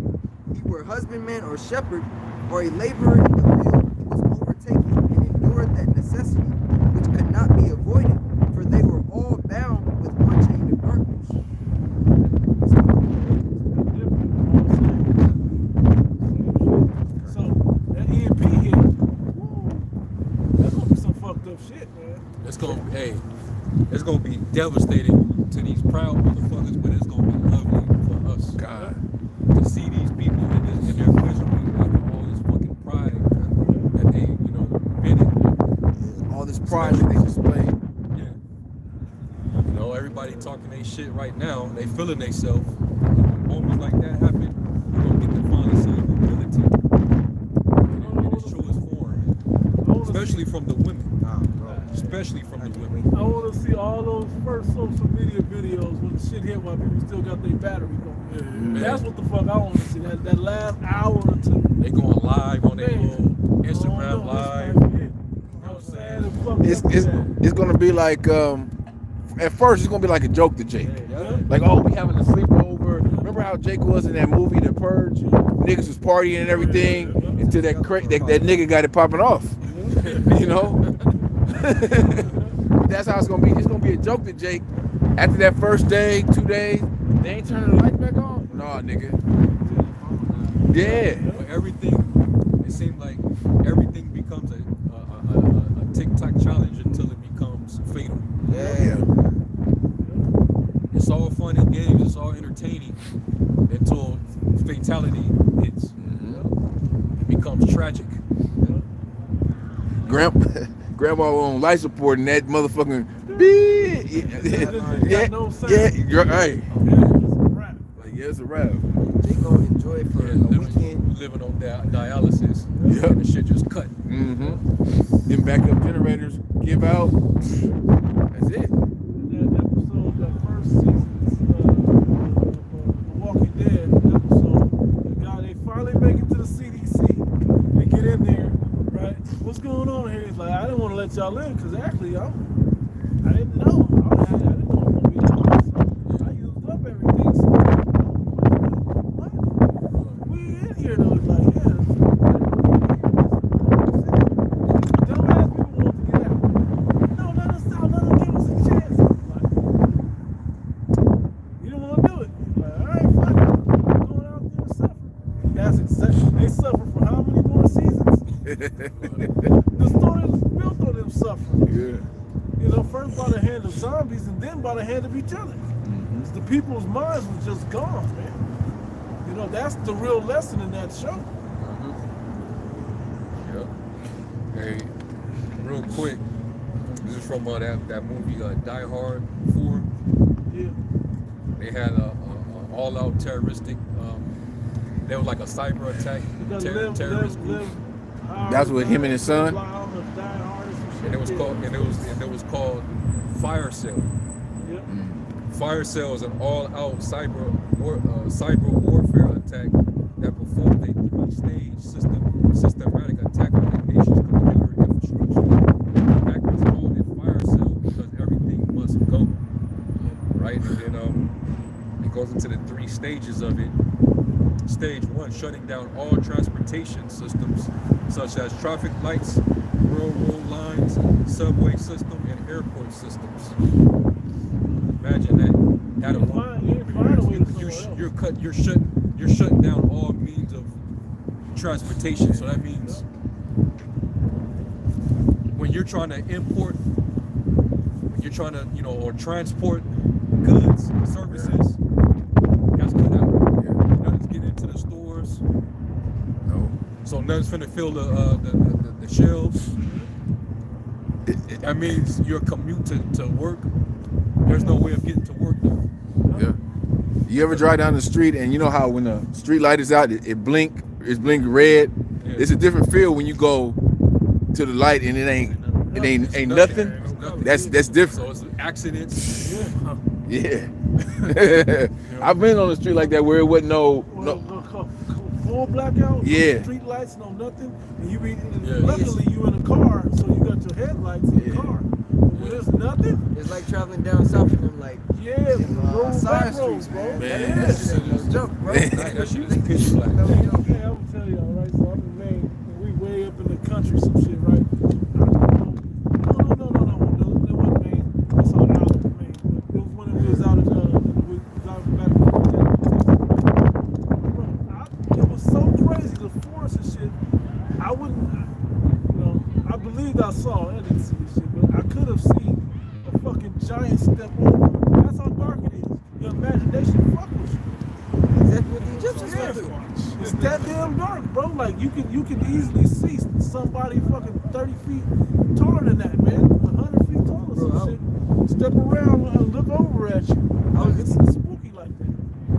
[SPEAKER 2] he were husbandman or shepherd, or a laborer in the field, he was overtaken and endured that necessity which could not be avoided, for they were all bound with one chain of darkness.
[SPEAKER 4] So that EMP hit, that's gonna be some fucked up shit, man.
[SPEAKER 3] It's gonna be devastating to these proud motherfuckers, but it's gonna be lovely for us.
[SPEAKER 5] God.
[SPEAKER 3] To see these people in their misery after all this fucking pride that they, been in.
[SPEAKER 2] All this pride that they display.
[SPEAKER 3] Yeah. Everybody talking they shit right now. They feeling theyself. When moments like that happen, we're gonna get to finally see humility in its truest form. Especially from the women. Especially from the women.
[SPEAKER 4] I want to see all those first social media videos when the shit hit while people still got their battery going.
[SPEAKER 3] Man.
[SPEAKER 4] That's what the fuck I want to see. That last hour or two.
[SPEAKER 3] They going live on their
[SPEAKER 4] Man.
[SPEAKER 3] little Instagram live. You know what I'm saying?
[SPEAKER 5] It's gonna be like at first it's gonna be like a joke to Jake.
[SPEAKER 4] Yeah.
[SPEAKER 5] Like, oh, we having a sleepover. Remember how Jake was in that movie, The Purge? Niggas was partying and everything until that nigga got it popping off. That's how it's gonna be. It's gonna be a joke to Jake. After that first day, 2 days, they ain't turning the lights back on. Nah, nigga. Yeah.
[SPEAKER 3] But it seems like everything becomes a TikTok challenge until it becomes fatal.
[SPEAKER 2] Yeah.
[SPEAKER 3] It's all fun and games, it's all entertaining until fatality hits. It becomes tragic.
[SPEAKER 5] Grandma on life support and that motherfucking beep. It's a wrap.
[SPEAKER 2] They gonna enjoy it for a weekend.
[SPEAKER 3] Living on dialysis.
[SPEAKER 5] Yep.
[SPEAKER 3] And the shit just cut.
[SPEAKER 5] Then backup generators give out. That's it.
[SPEAKER 4] That episode, that first season's The Walking Dead episode, the guy, they finally make it to the CDC. They get in there, right? What's going on here? He's like, I didn't want to let y'all in because actually I didn't know. I didn't know it was going to be like this. I used up everything. So, what? We in here though. It's like, yeah. Dumbass people want to get out. No, let us out. Let us give us a chance. Like, you don't want to do it. Like, all right, fuck it. We're going out there to suffer. That's exactly. They suffer for how many more seasons? The story is built on them suffering.
[SPEAKER 5] Yeah.
[SPEAKER 4] First by the hand of zombies and then by the hand of each other. The people's minds was just gone, man. That's the real lesson in that show.
[SPEAKER 3] Yep. Hey, real quick, this is from that movie Die Hard 4.
[SPEAKER 4] Yeah.
[SPEAKER 3] They had a all-out terroristic. There was like a cyber attack. Terrorist group.
[SPEAKER 5] That's with him and his son.
[SPEAKER 3] And it was called Fire Cell.
[SPEAKER 4] Yep.
[SPEAKER 3] Fire Cell is an all-out cyber warfare attack that performed a three-stage systematic attack on the nation's computer infrastructure. Hackers called it Fire Cell because everything must go. Right? And then it goes into the 3 stages of it. Stage 1, shutting down all transportation systems such as traffic lights, railroad lines, subway system, and airport systems. Imagine that. You're shutting down all means of transportation. So that means when you're trying to import you're trying to, you know, or transport goods, services, that's cut out. Nothing's getting into the stores.
[SPEAKER 5] No.
[SPEAKER 3] So nothing's finna fill the shelves. That means your commute to work, there's no way of getting to work now.
[SPEAKER 5] Yeah. You ever drive down the street and you know how when the street light is out, it's blinking red.
[SPEAKER 3] Yeah.
[SPEAKER 5] It's a different feel when you go to the light and it ain't nothing. That's different.
[SPEAKER 3] So it's accidents.
[SPEAKER 5] Yeah. I've been on the street like that where it wasn't no.
[SPEAKER 4] Full blackout.
[SPEAKER 5] Yeah.
[SPEAKER 4] No street lights, no nothing. And you be
[SPEAKER 3] Yeah.
[SPEAKER 4] luckily you in a car, so you got your headlights in the car. When there's nothing,
[SPEAKER 2] It's like traveling down south and them like
[SPEAKER 4] side
[SPEAKER 2] side
[SPEAKER 4] streets,
[SPEAKER 2] streets,
[SPEAKER 4] bro.
[SPEAKER 5] Man.
[SPEAKER 2] That shit ain't no joke, bro.
[SPEAKER 3] That shit is pitch black.
[SPEAKER 4] Okay, I'm gonna tell y'all, right? So I'm in Maine, and we way up in the country, some shit, right? No. That wasn't Maine. That's all out of Maine. But it was when we was out in we was out back in Bro, it was so crazy, the forest and shit. I wouldn't, you know, I believed I saw. I didn't see this shit, but I could have seen a fucking giant step over. That's how dark it is. Your imagination fuck with you.
[SPEAKER 2] Exactly what the Egyptians went through.
[SPEAKER 4] It's that damn dark, bro. Like you can easily see somebody fucking 30 feet taller than that, man. 100 feet taller,
[SPEAKER 2] Bro,
[SPEAKER 4] some shit. Step around and look over at you. It's spooky like that.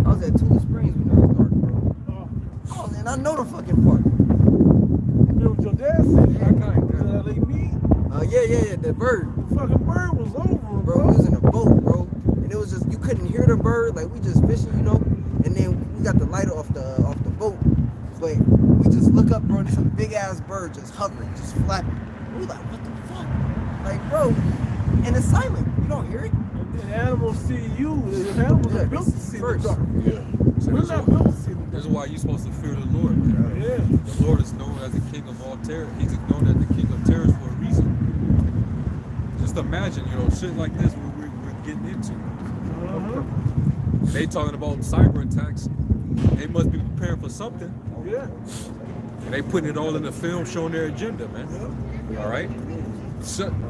[SPEAKER 2] I was at Tulsa Springs when it was dark, bro. Oh, and I know the fucking park.
[SPEAKER 4] You know what your dad said?
[SPEAKER 2] Yeah, kinda.
[SPEAKER 4] Was that LA meat?
[SPEAKER 2] Yeah, the bird.
[SPEAKER 4] The fucking bird was over,
[SPEAKER 2] Bro, we was in a boat, bro. And it was just, you couldn't hear the bird, like we just fishing, you know? And then we got the light off the boat. But we just look up, bro, and it's a big ass bird just hovering, just flapping. We like, what the fuck? Like, bro, and it's silent. You don't hear it.
[SPEAKER 4] And animals see you. The animals are built to see
[SPEAKER 2] First.
[SPEAKER 4] the dark.
[SPEAKER 5] Yeah.
[SPEAKER 4] We're not built to see the
[SPEAKER 3] This is
[SPEAKER 4] dark.
[SPEAKER 3] why you're supposed to fear the Lord, man.
[SPEAKER 4] Yeah.
[SPEAKER 3] The Lord is known as the King of all terror. He's known as the King of terrors for a reason. Just imagine, you know, shit like this we're getting into. They talking about cyber attacks. They must be preparing for something.
[SPEAKER 4] Yeah.
[SPEAKER 3] And they putting it all in the film showing their agenda, man. All right?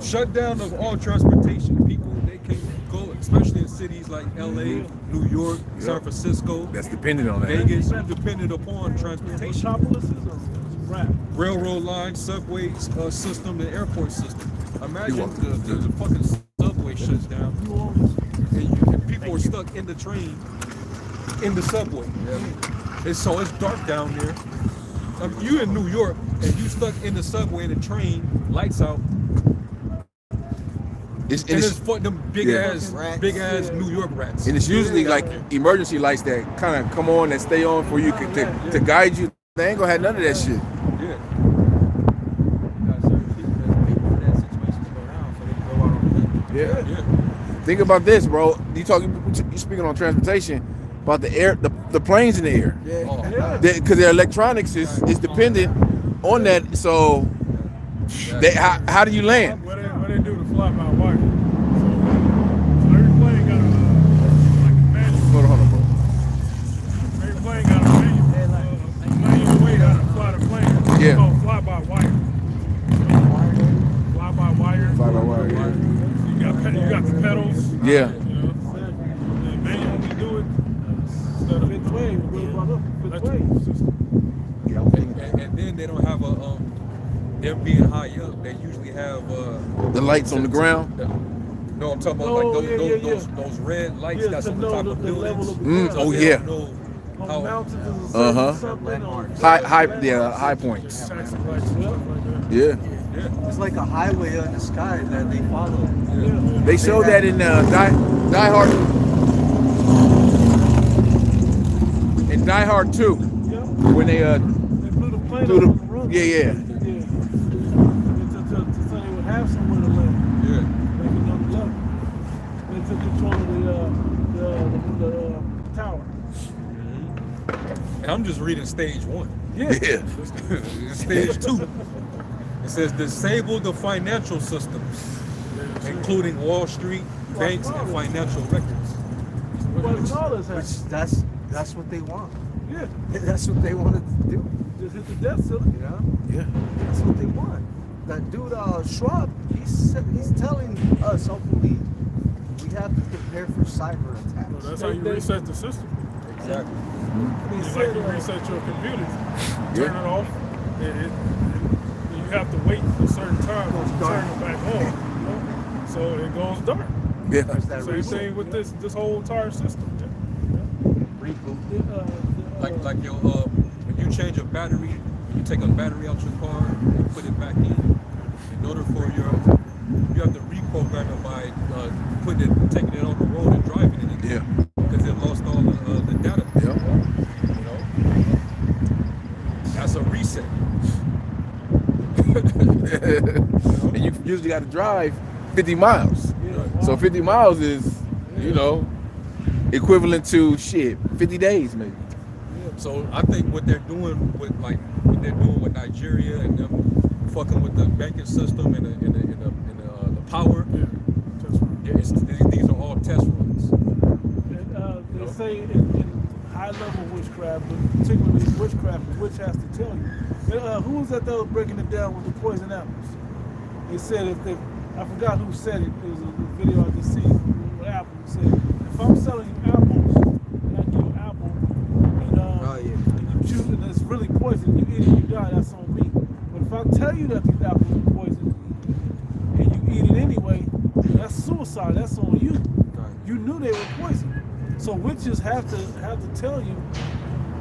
[SPEAKER 3] Shut down of all transportation. People, they can go, especially in cities like LA, New York, San Francisco,
[SPEAKER 5] That's dependent on that.
[SPEAKER 3] Vegas, dependent upon transportation.
[SPEAKER 4] Metropolises are rap.
[SPEAKER 3] Railroad lines, subway system, and airport system. Imagine the fucking subway shuts down and people are stuck in the train, in the subway. And so it's dark down there. You in New York and you stuck in the subway and the train, lights out. It's for them big ass New York rats.
[SPEAKER 5] And it's usually like emergency lights that kind of come on and stay on for you to guide you. They ain't gonna have none of that shit.
[SPEAKER 3] Yeah.
[SPEAKER 6] Got certain people that's waiting for that situation to go down so they can go out on the
[SPEAKER 5] Yeah.
[SPEAKER 3] Yeah.
[SPEAKER 5] Think about this, bro. You speaking on transportation about the air, the planes in the air.
[SPEAKER 2] Yeah.
[SPEAKER 3] Oh.
[SPEAKER 5] Because their electronics is dependent on that. So, how do you land?
[SPEAKER 1] What they do to fly by wire. So every plane got a manual.
[SPEAKER 5] Hold on, bro.
[SPEAKER 1] Every plane got a manual way how to fly the plane. It's
[SPEAKER 5] Yeah.
[SPEAKER 1] called fly by wire. Fly by wire.
[SPEAKER 5] Fly by wire, yeah.
[SPEAKER 1] You got the pedals.
[SPEAKER 5] Yeah.
[SPEAKER 1] You know, and manual we do it. Instead of
[SPEAKER 4] Fifth wave, we brought up fifth
[SPEAKER 1] electrical
[SPEAKER 4] wave.
[SPEAKER 1] system.
[SPEAKER 3] And then they don't have them being high up. They usually have
[SPEAKER 5] The lights on the ground.
[SPEAKER 3] No, I'm talking about
[SPEAKER 4] Oh,
[SPEAKER 3] like
[SPEAKER 4] yeah.
[SPEAKER 3] those red lights
[SPEAKER 4] Yeah,
[SPEAKER 3] that's
[SPEAKER 4] to
[SPEAKER 3] on the
[SPEAKER 4] know
[SPEAKER 3] top
[SPEAKER 4] the
[SPEAKER 3] of
[SPEAKER 4] level
[SPEAKER 3] buildings.
[SPEAKER 4] of the ground.
[SPEAKER 5] Oh,
[SPEAKER 3] They
[SPEAKER 5] yeah.
[SPEAKER 3] don't know
[SPEAKER 4] On
[SPEAKER 3] how-
[SPEAKER 4] mountains is a certain
[SPEAKER 5] Uh-huh.
[SPEAKER 4] something on
[SPEAKER 5] High points.
[SPEAKER 1] Taxi lights and stuff like that.
[SPEAKER 5] Yeah.
[SPEAKER 3] Yeah.
[SPEAKER 9] It's like a highway in the sky that they follow.
[SPEAKER 1] Yeah.
[SPEAKER 5] They showed that in Die Hard. In Die Hard 2,
[SPEAKER 4] Yeah.
[SPEAKER 5] when they
[SPEAKER 4] They flew the plane
[SPEAKER 5] Flew
[SPEAKER 4] up
[SPEAKER 5] the-
[SPEAKER 4] on the run.
[SPEAKER 5] yeah.
[SPEAKER 4] Yeah. So they would have somewhere to land.
[SPEAKER 3] Yeah.
[SPEAKER 4] Make another level. They took control of the tower.
[SPEAKER 3] And I'm just reading stage 1.
[SPEAKER 4] Yeah.
[SPEAKER 3] Stage 2. It says disable the financial systems, including Wall Street, banks, and financial records.
[SPEAKER 4] But all this
[SPEAKER 9] Which
[SPEAKER 4] happened.
[SPEAKER 9] that's what they want.
[SPEAKER 4] Yeah.
[SPEAKER 9] That's what they wanted to do.
[SPEAKER 4] Just hit the death ceiling.
[SPEAKER 9] You know?
[SPEAKER 5] Yeah.
[SPEAKER 9] That's what they want. That dude Schwab, he's telling us openly We have to prepare for cyber attacks.
[SPEAKER 1] Well, that's how you reset the system.
[SPEAKER 6] Exactly.
[SPEAKER 1] Just like you reset your computer, turn it off, you have to wait a certain time to turn it back on. You know? So it goes dark.
[SPEAKER 5] Yeah.
[SPEAKER 9] That
[SPEAKER 1] Same thing with this whole entire system.
[SPEAKER 9] reboot.
[SPEAKER 3] Like your when you change a battery, you take a battery out your car and put it back in. In order for you have to reprogram it by taking it on the road and driving it again.
[SPEAKER 5] Yeah.
[SPEAKER 3] Because it lost all the data.
[SPEAKER 5] Yeah.
[SPEAKER 3] You know, that's a reset.
[SPEAKER 5] And you usually got to drive 50 miles. So 50 miles is, you know, equivalent to 50 days maybe.
[SPEAKER 3] So I think what they're doing with Nigeria and them fucking with the banking system and the power, these are all test runs.
[SPEAKER 4] They say in high-level witchcraft, but particularly witchcraft, the witch has to tell you. Who was that was breaking it down with the poison apples? They said I forgot who said it. It was a video I just seen with Apple. It said, if I'm selling you apples, and I give you an apple, and you choose it and it's really poison, you eat it, you die, that's on me. But if I tell you that these apples are poison, and you eat it anyway, that's suicide, that's on you. You knew they were poison. So witches have to tell you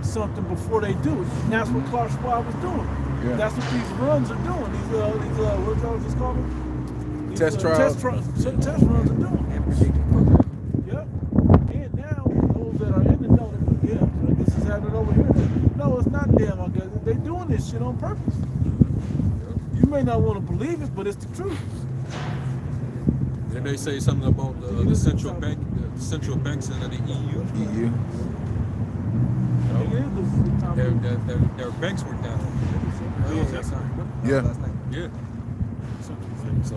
[SPEAKER 4] something before they do it. And that's what Clark Schwab was doing.
[SPEAKER 5] Yeah.
[SPEAKER 4] That's what these runs are doing. These what y'all just call them? These,
[SPEAKER 5] Test trials.
[SPEAKER 4] Test runs are doing.
[SPEAKER 2] And predictive program.
[SPEAKER 4] Yep. And now those that are in the know, this is happening over here. No, it's not them. I guess they doing this shit on purpose. You may not want to believe it, but it's the truth.
[SPEAKER 3] Then they say something about the central bank, the central banks in the EU.
[SPEAKER 5] EU.
[SPEAKER 3] Their banks were down.
[SPEAKER 5] Yeah.
[SPEAKER 3] Yeah. So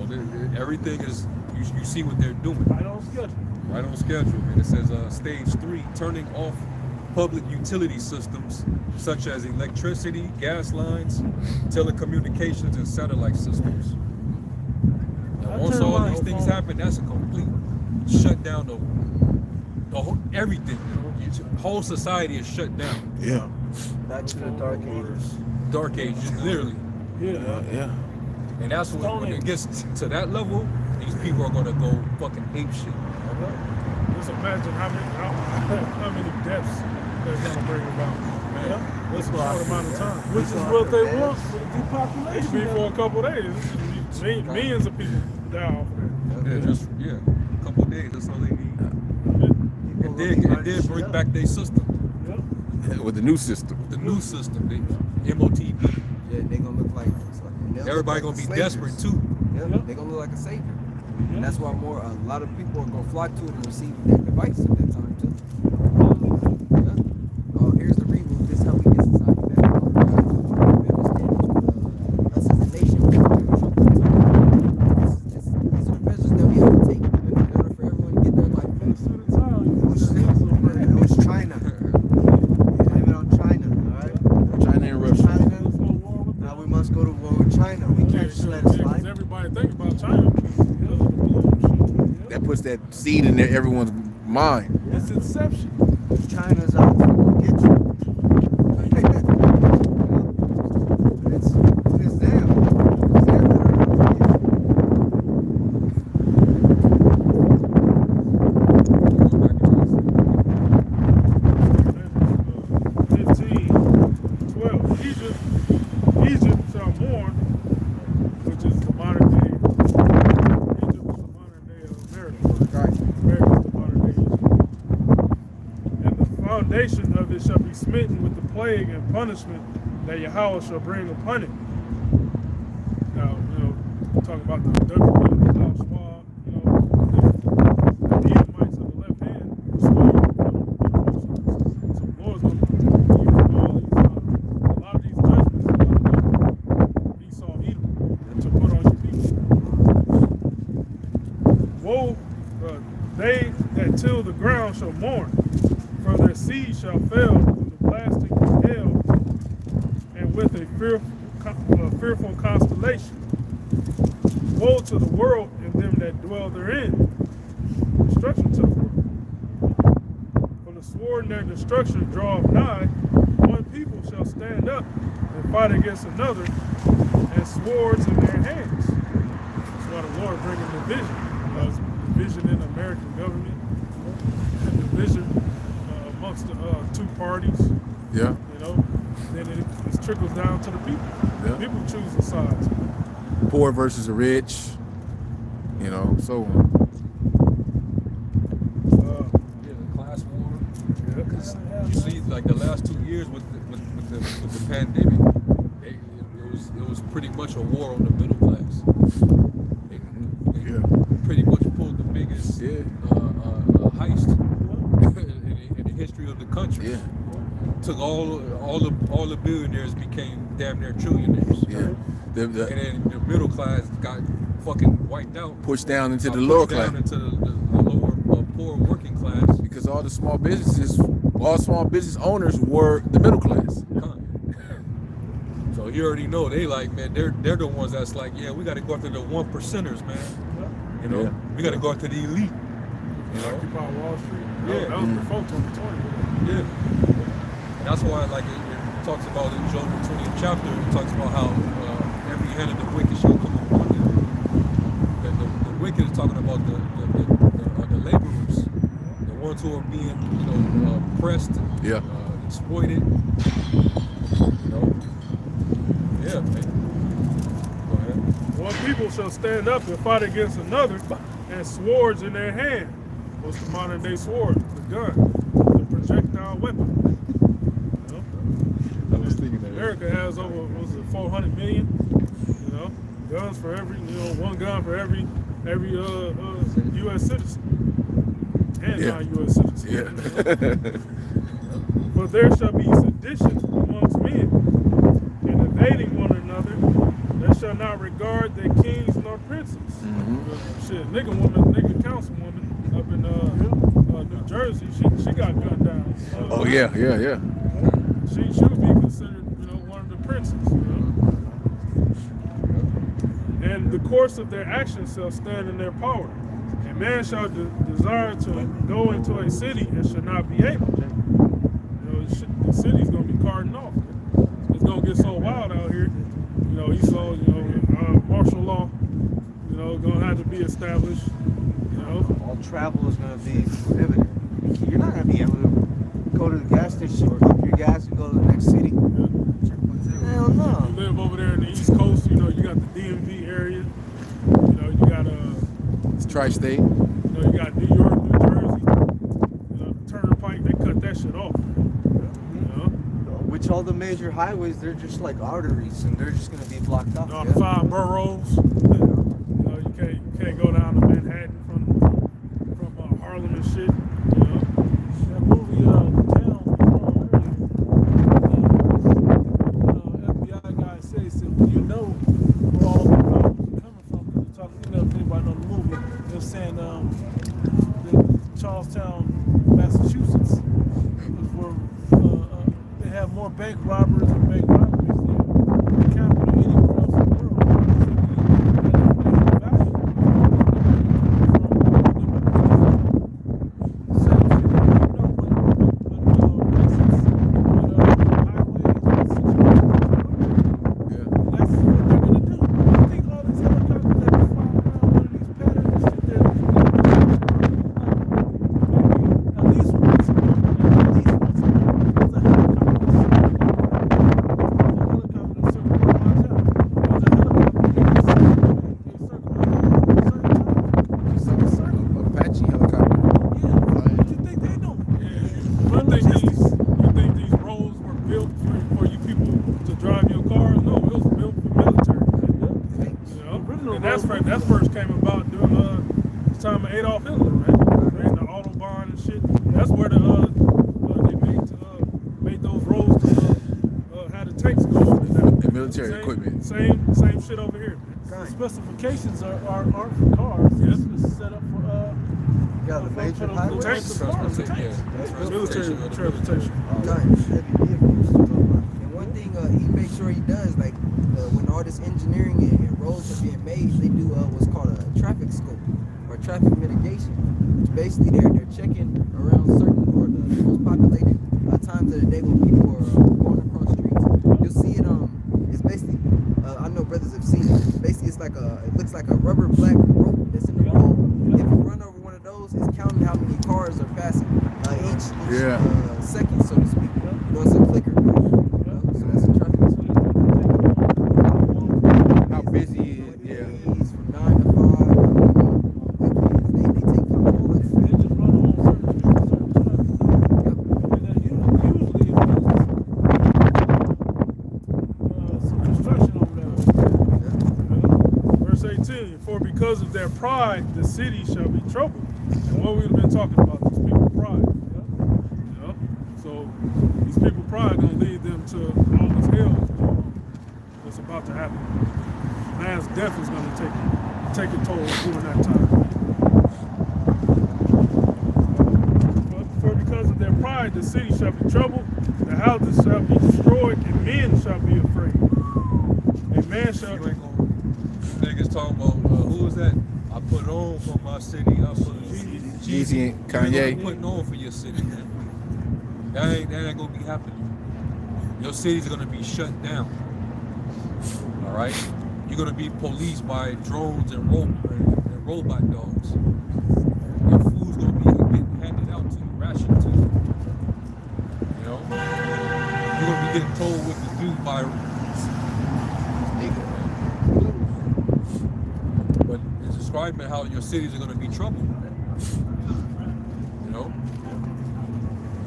[SPEAKER 3] everything is, you see what they're doing.
[SPEAKER 4] Right on schedule.
[SPEAKER 3] Right on schedule. And it says stage 3, turning off public utility systems such as electricity, gas lines, telecommunications, and satellite systems. Now, once all these things happen, that's a complete shutdown of the whole, everything. Whole society is shut down.
[SPEAKER 5] Yeah.
[SPEAKER 9] Back to the dark ages.
[SPEAKER 3] Dark ages, literally.
[SPEAKER 5] Yeah.
[SPEAKER 3] And that's when it gets to that level, these people are gonna go fucking ape shit.
[SPEAKER 1] Just imagine how many deaths that's gonna bring about. Man, that's a short amount of time.
[SPEAKER 4] Which is what they want for the depopulation.
[SPEAKER 1] Maybe for a couple of days. Millions of people die off of that.
[SPEAKER 3] Yeah, a couple of days, that's all they need. And then bring back their system.
[SPEAKER 5] With the new system.
[SPEAKER 3] The new system, MOTB.
[SPEAKER 2] Yeah, they gonna look like
[SPEAKER 3] Everybody gonna be desperate too.
[SPEAKER 2] Yeah, they gonna look like a savior. And that's why a lot of people are gonna flock to it and receive their device at that time too. Yeah. Oh, here's the reboot. This is how we get society back. We understand us as a nation. These are the measures that we have to take in order for everyone to get their life back.
[SPEAKER 9] It was China. Blame it on China, all right?
[SPEAKER 5] China and Russia.
[SPEAKER 9] Now we must go to war with China. We can't just let it slide.
[SPEAKER 1] Everybody think about China because of the balloon.
[SPEAKER 5] That puts that seed in everyone's mind.
[SPEAKER 4] It's inception.
[SPEAKER 9] China's out to get you. It's them. It's them that are out to get
[SPEAKER 1] Egypt shall mourn, which is the modern day. Egypt was the modern day of America. America is the modern day Egypt. And the foundation of it shall be smitten with the plague and punishment that Yahweh shall bring upon it. Now, talking about the Klaus Schwab, the Edomites on the left hand, so the Lord's going to use all these, a lot of these judgments Esau, Edom, to put on your people. Woe, they that till the ground shall mourn, for their seed shall fail through the blasting of hell, and with a fearful constellation. Woe to the world and them that dwell therein, which destruction to the world. For the sword and their destruction draweth nigh. One people shall stand up and fight against another, and swords in their hands. That's why the Lord bringing division. Because division in the American government, and division amongst the two parties.
[SPEAKER 5] Yeah.
[SPEAKER 1] You know, then it trickles down to the people.
[SPEAKER 5] Yeah.
[SPEAKER 1] People choose the sides.
[SPEAKER 5] Poor versus the rich. You know, so on.
[SPEAKER 3] Yeah, the class war. Yeah, 'cause you see, like the last 2 years with the pandemic, it was pretty much a war on the middle class. They pretty much pulled the biggest heist in the history of the country.
[SPEAKER 5] Yeah.
[SPEAKER 3] Took all the billionaires became damn near trillionaires.
[SPEAKER 5] Yeah.
[SPEAKER 3] And then the middle class got fucking wiped out.
[SPEAKER 5] Pushed down into
[SPEAKER 3] Got
[SPEAKER 5] the lower
[SPEAKER 3] pushed down
[SPEAKER 5] class.
[SPEAKER 3] into the lower poor working class.
[SPEAKER 5] Because all small business owners were the middle class.
[SPEAKER 3] So you already know they like, man, they're the ones that's like, yeah, we got to go after the 1%ers, man. You know,
[SPEAKER 5] Yeah.
[SPEAKER 3] we got to go after the elite. You know,
[SPEAKER 1] Occupy Wall Street.
[SPEAKER 3] Yeah.
[SPEAKER 1] That was before 2020.
[SPEAKER 3] yeah. That's why, like, it talks about in Job 20th chapter, it talks about how every hand of the wicked shall come upon them. The wicked is talking about the laborers, the ones who are being, oppressed,
[SPEAKER 5] Yeah.
[SPEAKER 3] exploited. You know, yeah, man. Go ahead.
[SPEAKER 1] One people shall stand up and fight against another, and swords in their hand. What's the modern day sword? The gun, the projectile weapon. You know?
[SPEAKER 5] I was thinking that.
[SPEAKER 1] America has over, what was it, 400 million? You know, guns for every, one gun for every U.S. citizen and non-U.S. citizen.
[SPEAKER 5] Yeah.
[SPEAKER 1] But there shall be sedition amongst men, and evading one another. They shall not regard their kings nor princes. Shit, nigga councilwoman up in New Jersey, she got gunned down.
[SPEAKER 5] Oh yeah.
[SPEAKER 1] She would be considered, one of the princes. And the course of their actions shall stand in their power. And man shall desire to go into a city and shall not be able. The city's gonna be carting off. It's gonna get so wild out here. You saw, martial law, gonna have to be established.
[SPEAKER 9] All travel is going to be prohibited. You're not going to be able to go to the gas station, pump your gas, and go to the next city. Hell no.
[SPEAKER 1] You live over there in the East Coast, you got the DMV area. You got
[SPEAKER 5] It's tri-state.
[SPEAKER 1] you got New York, New Jersey. The Turnpike, they cut that shit off.
[SPEAKER 9] Which all the major highways, they're just like arteries, and they're just going to be blocked off.
[SPEAKER 1] All the 5 boroughs. You can't go down to Manhattan from Harlem and shit.
[SPEAKER 4] That movie, The Town, FBI guy says, you know where all the problems are coming from. They're talking, if anybody know the movie, they're saying Charlestown, Massachusetts, is where they have more bank robbers and bank robberies than capital anywhere else in the world.
[SPEAKER 5] Apache helicopter.
[SPEAKER 1] You think these roads were built for you people to drive your cars? No, it was built for military. And that first came about during the time of Adolf Hitler, man. They had the Autobahn and shit. That's where they made those roads to have the tanks go over there.
[SPEAKER 5] The military equipment.
[SPEAKER 1] Same shit over here.
[SPEAKER 4] The specifications aren't for cars. It's set up for
[SPEAKER 9] the major
[SPEAKER 4] for the
[SPEAKER 9] highways.
[SPEAKER 4] tanks.
[SPEAKER 1] Military transportation.
[SPEAKER 2] Giants, heavy vehicles. And one thing he makes sure he does, like when all this engineering and roads are being made, they do what's called a traffic scope or traffic mitigation, which basically they're checking around certain or the most populated times of the day when people are going across streets. You'll see it. It's basically I know brothers have seen it. Basically, it looks like a rubber black rope that's in the road. If you run over one of those, it's counting how many cars are passing each second, so to speak. You know, it's a clicker. So that's a traffic.
[SPEAKER 5] How busy is it? Yeah.
[SPEAKER 2] From 9 to 5. They take control of
[SPEAKER 4] They
[SPEAKER 2] it.
[SPEAKER 4] just run on certain traffic. And usually some construction over there.
[SPEAKER 1] Verse 18, for because of their pride, the city shall be troubled. And what we've been talking about, these people pride. Yeah? So these people pride going to lead them to all this hell that's about to happen. Mass death is going to take a toll during that time. For because of their pride, the city shall be troubled, the houses shall be destroyed, and men shall be afraid. And man shall
[SPEAKER 3] You ain't gonna. Niggas talking about who is that? I put on for my city. I put
[SPEAKER 5] Jeezy and
[SPEAKER 3] You
[SPEAKER 5] Kanye.
[SPEAKER 3] ain't putting on for your city, man. That ain't gonna be happening. Your city's gonna be shut down. All right. You're gonna be policed by drones and robot dogs. Your food's gonna be getting handed out to you, rationed to you. You know, you're gonna be getting told what to do by. But it's describing how your cities are gonna be troubled. You know,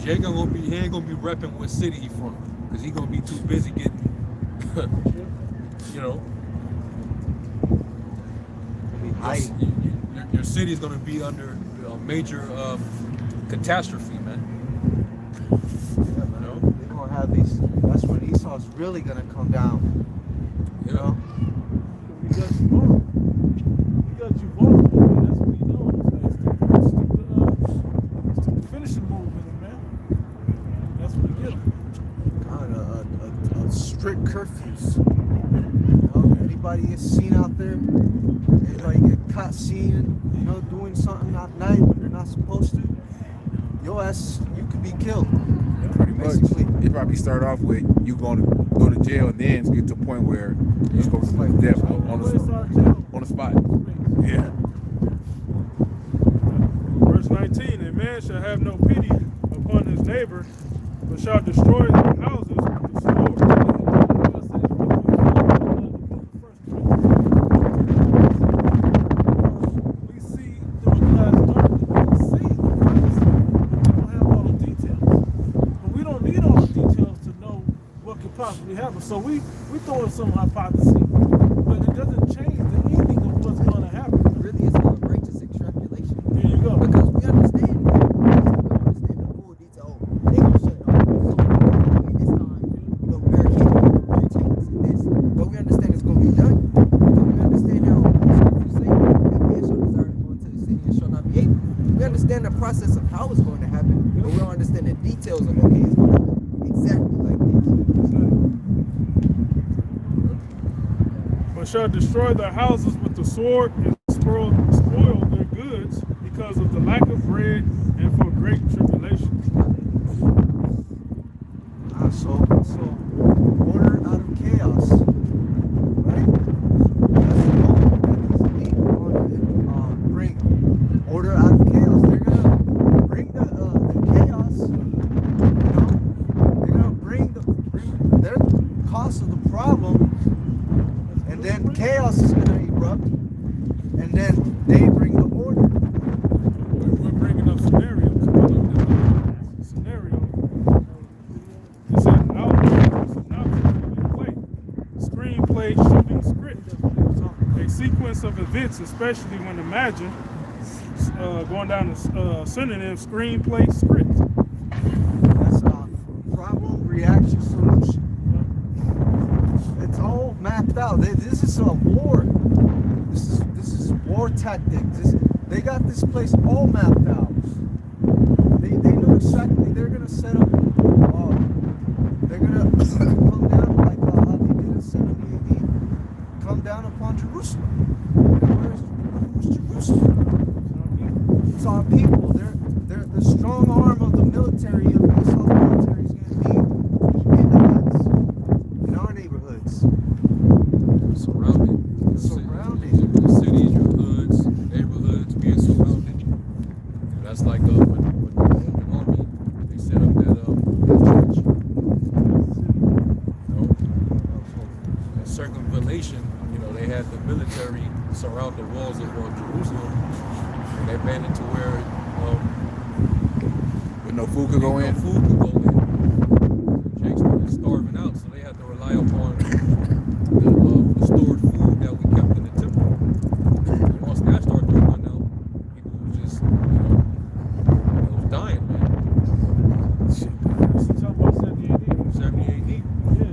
[SPEAKER 3] he ain't gonna be repping what city he from, because he gonna be too busy getting, you know. Your city is gonna be under a major catastrophe, man. You know,
[SPEAKER 9] They're gonna have these. That's when Esau's really gonna come down. You know.
[SPEAKER 4] Because you vulnerable. Because you vulnerable, man. That's what he knows. It's the finishing move in it, man. That's what he gets.
[SPEAKER 9] Kind of strict curfews. You know, anybody gets seen out there, anybody get caught seen, you know, doing something at night when they're not supposed to, your ass, you could be killed.
[SPEAKER 5] Pretty much.
[SPEAKER 9] Basically.
[SPEAKER 5] It probably start off with you going to go to jail and then get to a point where you're supposed to like death on the spot. Yeah.
[SPEAKER 1] Verse 19, a man shall have no pity upon his neighbor, but shall destroy their houses with the sword.
[SPEAKER 4] We see through a glass darkly. We see the prophecy, but we don't have all the details. But we don't need all the details to know what could possibly happen. So we throw in some hypothesis, but it doesn't change the ending of what's going to happen.
[SPEAKER 2] Really, it's a righteous extrapolation.
[SPEAKER 4] There you go.
[SPEAKER 2] Because we understand that. We don't understand the full detail. Oh, they gonna shut down so this time, you know, barricade your tanks and this. But we understand it's gonna be done. But we understand how the scriptures say that man shall desire to go into the city and shall not be able. We understand the process of how it's going to happen, but we don't understand the details of okay, it's gonna happen exactly like this.
[SPEAKER 1] But shall destroy their houses with the sword and spoil their goods because of the lack of bread and for great tribulation.
[SPEAKER 9] So order out of chaos, right? That's the goal that these people want to bring. Order out of chaos. They're gonna bring the chaos. You know, they're gonna bring their cause of the problem, and then chaos is gonna erupt, and then they bring the order.
[SPEAKER 1] We're bringing up scenario. It's an screenplay shooting script. A sequence of events, especially when imagined, going down the synonym screenplay script.
[SPEAKER 9] That's problem, reaction, solution. It's all mapped out. This is a war. This is war tactics. They got this place all mapped out. They know exactly. They're gonna set up. They're gonna come down like how they did in 70 AD. Come down upon Jerusalem. Where's Jerusalem?
[SPEAKER 3] military surround the walls of Jerusalem, and they made it to where
[SPEAKER 5] But no food could go
[SPEAKER 3] no
[SPEAKER 5] in.
[SPEAKER 3] food could go in. Jake started starving out, so they had to rely upon the stored food that we kept in the temple. And once that started to run out, people was just, it was dying, man.
[SPEAKER 4] Talk about 70 AD.
[SPEAKER 3] 70 AD.
[SPEAKER 4] Yeah,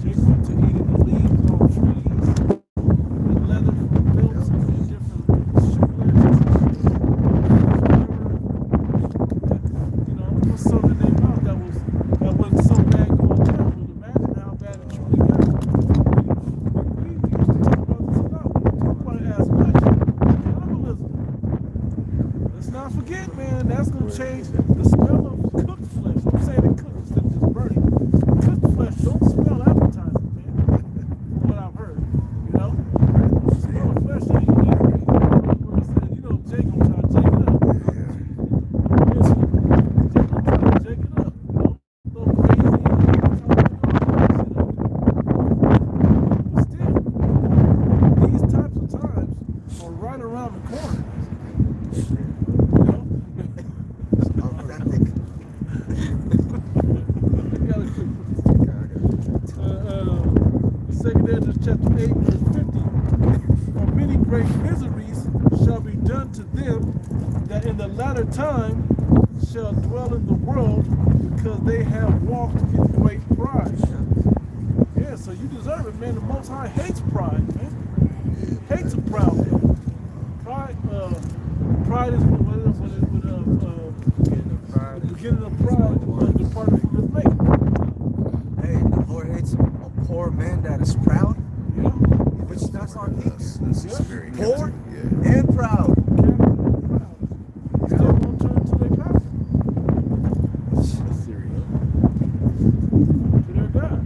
[SPEAKER 4] Jake went to eating the leaves on trees, and leather from belts and different shoelaces. You know, what's something in their mouth that wasn't so bad going down. But imagine how bad it truly got. We used to talk about this a lot. Everybody asks much. Cannibalism. Let's not forget, man, that's gonna change the smell of cooked flesh. I'm saying it cooked instead of just burning. Cooked flesh don't smell appetizing, man. From what I've heard, you know. The smell of flesh ain't where it says, you know, Jake gonna try to take it up. Listen, Jake gonna try to take it up. You know, go crazy. But still, these types of times are right around the corner. You know?
[SPEAKER 9] Authentic.
[SPEAKER 4] Second Ezra chapter 8, verse 50. For many great miseries shall be done to them that in the latter time shall dwell in the world, because they have walked in great pride. Yeah, so you deserve it, man. The Most High hates pride, man. Hates a proud man. Pride is the beginning of pride departed from his mate.
[SPEAKER 9] Hey, the Lord hates a poor man that is proud,
[SPEAKER 4] Yeah.
[SPEAKER 9] which that's our king.
[SPEAKER 5] That's the spirit.
[SPEAKER 9] Poor
[SPEAKER 5] Yeah.
[SPEAKER 9] and proud.
[SPEAKER 4] Still won't turn to their power, to their God.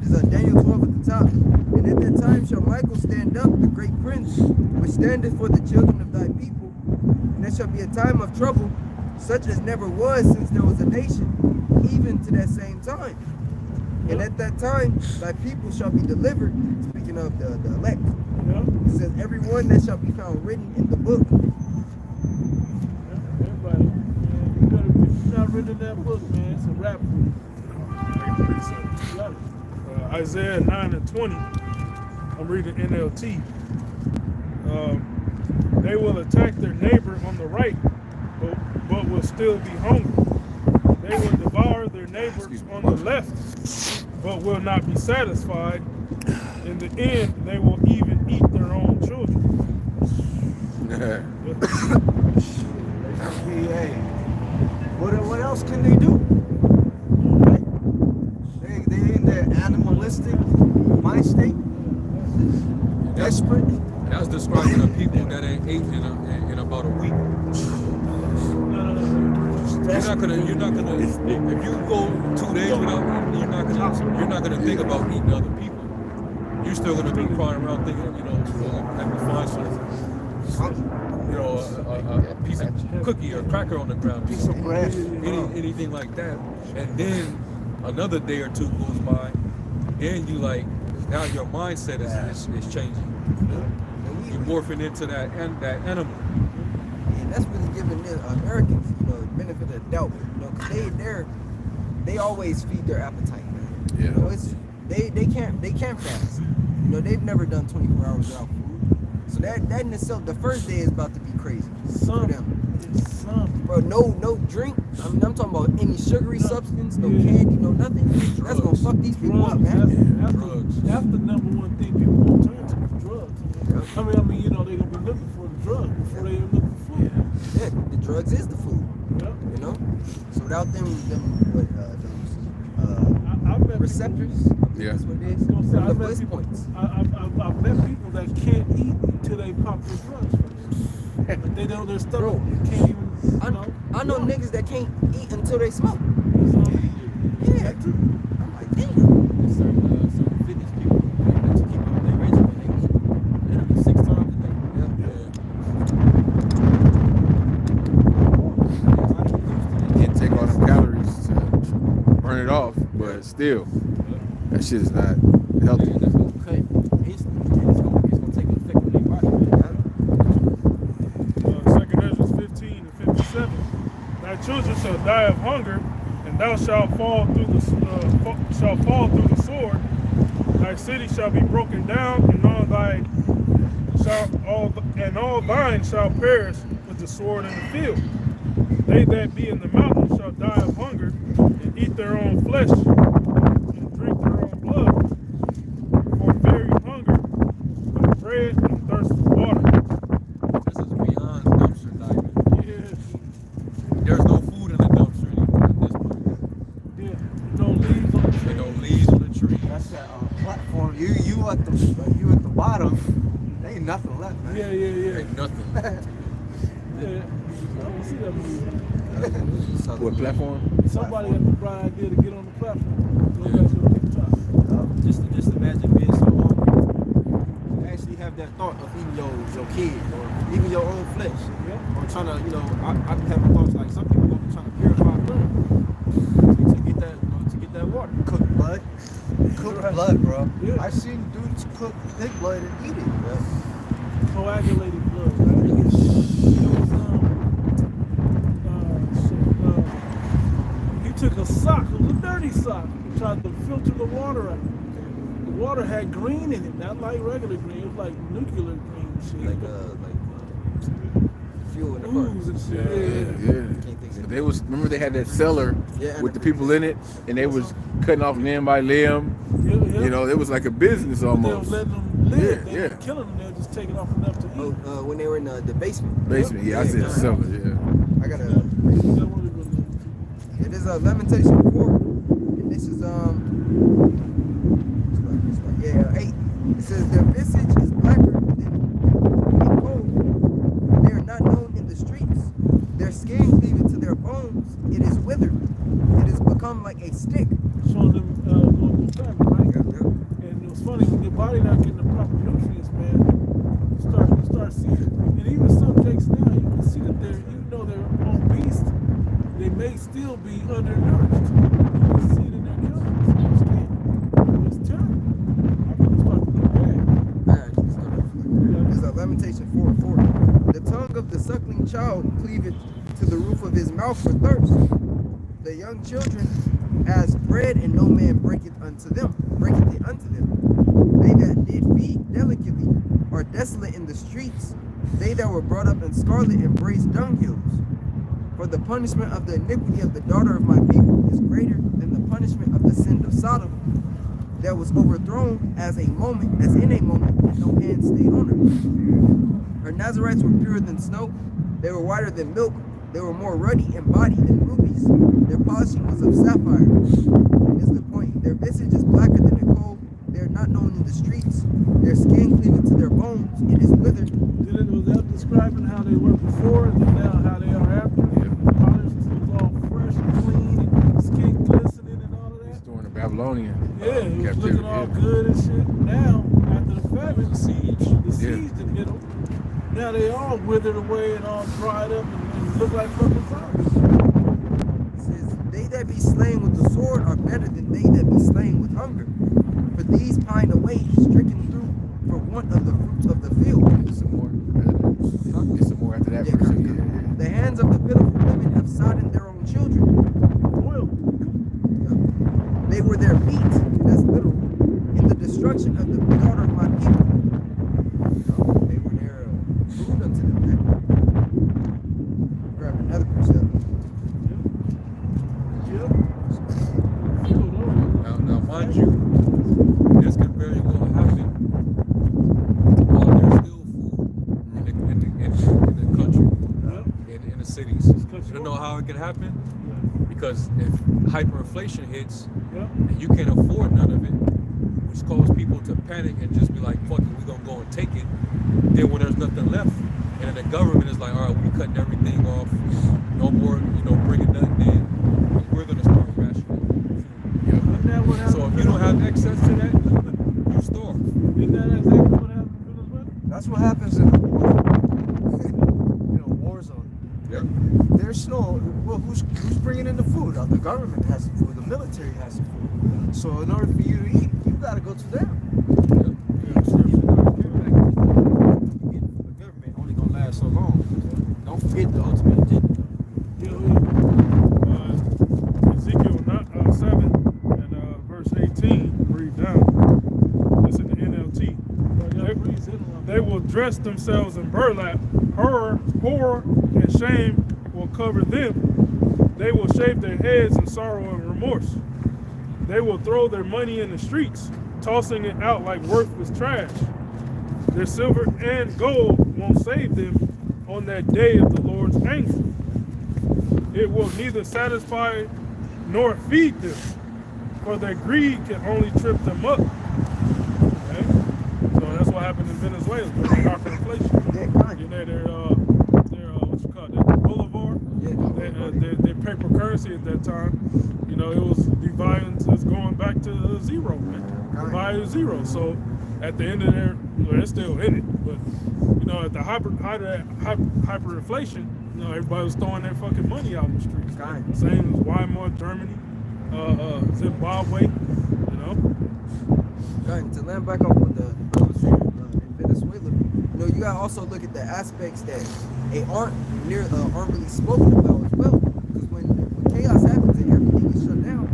[SPEAKER 2] This is Daniel 12 at the top. And at that time shall Michael stand up, the great prince, which standeth for the children of thy people. And there shall be a time of trouble, such as never was since there was a nation, even to that same time. And at that time thy people shall be delivered, speaking of the elect.
[SPEAKER 4] Yeah.
[SPEAKER 2] It says, every one that shall be found written in the book.
[SPEAKER 4] Everybody, man, you better, if you're not written in that book, man, it's a wrap for you. You got it. Isaiah 9 and 20. I'm reading NLT. They will attack their neighbor on the right, but will still be hungry. They will devour their neighbors on the left, but will not be satisfied. In the end, they will even eat their own children.
[SPEAKER 9] Hey, what else can they do? Right? They in their animalistic mind state, desperate.
[SPEAKER 3] That's describing the people that ain't ate in about a week. You're not gonna. If you go 2 days without eating, you're not gonna think about eating other people. You're still gonna be crying around thinking, let me find some, a piece of cookie or cracker on the ground,
[SPEAKER 9] Piece of bread.
[SPEAKER 3] anything like that. And then another day or two goes by, then you now your mindset is changing. You're morphing into that animal.
[SPEAKER 2] And that's really giving the Americans, the benefit of the doubt, because they always feed their appetite.
[SPEAKER 5] Yeah.
[SPEAKER 2] They can't fast. They've never done 24 hours without food. So that in itself, the first day is about to be crazy for them. Bro, no drink. I'm talking about any sugary substance, no candy, no nothing. That's gonna fuck these people up, man.
[SPEAKER 4] That's the number one thing people gonna turn to is drugs. I mean, they gonna be looking for the drug before they even look for food.
[SPEAKER 2] Yeah, the drugs is the food.
[SPEAKER 4] Yeah.
[SPEAKER 2] So without them
[SPEAKER 4] I've met
[SPEAKER 2] receptors,
[SPEAKER 5] Yeah.
[SPEAKER 2] that's what it is.
[SPEAKER 4] I've
[SPEAKER 2] The
[SPEAKER 4] met
[SPEAKER 2] bliss
[SPEAKER 4] people,
[SPEAKER 2] points.
[SPEAKER 4] I've met people that can't eat until they pop their drugs first. But they don't, their stomach can't even,
[SPEAKER 2] I know niggas that can't eat until they smoke.
[SPEAKER 4] So,
[SPEAKER 2] Yeah. I'm like, damn.
[SPEAKER 6] Some fitness people, to keep up their regimen, they eat literally 6 times a day.
[SPEAKER 5] Can't take all the calories to burn it off, but still, that shit is not healthy.
[SPEAKER 6] That's gonna cut instantly.
[SPEAKER 1] shall die of hunger, and thou shalt fall through the sword. Thy city shall be broken down, and all thine shall perish with the sword in the field. They that be in the mountains shall die of hunger, and eat their own flesh, and drink their own blood. For very hunger, of bread and thirst for water.
[SPEAKER 3] This is beyond dumpster diving.
[SPEAKER 1] Yeah,
[SPEAKER 3] There's no food in the dumpster anymore at this point.
[SPEAKER 1] yeah. No leaves on the tree.
[SPEAKER 3] There no leaves on the tree.
[SPEAKER 9] That's that platform. You at the bottom. There ain't nothing left, man.
[SPEAKER 1] Yeah, yeah, yeah.
[SPEAKER 3] Ain't nothing.
[SPEAKER 1] Yeah. I don't see that movie.
[SPEAKER 5] What platform?
[SPEAKER 1] Somebody got the bright idea to get on the platform. Go back to the top.
[SPEAKER 6] Just imagine being so hungry. You actually have that thought of eating your kid or even your own flesh.
[SPEAKER 1] Yeah.
[SPEAKER 6] Or trying to, I be having thoughts like some people gonna be trying to purify blood to get that water.
[SPEAKER 9] Cook blood. Cook
[SPEAKER 1] Right.
[SPEAKER 9] blood, bro.
[SPEAKER 1] Yeah.
[SPEAKER 9] I've seen dudes cook pig blood and eat it.
[SPEAKER 1] Coagulated blood, right? It was, he took a sock, it was a dirty sock, and tried to filter the water out. The water had green in it, not like regular green, it was like nuclear green shit.
[SPEAKER 2] Like fuel in the
[SPEAKER 1] ooze
[SPEAKER 2] car.
[SPEAKER 1] and shit.
[SPEAKER 5] Yeah. But they was, remember they had that cellar
[SPEAKER 2] Yeah,
[SPEAKER 5] with the people in it, and they was cutting off limb by limb.
[SPEAKER 1] Yeah, yeah.
[SPEAKER 5] You know, it was like a business
[SPEAKER 1] They was
[SPEAKER 5] almost.
[SPEAKER 1] letting them live,
[SPEAKER 5] Yeah,
[SPEAKER 1] they
[SPEAKER 5] yeah.
[SPEAKER 1] were killing them, they were just taking off enough to eat.
[SPEAKER 2] When they were in the basement.
[SPEAKER 5] Basement, yeah, I said cellar, yeah.
[SPEAKER 2] I got
[SPEAKER 1] Yeah.
[SPEAKER 2] a.
[SPEAKER 1] That one is really-
[SPEAKER 2] It is Lamentation 4, and this is yeah, 8. It says their visage is blacker than a coal. They are not known in the streets. Their skin cleaving to their bones. It is withered. It has become like a stick.
[SPEAKER 1] showing them going through famine, right? And it was funny, when your body not getting the proper nutrients, man, you start seeing it. And even some jakes now, you can see that even though they're obese, they may still be undernourished. You can see it in their countenance, in their skin. It's terrible. I can start to look bad.
[SPEAKER 2] This is Lamentation 4 and 4. The tongue of the suckling child cleaveth to the roof of his mouth for thirst. The young children as bread, and no man breaketh it unto them. They that did feed delicately are desolate in the streets. They that were brought up in scarlet embrace dunghills. For the punishment of the iniquity of the daughter of my people is greater than the punishment of the sin of Sodom, that was overthrown in a moment, and no hand stayed on her. Her Nazarites were purer than snow. They were whiter than milk. They were more ruddy in body than rubies. Their polishing was of sapphire. And is the point. Their visage is blacker than a coal. They are not known in the streets. Their skin cleaving to their bones. It is withered.
[SPEAKER 1] Was that describing how they were before and now how they are after? Polished, it was all fresh and clean, and skin glistening and all of that.
[SPEAKER 5] It's during the Babylonian
[SPEAKER 1] Yeah, it was
[SPEAKER 5] captivity,
[SPEAKER 1] looking all
[SPEAKER 5] yeah.
[SPEAKER 1] good and shit. Now, after the famine,
[SPEAKER 3] The siege.
[SPEAKER 1] the siege that hit them, now they all withered away and all dried up and look like fucking zombies.
[SPEAKER 2] It says, they that be slain with the sword are better than they that be slain with hunger. For these pine away, stricken through for want of the fruits of the field.
[SPEAKER 5] Get some more. Get some more after that
[SPEAKER 2] Yeah,
[SPEAKER 5] verse.
[SPEAKER 2] correct.
[SPEAKER 5] Yeah.
[SPEAKER 2] The hands of the pitiful women have sodden their own children.
[SPEAKER 1] Oil.
[SPEAKER 2] They were their meat, that's literal, in the destruction of the daughter of my people. They were their food unto them. Grab another precept.
[SPEAKER 1] Yep. Filled over.
[SPEAKER 3] Now, mind you, this could very well happen while there's still food in the country,
[SPEAKER 1] Yep.
[SPEAKER 3] in the cities. You don't know how it could happen? Because if hyperinflation hits
[SPEAKER 1] Yep.
[SPEAKER 3] and you can't afford none of it, which causes people to panic and just be like, fuck it, we're gonna go and take it. Then when there's nothing left, and then the government is like, all right, we cutting everything off, no more, bringing nothing in, we're gonna start rationing.
[SPEAKER 1] Isn't that what happened?
[SPEAKER 3] So if you don't have access to that, you starve.
[SPEAKER 1] Isn't that exactly what happened in Venezuela?
[SPEAKER 9] That's what happens in a war. War zone.
[SPEAKER 3] Yeah.
[SPEAKER 9] There's no. Well, who's bringing in the food? The government has the food. The military has the food. So in order for you to eat, you gotta go to them.
[SPEAKER 6] The government only gonna last so long. Don't forget the ultimate agenda.
[SPEAKER 1] Yeah. dress themselves in burlap. Horror and shame will cover them. They will shave their heads in sorrow and remorse. They will throw their money in the streets, tossing it out like worthless trash. Their silver and gold won't save them on that day of the Lord's anger. It will neither satisfy nor feed them, for their greed can only trip them up. Okay? So that's what happened in Venezuela with hyperinflation.
[SPEAKER 2] Yeah, kind.
[SPEAKER 1] You know, their what you call it, their bolivar, their paper currency at that time, you know, it was dividing, it's going back to zero, man. Divided to zero. So at the end of their, they're still in it, but you know, at the hyperinflation, you know, everybody was throwing their fucking money out in the streets.
[SPEAKER 2] Kind.
[SPEAKER 1] Same as Weimar, Germany, Zimbabwe, you know.
[SPEAKER 2] Right, to land back up with the brothers in Venezuela, you know, you gotta also look at the aspects that aren't really spoken about as well. Because when chaos happens and everything is shut down,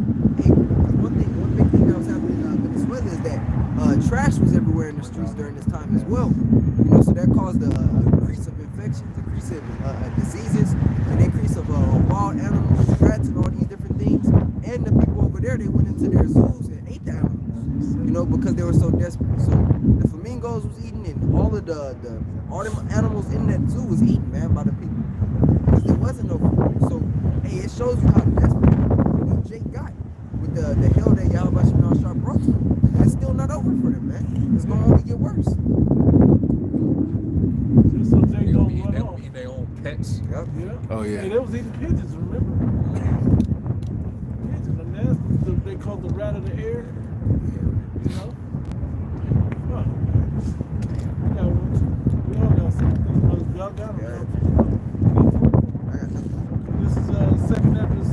[SPEAKER 2] one big thing that was happening in Venezuela is that trash was everywhere in the streets during this time as well. You know, so that caused a increase of infections, increase of diseases, an increase of wild animals, rats, and all these different things. And the people over there, they went into their zoos and ate the animals. You know, because they were so desperate. So the flamingos was eaten, and all of the animals in that zoo was eaten, man, by the people. Because there wasn't no food. So, hey, it shows you how desperate Jake got with the hell that Yahweh Shah brought to him. That's still not over for them, man. It's going to only get worse.
[SPEAKER 1] Just so Jake
[SPEAKER 3] They
[SPEAKER 1] don't
[SPEAKER 3] eat
[SPEAKER 1] run off.
[SPEAKER 3] their own pets.
[SPEAKER 2] Yep.
[SPEAKER 1] Yeah.
[SPEAKER 5] Oh, yeah.
[SPEAKER 1] Hey, they was eating pigeons, remember? Pigeons, and that's they called the rat of the air. You know? Huh. We got one. We all got something. Y'all got them.
[SPEAKER 2] I got nothing.
[SPEAKER 1] This is 2nd Ezra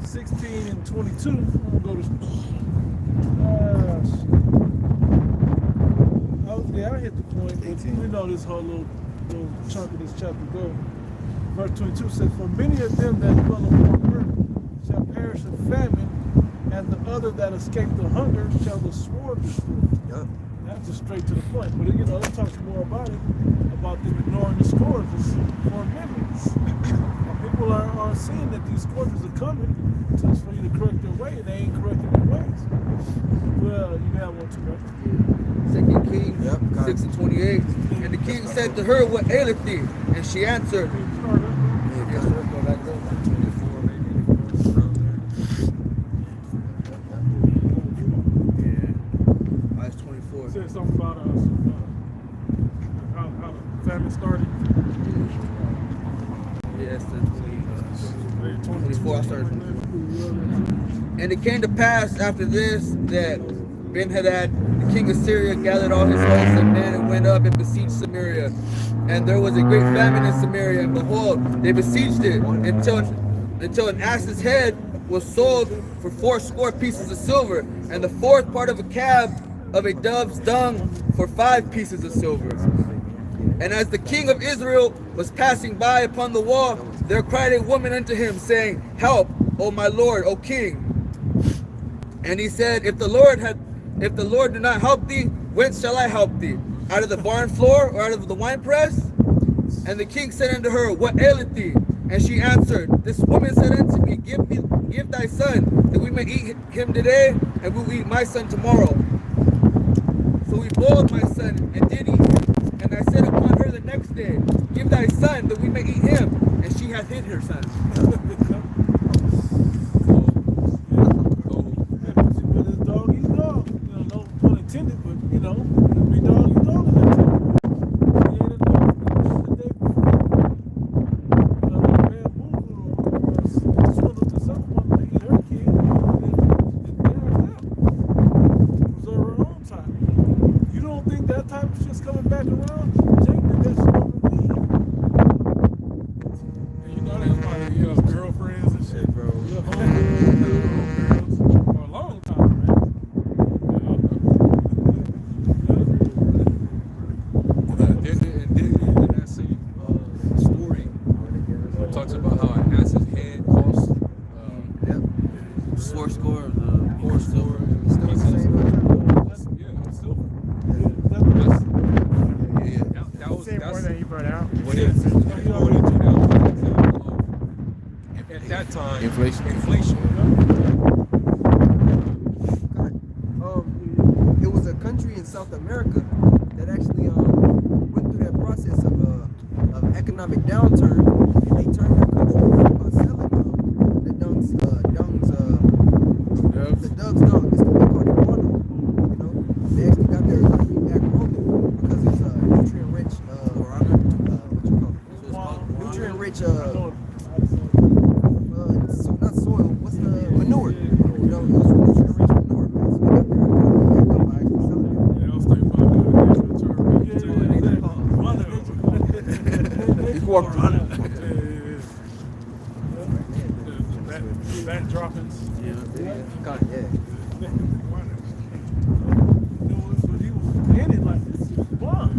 [SPEAKER 1] 16 and 22. I'm gonna go to. I hit the point. But we know this whole little chunk of this chapter go. Verse 22 says, "For many of them that dwell upon earth shall perish of famine, and the other that escape the hunger shall the sword destroy."
[SPEAKER 2] Yep.
[SPEAKER 1] That's just straight to the point. But you know, it talks more about it, about them ignoring the scourges for minutes. People are seeing that these scourges are coming just for you to correct their way, and they ain't correcting their ways. Well, you have one too, right?
[SPEAKER 10] 2 Kings
[SPEAKER 2] Yep, got
[SPEAKER 10] 6 and 28. And the king said to her, "What aileth thee?" And she answered,
[SPEAKER 3] Yes, sir. Go back up. 24 maybe. Around there.
[SPEAKER 10] Verse 24.
[SPEAKER 1] Said something about how the famine started.
[SPEAKER 10] Yes, that's 24. I started 24. And it came to pass after this that Ben-Hadad, the king of Syria, gathered all his hosts and men and went up and besieged Samaria. And there was a great famine in Samaria, and behold, they besieged it until an ass's head was sold for 80 pieces of silver, and the fourth part of a cab of a dove's dung for 5 pieces of silver. And as the king of Israel was passing by upon the wall, there cried a woman unto him, saying, "Help, O my lord, O king." And he said, If the Lord do not help thee, whence shall I help thee? Out of the barn floor, or out of the winepress? And the king said unto her, What aileth thee? And she answered, This woman said unto me, Give thy son, that we may eat him today, and we will eat my son tomorrow. So we boiled my son, and did eat him. And I said upon her the next day, Give thy son, that we may eat him. And she hath hid her son.
[SPEAKER 1] But it's dog eat dog. You know, no pun intended, but you know, it'd be dog eat dog in that time. He ate a dog the day before. You know, that bamboozled or swindled to someone to eat her kid, and married them. Preserve her own time. You don't think that type of shit's coming back around? Jake did that shit over me. And you know that's why you have girlfriends and shit, bro. You have girls for a long time, man.
[SPEAKER 3] Then that same story talks about how an ass's head costs
[SPEAKER 10] Four score, the
[SPEAKER 3] four silver.
[SPEAKER 1] Yeah, silver.
[SPEAKER 3] Yeah, that time,
[SPEAKER 5] Inflation.
[SPEAKER 2] God, it was a country in South America that actually went through that process of economic downturn, and they turned their country around by selling the dove's dung. They call it guano. You know, they actually got their economy back rolling because it's nutrient rich. What you call it? Nutrient rich. So not soil. What's the manure? You know, it was nutrient rich manure. So they got their economy back up by actually selling it.
[SPEAKER 1] Yeah, I was thinking about that.
[SPEAKER 5] He's walking around.
[SPEAKER 1] That droppings.
[SPEAKER 2] God, yeah.
[SPEAKER 4] But he was in it like this. It was fun.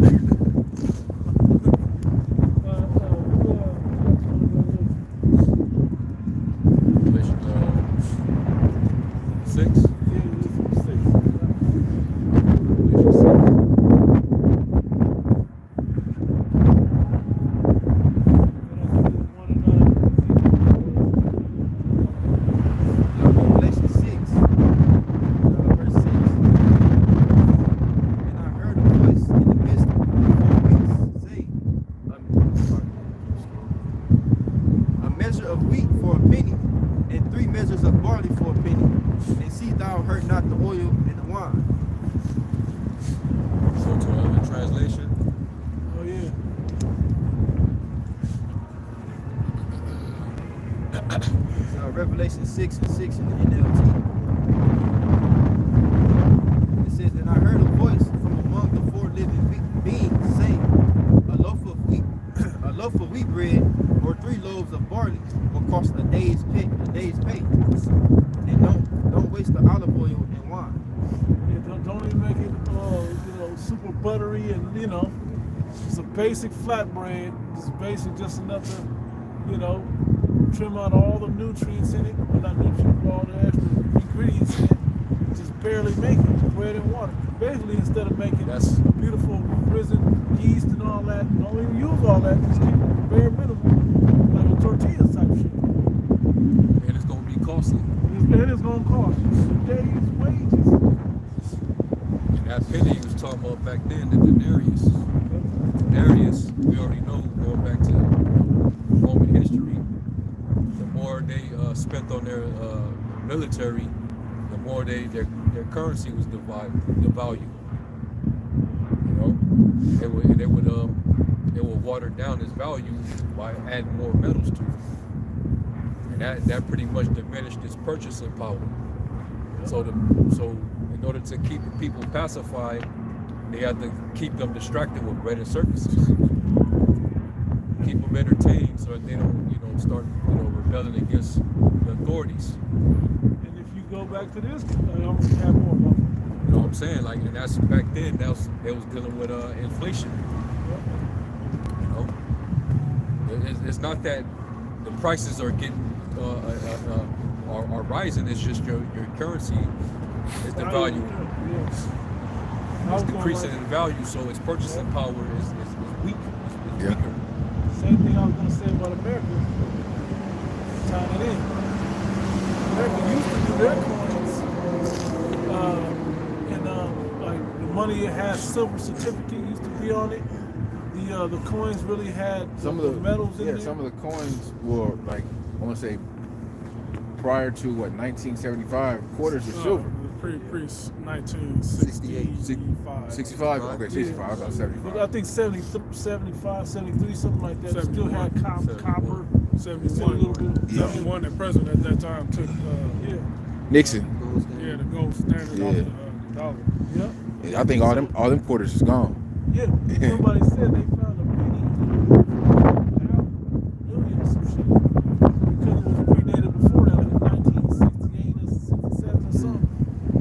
[SPEAKER 3] Revelation 6.
[SPEAKER 6] Revelation 6, verse 6. And I heard a voice in the midst of the 4 weeks say, a measure of wheat for a penny, and 3 measures of barley for a penny. And see thou hurt not the oil and the wine.
[SPEAKER 3] So to another translation,
[SPEAKER 4] Oh yeah.
[SPEAKER 6] Revelation 6 and 6 in the NLT. It says, and I heard a voice from among the 4 living beings saying, a loaf of wheat bread or 3 loaves of barley will cost a day's pay. And don't waste the olive oil and wine.
[SPEAKER 4] Yeah, don't even make it super buttery and it's a basic flatbread. It's basic, just enough to trim out all the nutrients in it, but not nutrients, but all the extra ingredients in it. Just barely make it, bread and water. Basically, instead of making beautiful risen yeast and all that, don't even use all that. Just keep it bare minimum, like a tortilla type shit.
[SPEAKER 3] and it's going to be costly.
[SPEAKER 4] It is going to cost you a day's wages.
[SPEAKER 3] And that penny he was talking about back then, the denarius. Denarius, we already know, going back to Roman history, the more they spent on their military, the more their currency was devalued. They would water down its value by adding more metals to it, and that pretty much diminished its purchasing power. So in order to keep the people pacified, they had to keep them distracted with bread and circuses, keep them entertained so that they don't start rebelling against the authorities.
[SPEAKER 4] And if you go back to this, I'm going to have more about it.
[SPEAKER 3] You know what I'm saying? Like, and that's back then. They was dealing with inflation. It's not that the prices are getting are rising. It's just your currency is devaluing. It's decreasing in value, so its purchasing power is weak. It's weaker.
[SPEAKER 4] Same thing I was going to say about America. Tying it in. America used to do their coins, like the money it has silver certificate used to be on it. The coins really had
[SPEAKER 5] Some
[SPEAKER 4] the
[SPEAKER 5] of the
[SPEAKER 4] metals in there.
[SPEAKER 5] some of the coins were like, I want to say, prior to 1975, quarters were silver.
[SPEAKER 1] Pre 1965.
[SPEAKER 5] 65? Okay, 65. I was about 75.
[SPEAKER 4] But I think 75, 73, something like that. It still had copper.
[SPEAKER 1] 71, the president at that time took
[SPEAKER 5] Nixon.
[SPEAKER 1] the gold standard off the dollar.
[SPEAKER 4] Yeah.
[SPEAKER 5] I think all them quarters is gone.
[SPEAKER 4] Yeah. Somebody said they found a penny million or some shit. Because it was predated before that, like 1968 or 67 or something.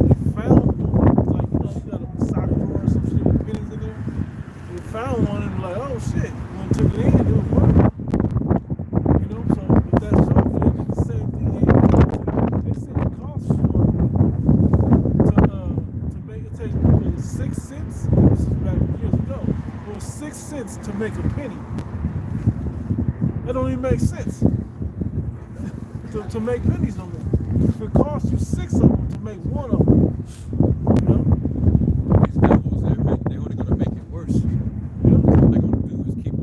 [SPEAKER 4] They found one, like, you got a sock drawer or some shit with pennies in there. They found one and were like, oh shit. When they took it in, it was worth it. So but that shows you they did the same thing. They said it costs more to make it take 6 cents. This is back years ago. It was 6 cents to make a penny. That don't even make sense. To them to make pennies no more. If it costs you 6 of them to make 1 of them, you know?
[SPEAKER 3] These devils, they're only gonna make it worse. All they're gonna do is keep on.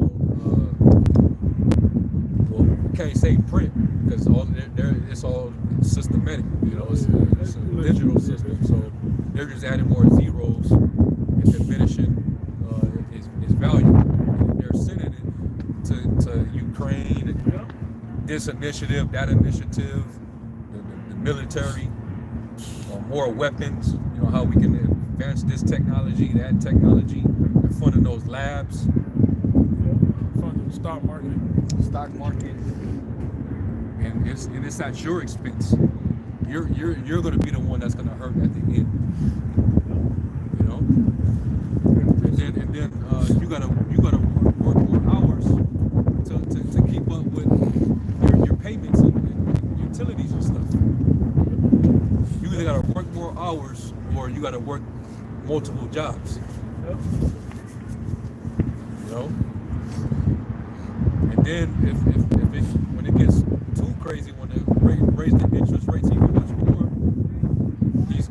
[SPEAKER 3] Well, we can't say print because it's all systematic. You know, it's a digital system. So they're just adding more zeros and diminishing its value. And they're sending it to Ukraine and this initiative, that initiative, the military, more weapons. You know how we can advance this technology, that technology. They're funding those labs.
[SPEAKER 1] Funding the stock market.
[SPEAKER 3] Stock market, and it's at your expense. You're going to be the one that's going to hurt at the end. You know, and then you gotta work more hours to keep up with your payments and utilities and stuff. You either gotta work more hours or you gotta work multiple jobs. You know. And then when it gets too crazy, when they raise the interest rates even much more, these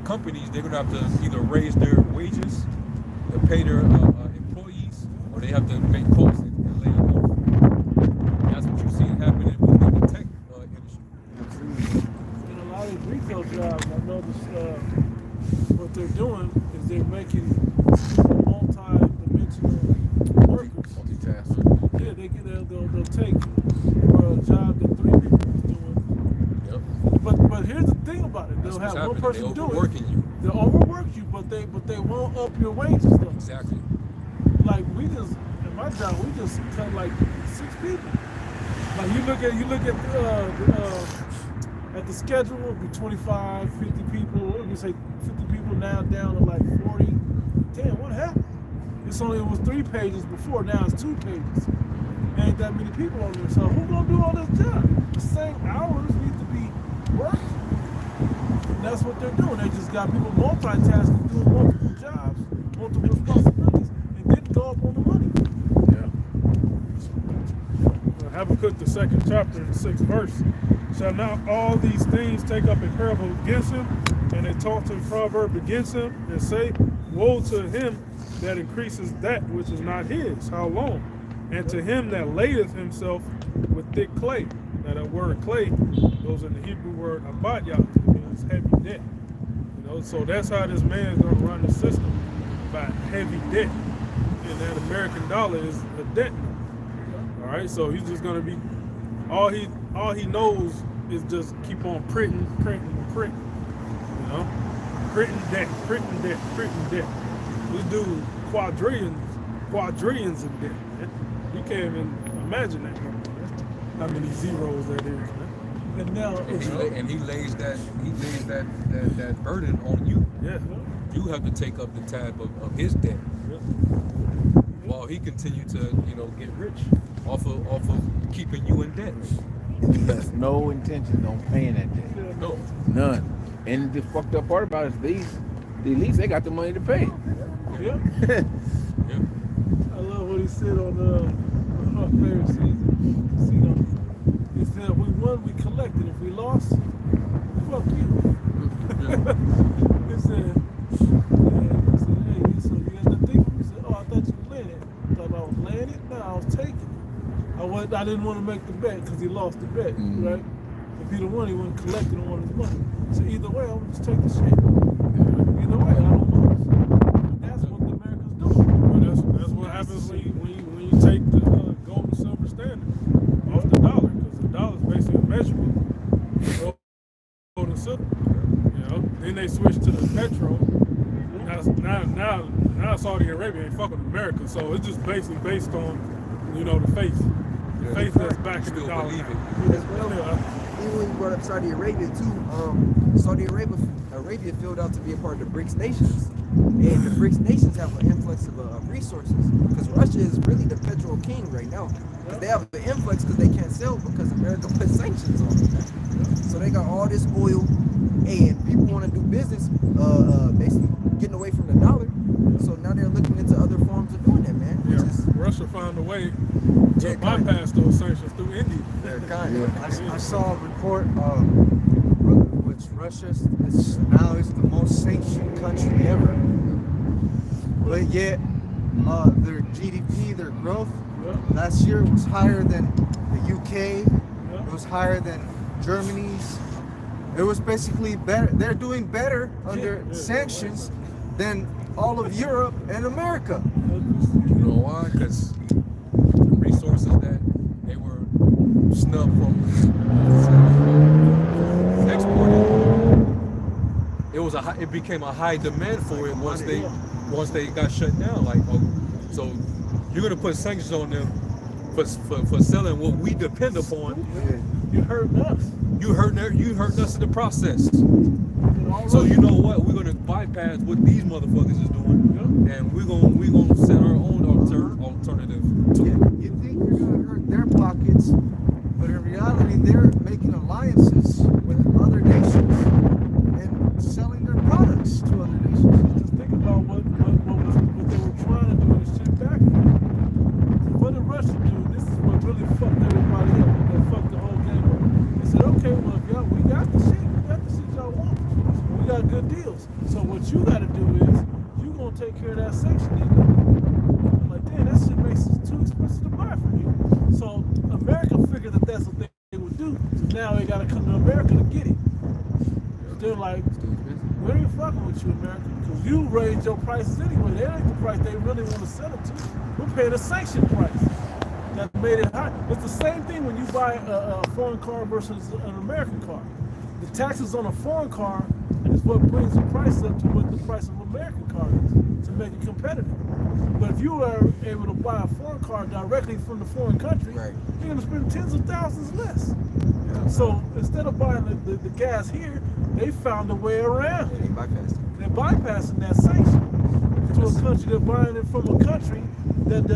[SPEAKER 3] companies, they're gonna have to either raise their wages to pay their employees, or they have to make cuts and lay them off. That's what you see happening within the tech industry.
[SPEAKER 4] In a lot of these retail jobs, I noticed what they're doing is they're making multi-dimensional workers.
[SPEAKER 5] Multitask.
[SPEAKER 4] Yeah, they'll take a job that 3 people is doing.
[SPEAKER 3] Yep.
[SPEAKER 4] But here's the thing about it: they'll
[SPEAKER 3] That's
[SPEAKER 4] have
[SPEAKER 3] what's
[SPEAKER 4] one
[SPEAKER 3] happening.
[SPEAKER 4] person do it.
[SPEAKER 3] Overworking you.
[SPEAKER 4] They'll overwork you, but they won't up your wages though.
[SPEAKER 3] Exactly.
[SPEAKER 4] Like we just in my job, we just cut like 6 people. Like you look at the schedule, it'll be 25, 50 people. You say 50 people now down to like 40. Damn, what happened? It was 3 pages before, now it's 2 pages. Ain't that many people on there. So who gonna do all this job? The same hours need to be worked. And that's what they're doing. They just got people multitasking, doing multiple jobs, multiple responsibilities, and didn't go up on the money.
[SPEAKER 1] Habakkuk, the 2nd chapter, the 6th verse. Shall not all these things take up a parable against him, and a taunting proverb against him, and say, woe to him that increases that which is not his, how long? And to him that ladeth himself with thick clay. Now that word clay goes in the Hebrew word abatya, it means heavy debt. You know, so that's how this man is going to run the system, by heavy debt. And that American dollar is a debt. All right, so he's just going to be, all he knows is just keep on printing. You know, printing debt. This dude quadrillions of debt, man. You can't even imagine that, man. How many zeros that is, man.
[SPEAKER 4] And now
[SPEAKER 3] And he lays that burden on you.
[SPEAKER 1] Yeah.
[SPEAKER 3] You have to take up the tab of his debt, while he continued to, get rich off of keeping you in debt.
[SPEAKER 5] He has no intention on paying that debt.
[SPEAKER 3] No.
[SPEAKER 5] None. And the fucked up part about it is the elites, they got the money to pay.
[SPEAKER 4] yeah.
[SPEAKER 3] Yeah.
[SPEAKER 4] I love what he said on our favorite season. He said, if we won, we collected. If we lost, fuck you. He said, hey, so you got the thing? He said, oh, I thought you were laying it. I thought I was laying it? No, I was taking it. I didn't want to make the bet because he lost the bet, right? If he'd have won, he wouldn't collect it on his money. So either way, I'm just take the shit. Either way, I don't lose. That's what the Americans do.
[SPEAKER 1] Well, that's what happens when you take the gold and silver standard off the dollar, because the dollar is basically a measurement. Gold and silver. You know, then they switch to the petrol. Now Saudi Arabia ain't fucking America, so it's just basically based on, the faith. The faith that's backing the dollar.
[SPEAKER 3] Believe it.
[SPEAKER 2] As well, even when you brought up Saudi Arabia too, Saudi Arabia filled out to be a part of the BRICS nations, and the BRICS nations have an influx of resources, because Russia is really the petrol king right now. They have an influx because they can't sell because America put sanctions on them. So they got all this oil, and people want to do business, basically getting away from the dollar. So now they're looking into other forms of doing that, man.
[SPEAKER 1] Yeah, Russia found a way to bypass those sanctions through India.
[SPEAKER 7] I saw a report which Russia now is the most sanctioned country ever, but yet their GDP, their growth last year was higher than the UK. It was higher than Germany's. It was basically better. They're doing better under sanctions than all of Europe and America.
[SPEAKER 3] You know why? Because the resources that they were snubbed from exporting, it became a high demand for it once they got shut down. Like, so you're gonna put sanctions on them for selling what we depend upon.
[SPEAKER 4] You hurt us.
[SPEAKER 3] You hurt us in the process. So you know what? We're gonna bypass what these motherfuckers is doing, and we're gonna set our own alternative to it.
[SPEAKER 7] You think you're gonna hurt their pockets, but in reality, they're making alliances with other nations and selling their products to other nations.
[SPEAKER 4] Just think about what they were trying to do and shit back. What the Russians do, this is what really fucked everybody up. They fucked the whole game up. They said, okay, well, if y'all, we got the shit y'all want. We got good deals. So what you got to do is, you gonna take care of that sanction deal. I'm like, damn, that shit makes it too expensive to buy from you. So America figured that that's what they would do. So now they got to come to America to get it. They're like, we ain't fucking with you, America, because you raised your prices anyway. They ain't the price they really want to sell it to. We're paying a sanction price. That made it high. It's the same thing when you buy a foreign car versus an American car. The taxes on a foreign car is what brings the price up to what the price of an American car is, to make it competitive. But if you are able to buy a foreign car directly from the foreign country, you're going to spend tens of thousands less. So instead of buying the gas here, they found a way around. They're bypassing that sanction to a country. They're buying it from a country that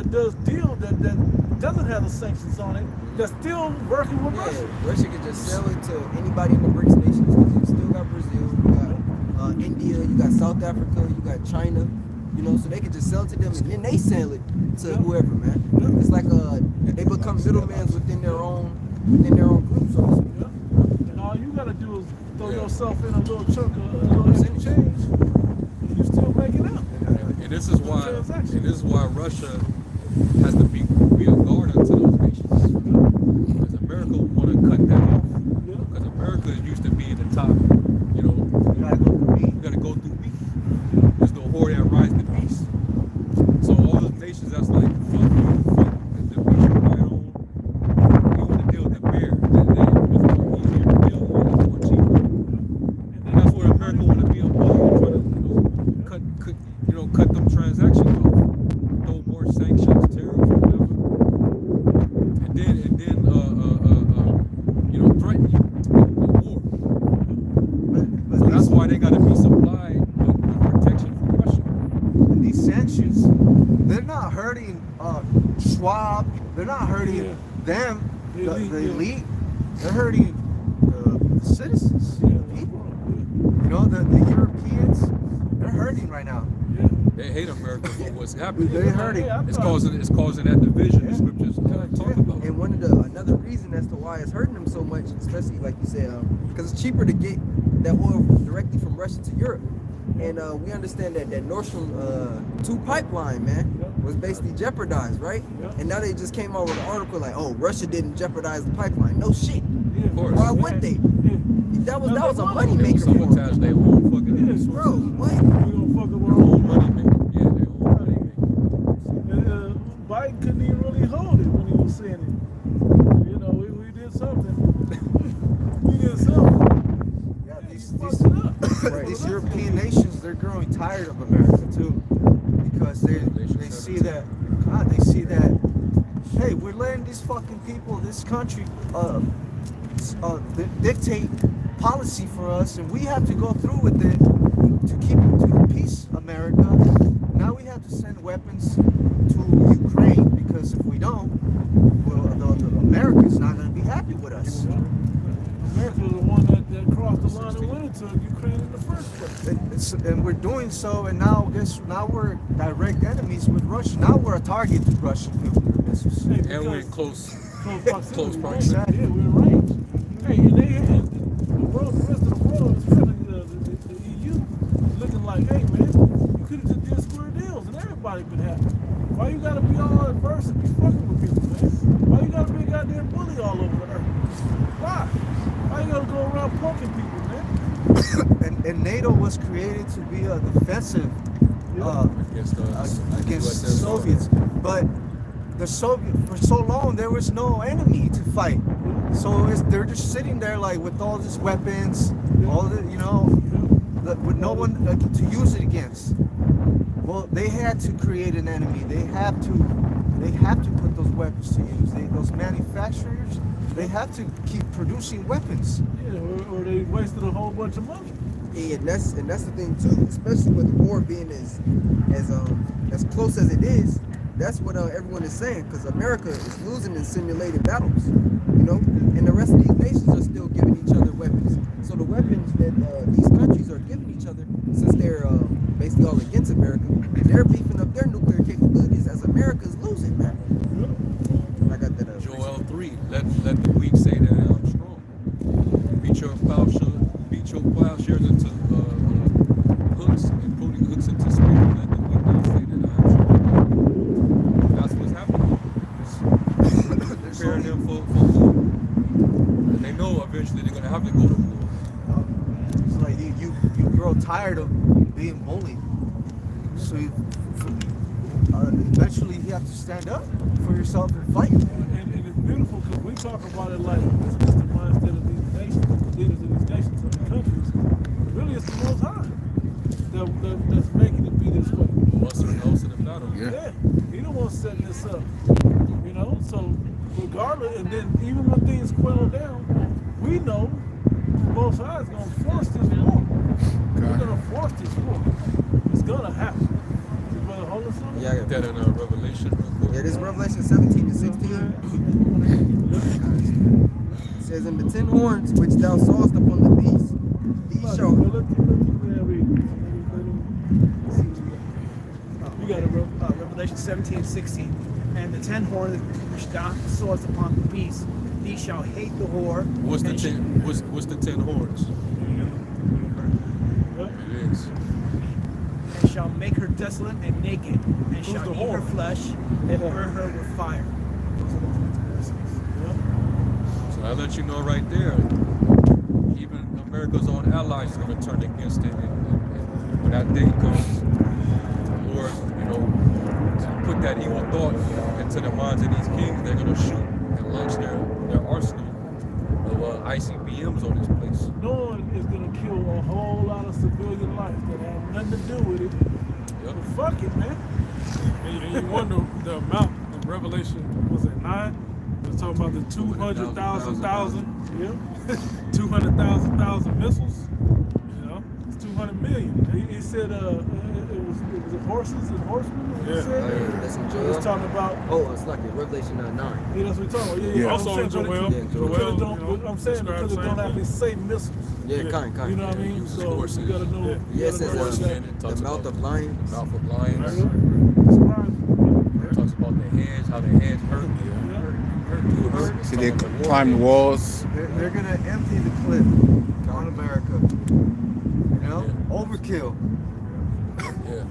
[SPEAKER 4] doesn't have the sanctions on it, that's still working with Russia.
[SPEAKER 2] Russia can just sell it to anybody in the BRICS nations. You still got Brazil, you got India, you got South Africa, you got China. You know, so they can just sell it to them and then they sell it to whoever, man. It's like they become middlemen within their own groups.
[SPEAKER 4] And all you gotta do is throw yourself in a little chunk of a little exchange, and you still make it up.
[SPEAKER 3] And this is why Russia has to be a guard unto those nations. Because America want to cut that off. Because America is used to being the top. You know, you gotta go through me. There's no whore that rides the beast. So all those nations that's like, fuck you, fuck the beast you ride on. You want to deal with the bear. It's more easier to deal with, it's more cheaper. And that's what America want to be about. Try to cut them transactions off. Throw more sanctions, tariffs, or whatever. And then threaten you with war. So that's why they got to be supplied with protection from Russia.
[SPEAKER 7] And these sanctions, they're not hurting Schwab. They're not hurting them, the elite. They're hurting the citizens, the people. You know, the Europeans, they're hurting right now.
[SPEAKER 3] They hate America for what's happening.
[SPEAKER 7] They're hurting.
[SPEAKER 3] It's causing that division the scriptures talk about.
[SPEAKER 2] And another reason as to why it's hurting them so much, especially like you said, because it's cheaper to get that oil directly from Russia to Europe. And we understand that Nord Stream 2 pipeline, man, was basically jeopardized, right? And now they just came out with an article like, oh, Russia didn't jeopardize the pipeline. No shit.
[SPEAKER 3] Of course.
[SPEAKER 2] Why would they? That was a money maker for them.
[SPEAKER 3] Sabotage their own fucking resources.
[SPEAKER 2] Bro, what?
[SPEAKER 4] We gonna fuck up
[SPEAKER 3] Their
[SPEAKER 4] our
[SPEAKER 3] own money maker. Yeah, their own money maker.
[SPEAKER 4] And Biden couldn't even really hold it when he was saying it. You know, we did something. We did something.
[SPEAKER 7] Yeah, these European nations, they're growing tired of America too, because they see that hey, we're letting these fucking people, this country, dictate policy for us, and we have to go through with it to keep peace, America. Now we have to send weapons to Ukraine, because if we don't, well, America's not going to be happy with us.
[SPEAKER 4] America is the one that crossed the line and went into Ukraine in the first place.
[SPEAKER 7] And we're doing so, and now we're direct enemies with Russia. Now we're a target to Russian nuclear missiles.
[SPEAKER 3] And we're in close
[SPEAKER 4] Close proximity.
[SPEAKER 3] Close
[SPEAKER 4] right?
[SPEAKER 3] proximity.
[SPEAKER 4] Yeah, we're in range. Hey, and the rest of the world, especially the EU, is looking like, hey man, you could have just did square deals and everybody been happy. Why you gotta be all adverse and be fucking with people, man? Why you gotta be a goddamn bully all over the earth? Why? Why you gotta go around punking people, man?
[SPEAKER 9] And NATO was created to be a defensive
[SPEAKER 3] Against
[SPEAKER 9] against the
[SPEAKER 3] USSR.
[SPEAKER 9] Soviets. But the Soviet, for so long, there was no enemy to fight. So they're just sitting there like with all these weapons, all the, with no one to use it against. Well, they had to create an enemy. They have to put those weapons to use. Those manufacturers, they have to keep producing weapons.
[SPEAKER 4] Yeah, or they wasted a whole bunch of money.
[SPEAKER 2] Yeah, and that's the thing too, especially with the war being as close as it is. That's what everyone is saying, because America is losing in simulated battles, and the rest of these nations are still giving each other weapons. So the weapons that these countries are giving each other, since they're basically all against America, they're beefing up their nuclear capabilities as America's losing, man. I got that.
[SPEAKER 3] Joel 3. Let the weak say that I'm strong. Beat your plowshares into hooks and pruning hooks into spears. Let the weak man say that I'm strong. That's what's happening. It's preparing them for war. And they know eventually they're gonna have to go to war.
[SPEAKER 9] It's like you grow tired of being bullied. So eventually you have to stand up for yourself and fight.
[SPEAKER 4] And it's beautiful because we talk about it like this is the mindset of these nations, the leaders of these nations, of the countries. Really, it's the Most High that's making it be this way.
[SPEAKER 3] Once we're close to the battle.
[SPEAKER 4] Yeah, he the one setting this up. So regardless, and then even when things quail down, we know the Most High is going to force this war. We're going to force this war. It's going to happen. You better hold us on.
[SPEAKER 2] Yeah, I got
[SPEAKER 3] That in Revelation.
[SPEAKER 2] Yeah, this is Revelation 17 and 16. It says, "In the 10 horns which thou sawest upon the beast, these shall."
[SPEAKER 4] You got it, bro.
[SPEAKER 11] Revelation 17:16. And the 10 horns which thou sawest upon the beast, these shall hate the whore.
[SPEAKER 3] What's the
[SPEAKER 11] and
[SPEAKER 3] 10? What's the 10 horns? It is.
[SPEAKER 11] and shall make her desolate and naked, and shall
[SPEAKER 4] the
[SPEAKER 11] eat her
[SPEAKER 4] whore?
[SPEAKER 11] flesh and burn her with fire.
[SPEAKER 3] So I let you know right there. Even America's own allies is going to turn against it, and when that day comes, Lord, put that evil thought into the minds of these kings. They're going to shoot and launch their arsenal of ICBMs on this place.
[SPEAKER 4] No one is going to kill a whole lot of civilian life that have nothing to do with it.
[SPEAKER 3] Yep.
[SPEAKER 4] But fuck it, man.
[SPEAKER 1] And you wonder the amount in Revelation, was it 9? It was talking about the 200,000, yeah, 200,000 missiles. It's 200 million. He said it was horses and horsemen. He
[SPEAKER 2] Yeah.
[SPEAKER 1] said
[SPEAKER 2] That's in
[SPEAKER 4] he was
[SPEAKER 2] Joel.
[SPEAKER 4] talking about.
[SPEAKER 2] Oh, it's like it. Revelation 9.
[SPEAKER 4] Yeah, that's what we're talking about.
[SPEAKER 1] Yeah.
[SPEAKER 4] I'm
[SPEAKER 1] Also
[SPEAKER 4] saying,
[SPEAKER 1] Joel,
[SPEAKER 4] because it
[SPEAKER 1] Joel,
[SPEAKER 4] don't, I'm saying because it don't actually say missiles.
[SPEAKER 2] Yeah, kind.
[SPEAKER 4] You know what I mean?
[SPEAKER 3] uses
[SPEAKER 4] So
[SPEAKER 3] horses.
[SPEAKER 4] you gotta know.
[SPEAKER 2] Yeah, it says
[SPEAKER 3] Horsemen,
[SPEAKER 2] the mouth of lions.
[SPEAKER 3] Mouth of lions.
[SPEAKER 4] Yeah.
[SPEAKER 3] Talks about the hands, how the hands hurt. Do hurt.
[SPEAKER 5] See, they climb the walls.
[SPEAKER 9] They're gonna empty the clip on America. Overkill.
[SPEAKER 3] Yeah.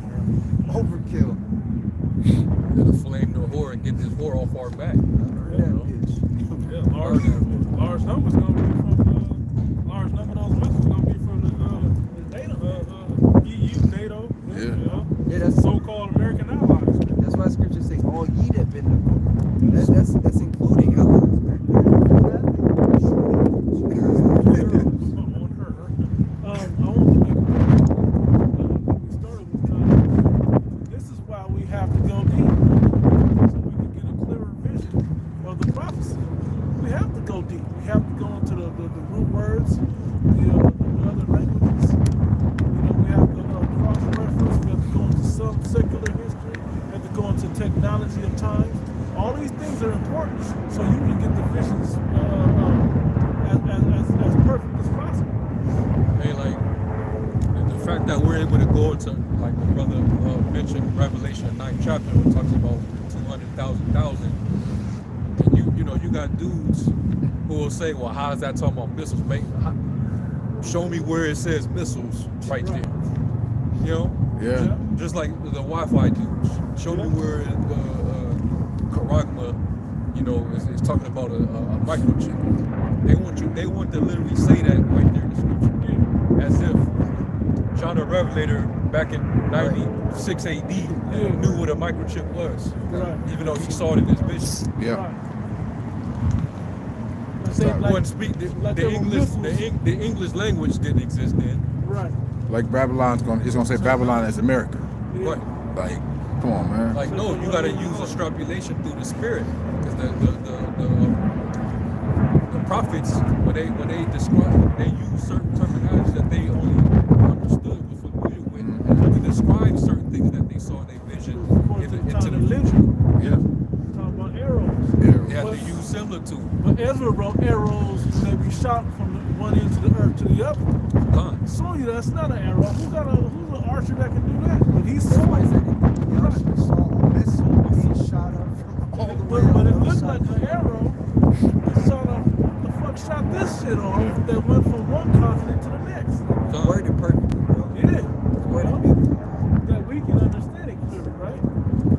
[SPEAKER 9] Overkill.
[SPEAKER 3] Gotta flame the whore and get this whore off our back.
[SPEAKER 1] Yeah, large numbers gonna be from large number of those missiles gonna be from the NATO, EU, NATO,
[SPEAKER 2] Yeah, that's
[SPEAKER 1] so-called American allies.
[SPEAKER 2] That's why scriptures say all ye that been the that's including allies back
[SPEAKER 1] On her. I want to make we started with this is why we have to go deep, so we can get a clearer vision of the prophecy. We have to go deep. We have to go into the root words, the other languages. We have to cross-reference. We have to go into some secular history. We have to go into technology of times. All these things are important, so you can get the visions as perfect as possible.
[SPEAKER 3] Hey, like the fact that we're able to go into, like the brother mentioned, Revelation 9th chapter, where it talks about 200,000. And you know, you got dudes who will say, well, how is that talking about missiles? Show me where it says missiles right there. You know?
[SPEAKER 5] Yeah.
[SPEAKER 3] Just like the Wi-Fi dudes. Show me where Karagma, you know, is talking about a microchip. They want to literally say that right there in the scripture. As if John the Revelator back in 96 AD knew what a microchip was. Even though he saw it in his vision.
[SPEAKER 5] Yeah.
[SPEAKER 3] Wouldn't speak the English language didn't exist then.
[SPEAKER 1] Right.
[SPEAKER 5] Like Babylon's gonna say Babylon is America.
[SPEAKER 3] Right.
[SPEAKER 5] Like, come on, man.
[SPEAKER 3] Like, no, you gotta use extrapolation through the spirit, because the prophets, when they describe, they use certain terminology that they only understood, were familiar with, to describe certain things that they saw in their vision into the future.
[SPEAKER 5] Yeah.
[SPEAKER 1] Talking about arrows.
[SPEAKER 3] They have to use similar to.
[SPEAKER 1] But Ezra wrote arrows when they be shot from one end to the earth to the other. So you that's not an arrow. Who's an archer that can do that? But he saw it. But it looked like an arrow. Sort of the fuck shot this shit off that went from one continent to the next.
[SPEAKER 2] Worded perfectly, bro.
[SPEAKER 1] Yeah. That we can understand it clearly, right?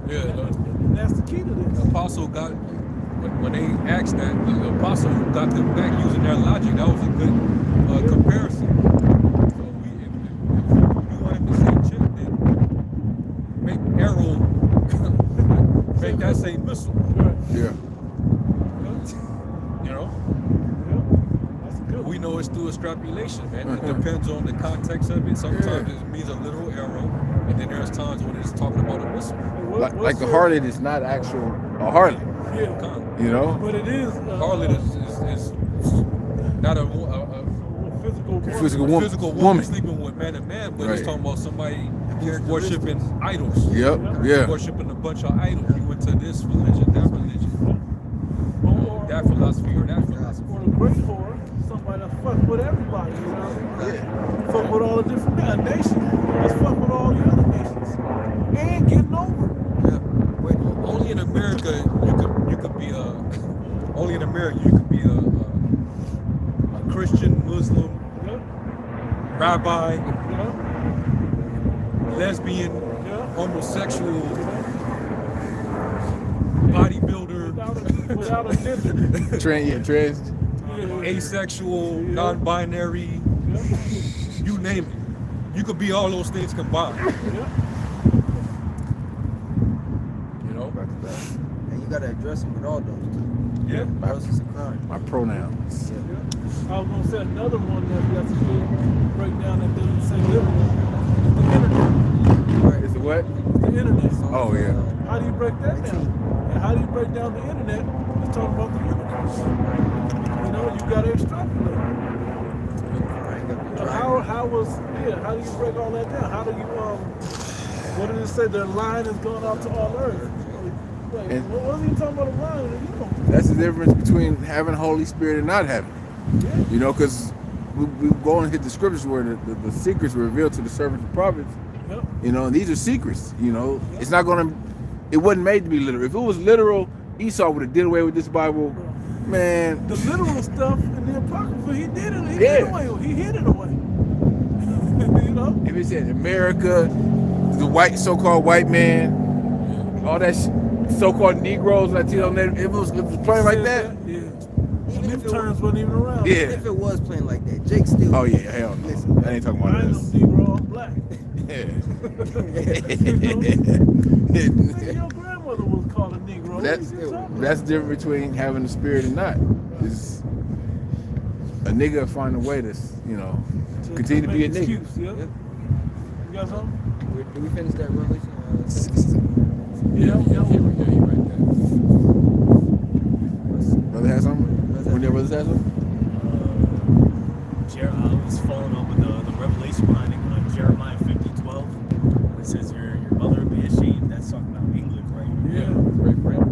[SPEAKER 3] Yeah.
[SPEAKER 1] And that's the key to this.
[SPEAKER 3] The apostle got, when they asked that, the apostle got them back using their logic. That was a good comparison. So if you want him to say chip, then make arrow, make that say missile.
[SPEAKER 5] Yeah.
[SPEAKER 3] You know? We know it's through extrapolation, man. It depends on the context of it. Sometimes it means a literal arrow, and then there's times when it's talking about a missile.
[SPEAKER 5] Like the harlot is not actual a harlot.
[SPEAKER 1] Yeah.
[SPEAKER 5] You know?
[SPEAKER 1] But it is.
[SPEAKER 3] Harlot is not a
[SPEAKER 1] physical
[SPEAKER 3] woman sleeping with man and man, but it's talking about somebody worshiping idols.
[SPEAKER 5] Yep. Yeah.
[SPEAKER 3] Worshiping a bunch of idols. You went to this religion, that religion, that philosophy or that philosophy.
[SPEAKER 1] Or the great whore, somebody that fuck with everybody, you know? Fuck with all the different nations. Let's fuck with all the other nations. And getting over.
[SPEAKER 3] Only in America you could be only in America you could be a Christian, Muslim, rabbi, lesbian, homosexual, bodybuilder,
[SPEAKER 1] without a gender.
[SPEAKER 5] Trans.
[SPEAKER 3] Asexual, non-binary, you name it. You could be all those things combined. You know?
[SPEAKER 2] And you gotta address them with all those.
[SPEAKER 3] Yeah.
[SPEAKER 2] Or else it's a crime.
[SPEAKER 5] My pronouns.
[SPEAKER 1] I was gonna say another one that we have to break down that doesn't say literal. The internet.
[SPEAKER 5] Is it what?
[SPEAKER 1] The internet.
[SPEAKER 5] Oh yeah.
[SPEAKER 1] How do you break that down? And how do you break down the internet? Let's talk about the universe. You know, you gotta extrapolate. How do you break all that down? How do you what did it say? The line is going out to all earth. Wait, what was he talking about a line?
[SPEAKER 5] That's the difference between having Holy Spirit and not having it.
[SPEAKER 1] Yeah.
[SPEAKER 5] You know, because we go and hit the scriptures where the secrets were revealed to the servants and prophets.
[SPEAKER 1] Yep.
[SPEAKER 5] You know, and these are secrets. You know, it's not gonna. It wasn't made to be literal. If it was literal, Esau would have did away with this Bible. Man,
[SPEAKER 1] the literal stuff in the Apocrypha, he did it. He hid it away. You know?
[SPEAKER 5] If it said America, the so-called white man, all that so-called Negroes, Latino, it was playing like that.
[SPEAKER 1] Yeah. And them terms wasn't even around.
[SPEAKER 5] Yeah.
[SPEAKER 2] If it was playing like that, Jake still.
[SPEAKER 5] Oh yeah, hell no.
[SPEAKER 2] Listen,
[SPEAKER 5] I ain't talking about
[SPEAKER 1] I ain't
[SPEAKER 5] this.
[SPEAKER 1] no Negro, I'm black. Your grandmother was called a Negro.
[SPEAKER 5] That's the difference between having the spirit and not. Is a nigga find a way to, you know, continue to be a nigga.
[SPEAKER 1] Excuse, yeah. You got something?
[SPEAKER 2] Did we finish that revelation?
[SPEAKER 1] Yeah.
[SPEAKER 5] Brother has something? When your brother has something?
[SPEAKER 12] I was following up with the revelation behind it, Jeremiah 50:12. It says your mother will be ashamed. That's talking about England, right?
[SPEAKER 1] Yeah.
[SPEAKER 5] Right.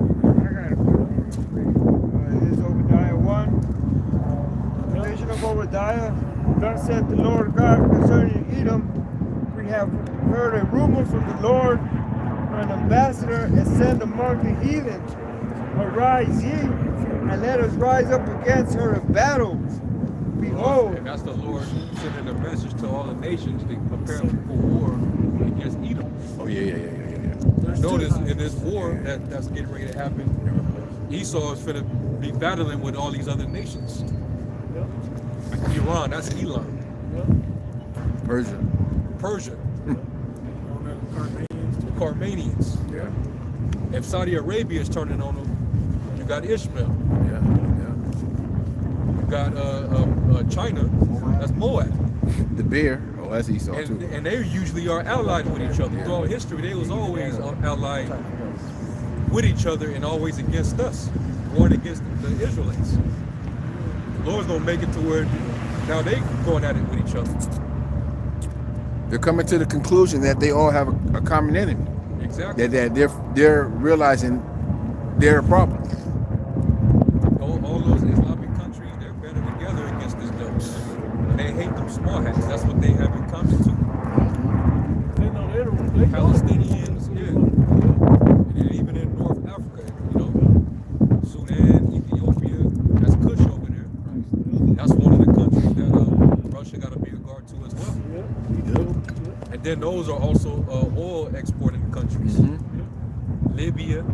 [SPEAKER 13] It is Obadiah 1. The vision of Obadiah. Thus said the Lord God concerning Edom, we have heard a rumor from the Lord, an ambassador is sent among the heathen. Arise ye, and let us rise up against her in battle. Behold,
[SPEAKER 3] And that's the Lord sending a message to all the nations to prepare for war against Edom.
[SPEAKER 5] Oh yeah.
[SPEAKER 3] Notice in this war that's getting ready to happen, Esau is finna be battling with all these other nations. Iran, that's Elam.
[SPEAKER 5] Persia.
[SPEAKER 3] Carmanians.
[SPEAKER 5] Yeah.
[SPEAKER 3] If Saudi Arabia is turning on them, you got Ishmael.
[SPEAKER 5] Yeah.
[SPEAKER 3] You got China, that's Moab.
[SPEAKER 5] The bear. Oh, that's Esau too.
[SPEAKER 3] And they usually are allied with each other. Throughout history, they was always allied with each other and always against us, warring against the Israelites. The Lord's gonna make it to where now they going at it with each other.
[SPEAKER 5] They're coming to the conclusion that they all have a common enemy.
[SPEAKER 3] Exactly.
[SPEAKER 5] That they're realizing they're a problem.
[SPEAKER 3] All those Islamic countries, they're better together against this devil. And they hate them small hats. That's what they have in common too.
[SPEAKER 4] They know they're
[SPEAKER 3] Palestinians, yeah. And then even in North Africa, Sudan, Ethiopia, that's Kush over there. That's one of the countries that Russia got to be a guard to as well. And then those are also oil exporting countries. Libya.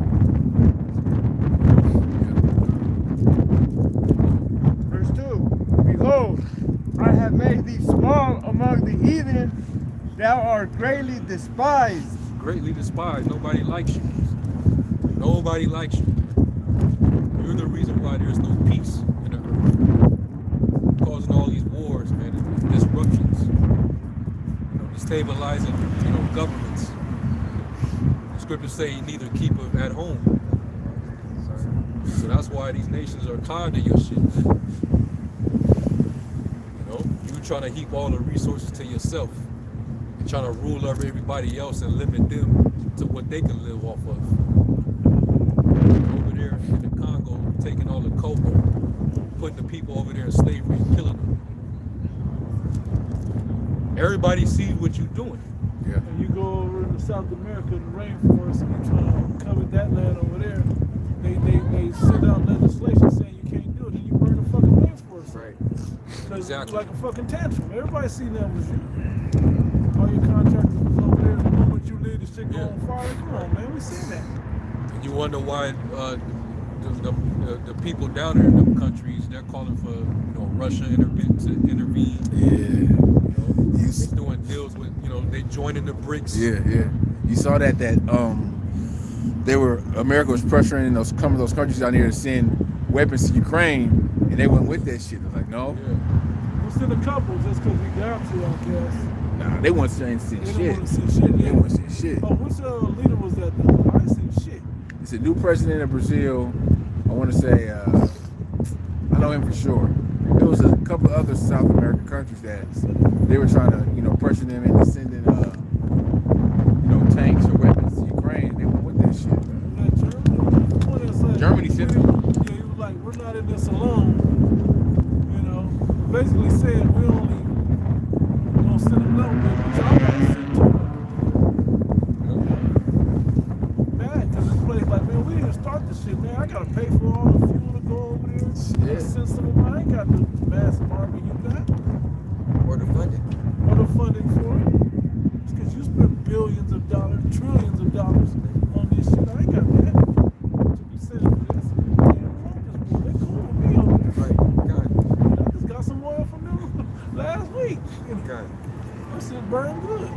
[SPEAKER 13] verse 2. Behold, I have made thee small among the heathen. Thou art greatly despised.
[SPEAKER 3] Greatly despised. Nobody likes you. Nobody likes you. You're the reason why there's no peace in the earth. Causing all these wars, man, and disruptions. Destabilizing, governments. The scriptures say you neither keep them at home. So that's why these nations are tired of your shit, man. You trying to heap all the resources to yourself. And trying to rule over everybody else and limit them to what they can live off of. Over there in the Congo, taking all the cobalt, putting the people over there in slavery and killing them. Everybody sees what you're doing.
[SPEAKER 5] Yeah.
[SPEAKER 4] And you go over in South America in the rainforest and you try to covet that land over there. They send out legislation saying you can't do it, and you burn the fucking rainforest.
[SPEAKER 3] Right.
[SPEAKER 4] Because
[SPEAKER 3] Exactly.
[SPEAKER 4] it's like a fucking tantrum. Everybody seen that was you. All your contractors was over there. The moment you leave, the shit go on fire. Come on, man. We seen that.
[SPEAKER 3] And you wonder why the people down there in them countries, they're calling for Russia to intervene.
[SPEAKER 5] Yeah.
[SPEAKER 3] They're doing deals with they joining the BRICS.
[SPEAKER 5] Yeah. You saw that America was pressuring those countries down there to send weapons to Ukraine, and they went with that shit. They're like, no.
[SPEAKER 3] Yeah.
[SPEAKER 4] We'll send a couple just because we got to, I guess.
[SPEAKER 5] Nah, they want to send shit.
[SPEAKER 4] They don't want to see shit.
[SPEAKER 5] They want to see shit.
[SPEAKER 4] Oh, which leader was that though? I didn't see shit.
[SPEAKER 5] It's a new president of Brazil. I want to say, I know him for sure. There was a couple of other South American countries that they were trying to, pressure them into sending, tanks or weapons to Ukraine. They went with that shit. Germany sent them.
[SPEAKER 4] Yeah, he was like, we're not in this alone. Basically saying we only don't send them no, but y'all gotta send them. Mad, because this place like, man, we didn't start this shit, man. I gotta pay for all the fuel to go over there.
[SPEAKER 5] Yeah.
[SPEAKER 4] Send some of mine. I ain't got the massive army you got.
[SPEAKER 2] Or the funding.
[SPEAKER 4] Or the funding for it. It's because you spend billions of dollars, trillions of dollars on this shit. I ain't got that to be sending for this. They cool with me over there.
[SPEAKER 2] Right. God.
[SPEAKER 4] I just got some oil from them last week.
[SPEAKER 2] God.
[SPEAKER 4] That shit burned good,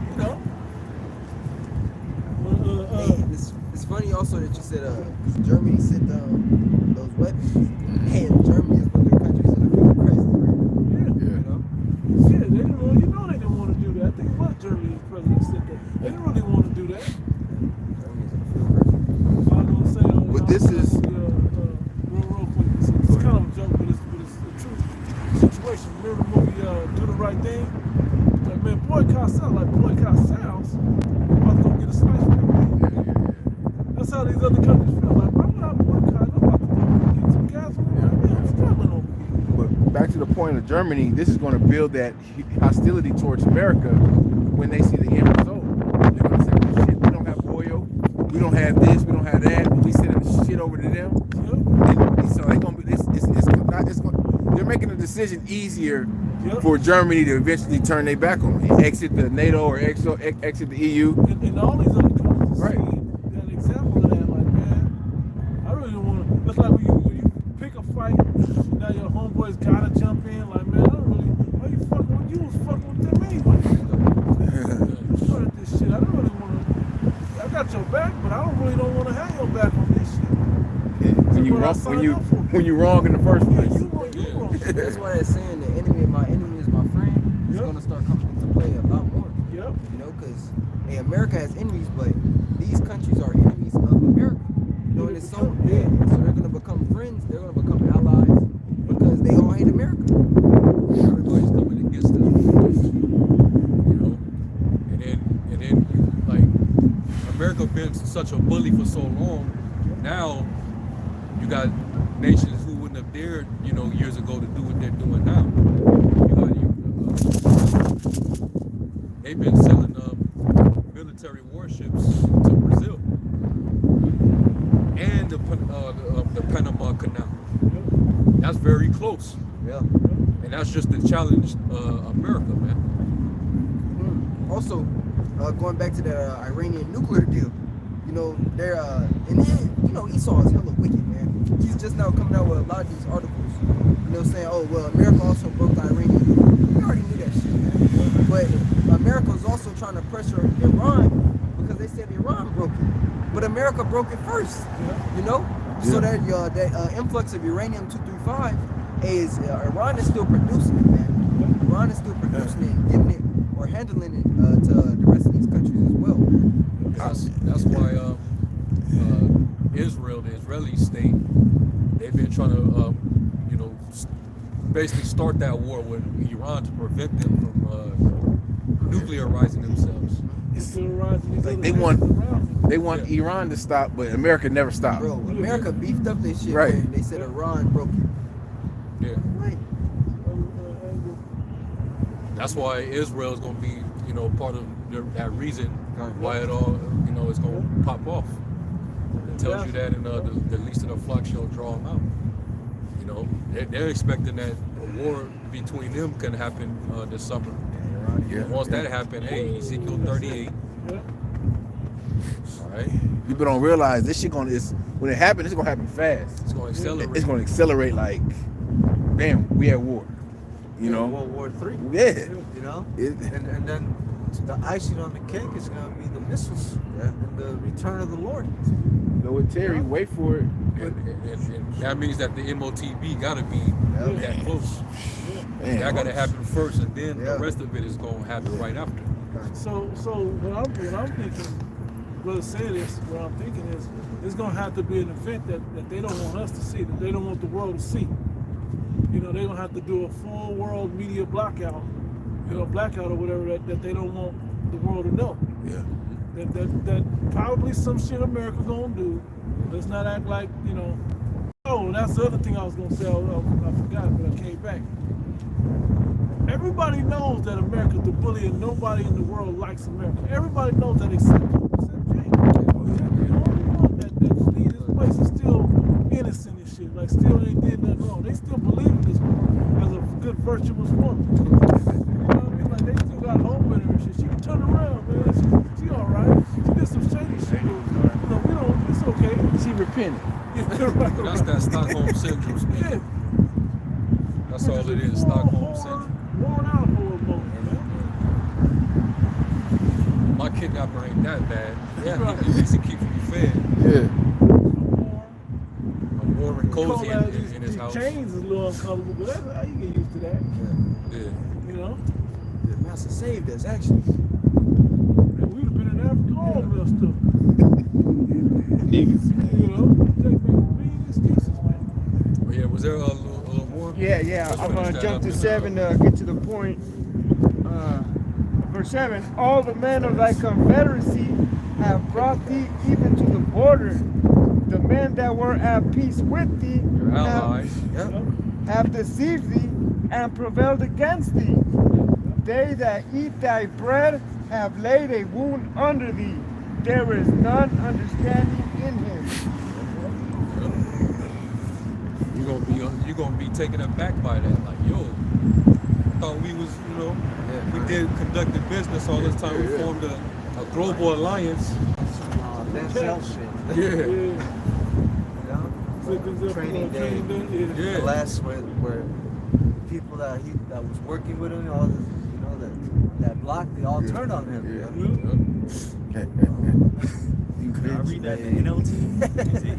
[SPEAKER 2] Hey, it's funny also that you said Germany sent those weapons, and Germany is one of the countries that are feeling crisis right now.
[SPEAKER 4] Yeah, they didn't really, they didn't want to do that. I think it was Germany's president said that. They didn't really want to do that. I was gonna say,
[SPEAKER 5] But this is
[SPEAKER 4] real quick. It's kind of a joke, but it's a true situation. Remember the movie Do the Right Thing? Like, man, boycott sounds like boycott sounds. I'm about to go get a slice right now. That's how these other countries feel. Like, why would I boycott? I'm about to go get some gasoline right now. I'm struggling over here.
[SPEAKER 5] But back to the point of Germany, this is going to build that hostility towards America when they see the end result. They're going to say, well, shit, we don't have oil, we don't have this, we don't have that, but we sending shit over to them. So they're gonna be. They're making the decision easier
[SPEAKER 4] Yep.
[SPEAKER 5] for Germany to eventually turn their back on it, exit the NATO or exit the EU.
[SPEAKER 4] And all these other countries
[SPEAKER 5] Right.
[SPEAKER 4] see an example of that. Like, man, I really don't want to. It's like when you pick a fight, now your homeboys gotta jump in. Like, man, I don't really. Why you fucking with you? Was fucking with them anyway. You started this shit. I don't really want to. I got your back, but I don't want to have your back on this shit.
[SPEAKER 5] When you wrong, when you wrong in the first place.
[SPEAKER 4] You wrong.
[SPEAKER 2] That's why they're saying the enemy of my enemy is my friend. It's
[SPEAKER 4] Yep.
[SPEAKER 2] gonna start coming into play a lot more.
[SPEAKER 4] Yep.
[SPEAKER 2] You know, because hey, America has enemies, but these countries are enemies of America. You know, and it's so yeah. So they're gonna become friends. They're gonna become allies because they all hate America.
[SPEAKER 3] Everybody's coming against them. You know, and then you like America been such a bully for so long. Now you got nations who wouldn't have dared, you know, years ago to do what they're doing now. They've been selling military warships to Brazil and the Panama Canal. That's very close.
[SPEAKER 2] Yeah.
[SPEAKER 3] And that's just to challenge America, man.
[SPEAKER 2] Also, going back to the Iranian nuclear deal, you know, they're and then, you know, Esau is hella wicked, man. He's just now coming out with a lot of these articles, you know, saying, oh, well, America also broke the Iranian nuclear. We already knew that shit, man. But America was also trying to pressure Iran because they said Iran broke it. But America broke it first, you know? So that influx of uranium-235 is, Iran is still producing it, man. Iran is still producing it and giving it or handling it to the rest of these countries as well.
[SPEAKER 3] That's why Israel, the Israeli state, they've been trying to, you know, basically start that war with Iran to prevent them from nuclearizing themselves.
[SPEAKER 5] Like they want Iran to stop, but America never stopped.
[SPEAKER 2] Bro, America beefed up this shit.
[SPEAKER 5] Right.
[SPEAKER 2] Man. They said Iran broke it.
[SPEAKER 3] Yeah.
[SPEAKER 2] Right.
[SPEAKER 3] That's why Israel is going to be, you know, part of that reason why it all, you know, it's going to pop off. It tells you that in the least of the flock shall draw them out. You know, they're expecting that a war between them can happen this summer.
[SPEAKER 5] Yeah.
[SPEAKER 3] And once that happens, hey, Ezekiel 38. All right.
[SPEAKER 5] People don't realize this shit when it happens, it's gonna happen fast.
[SPEAKER 3] It's going to accelerate.
[SPEAKER 5] It's gonna accelerate like, damn, we at war. You know.
[SPEAKER 9] World War III.
[SPEAKER 5] Yeah.
[SPEAKER 9] You know. And then the icing on the cake is gonna be the missiles and the return of the Lord.
[SPEAKER 5] Go with Terry. Wait for it.
[SPEAKER 3] And that means that the MOTB got to be that close.
[SPEAKER 5] Man.
[SPEAKER 3] That got to happen first, and then the rest of it is going to happen right after.
[SPEAKER 4] So what I'm thinking, brother said this, what I'm thinking is it's gonna have to be an event that they don't want us to see, that they don't want the world to see. You know, they're gonna have to do a full world media blackout, blackout or whatever that they don't want the world to know.
[SPEAKER 5] Yeah.
[SPEAKER 4] That probably some shit America's gonna do. Let's not act like, you know. Oh, that's the other thing I was gonna say. I forgot, but I came back. Everybody knows that America's the bully and nobody in the world likes America. Everybody knows that except James. That this place is still innocent and shit. Like, still ain't did nothing wrong. They still believe in this woman as a good, virtuous woman. You know what I mean? Like, they still got hope in her and shit. She can turn around, man. She all right. She did some shady shit. You know, we don't, it's okay.
[SPEAKER 5] She repented.
[SPEAKER 3] That's that Stockholm syndrome.
[SPEAKER 4] Yeah.
[SPEAKER 3] That's all it is, Stockholm syndrome.
[SPEAKER 4] Worn out horror moment, man.
[SPEAKER 3] My kidnapper ain't that bad. Yeah. At least he keeps me fed.
[SPEAKER 5] Yeah.
[SPEAKER 3] I'm warm and cozy in his house.
[SPEAKER 4] Chains is a little uncomfortable, but that's how you get used to that.
[SPEAKER 3] Yeah.
[SPEAKER 4] You know?
[SPEAKER 2] The master saved us, actually.
[SPEAKER 4] Man, we'd have been in Africa all of us too.
[SPEAKER 5] Niggas.
[SPEAKER 4] You know? They make mean excuses, man.
[SPEAKER 3] But yeah, was there a little more?
[SPEAKER 13] Yeah. I'm going to jump to 7 to get to the point. Verse 7, all the men of thy confederacy have brought thee even to the border. The men that were at peace with thee
[SPEAKER 3] Your allies.
[SPEAKER 13] have deceived thee and prevailed against thee. They that eat thy bread have laid a wound under thee. There is none understanding in him.
[SPEAKER 3] you're gonna be taken aback by that. Like, yo, I thought we was, you know, we did conducted business all this time. We formed a global alliance.
[SPEAKER 9] Denzel shit.
[SPEAKER 3] Yeah.
[SPEAKER 9] You know? Training day.
[SPEAKER 3] Yeah.
[SPEAKER 9] The last where people that was working with him, all this, you know, that block, they all turned on him.
[SPEAKER 12] I read that in the NLT.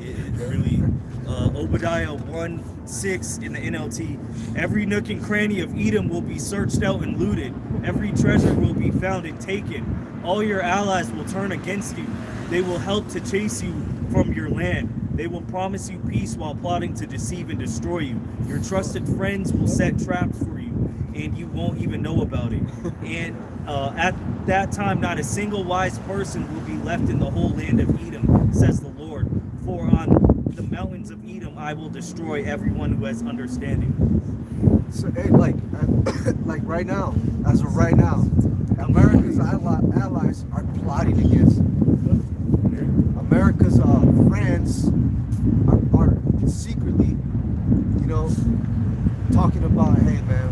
[SPEAKER 12] It really, Obadiah 1:6 in the NLT. Every nook and cranny of Edom will be searched out and looted. Every treasure will be found and taken. All your allies will turn against you. They will help to chase you from your land. They will promise you peace while plotting to deceive and destroy you. Your trusted friends will set traps for you, and you won't even know about it. And at that time, not a single wise person will be left in the whole land of Edom, says the Lord. For on the mountains of Edom I will destroy everyone who has understanding.
[SPEAKER 9] So, hey, like right now, as of right now, America's allies are plotting against him. America's friends are secretly, you know, talking about, hey man,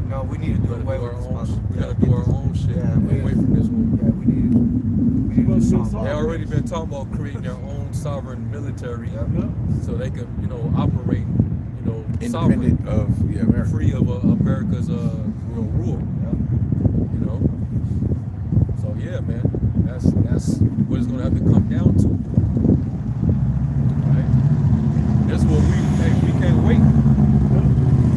[SPEAKER 9] no, we need to do away with this.
[SPEAKER 3] We gotta do our own shit. Away from this one.
[SPEAKER 9] Yeah, we need to.
[SPEAKER 3] They already been talking about creating their own sovereign military, so they can, you know, operate, you know,
[SPEAKER 5] independent of America,
[SPEAKER 3] free of America's rule. You know. So yeah, man, that's what it's gonna have to come down to. Right? That's what we can't wait.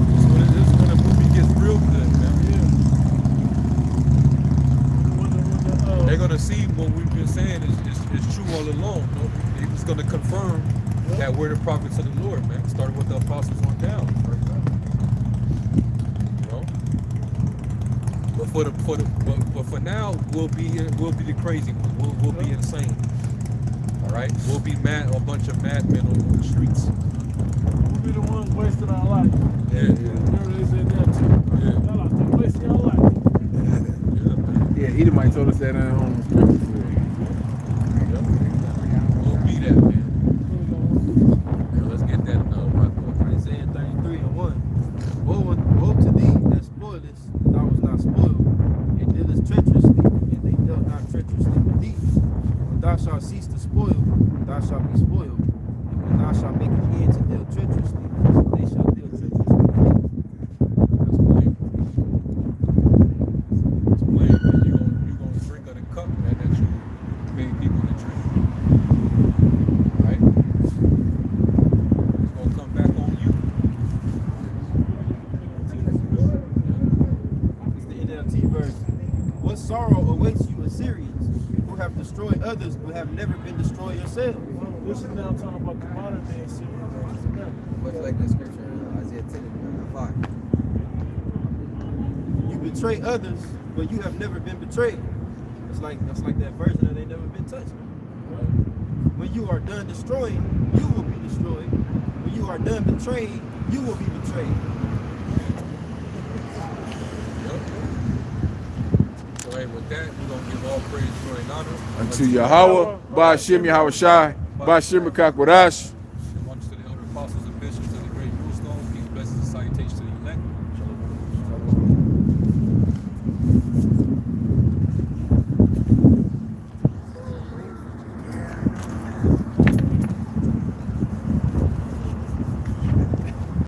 [SPEAKER 3] This is when the movie gets real good, man. They're gonna see what we've been saying is true all along. You know? It's gonna confirm that we're the prophets of the Lord, man. Starting with the apostles on down. You know. But for now, we'll be the crazy ones. We'll be insane. All right. We'll be a bunch of madmen on the streets.
[SPEAKER 4] We'll be the ones wasting our life.
[SPEAKER 3] Yeah.
[SPEAKER 4] They said that too.
[SPEAKER 3] Yeah.
[SPEAKER 4] Y'all out there wasting your life.
[SPEAKER 5] Yeah, Edomite told us that on the scripture.
[SPEAKER 3] We'll be that, man. So let's get that
[SPEAKER 6] Isaiah 33:1. Woe to thee that spoilest, thou was not spoiled, and dealest treacherously, and they dealt not treacherously with thee. When thou shalt cease to spoil, thou shalt be spoiled. And when thou shalt make an end to deal treacherously, they shall deal treacherously with thee.
[SPEAKER 3] That's plain. That's plain, man. You're gonna drink of the cup, man, that you made people to drink. Right? It's gonna come back on you.
[SPEAKER 6] It's the NLT verse. What sorrow awaits you, Assyrians, who have destroyed others but have never been destroyed yourselves?
[SPEAKER 4] This is now talking about the modern day Syria.
[SPEAKER 2] Much like the scripture in Isaiah 10:5.
[SPEAKER 6] You betray others, but you have never been betrayed. That's like that version that they never been touched. When you are done destroying, you will be destroyed. When you are done betraying, you will be betrayed.
[SPEAKER 3] So hey, with that, we're gonna give all praise, glory, and honor
[SPEAKER 5] Unto Yahweh, Ba'ashem Yahweh Shai, Ba'ashem Kakwadash.
[SPEAKER 3] and once to the elder apostles and bishops of the great millstone. Peace, blessings, and salutations to the elect.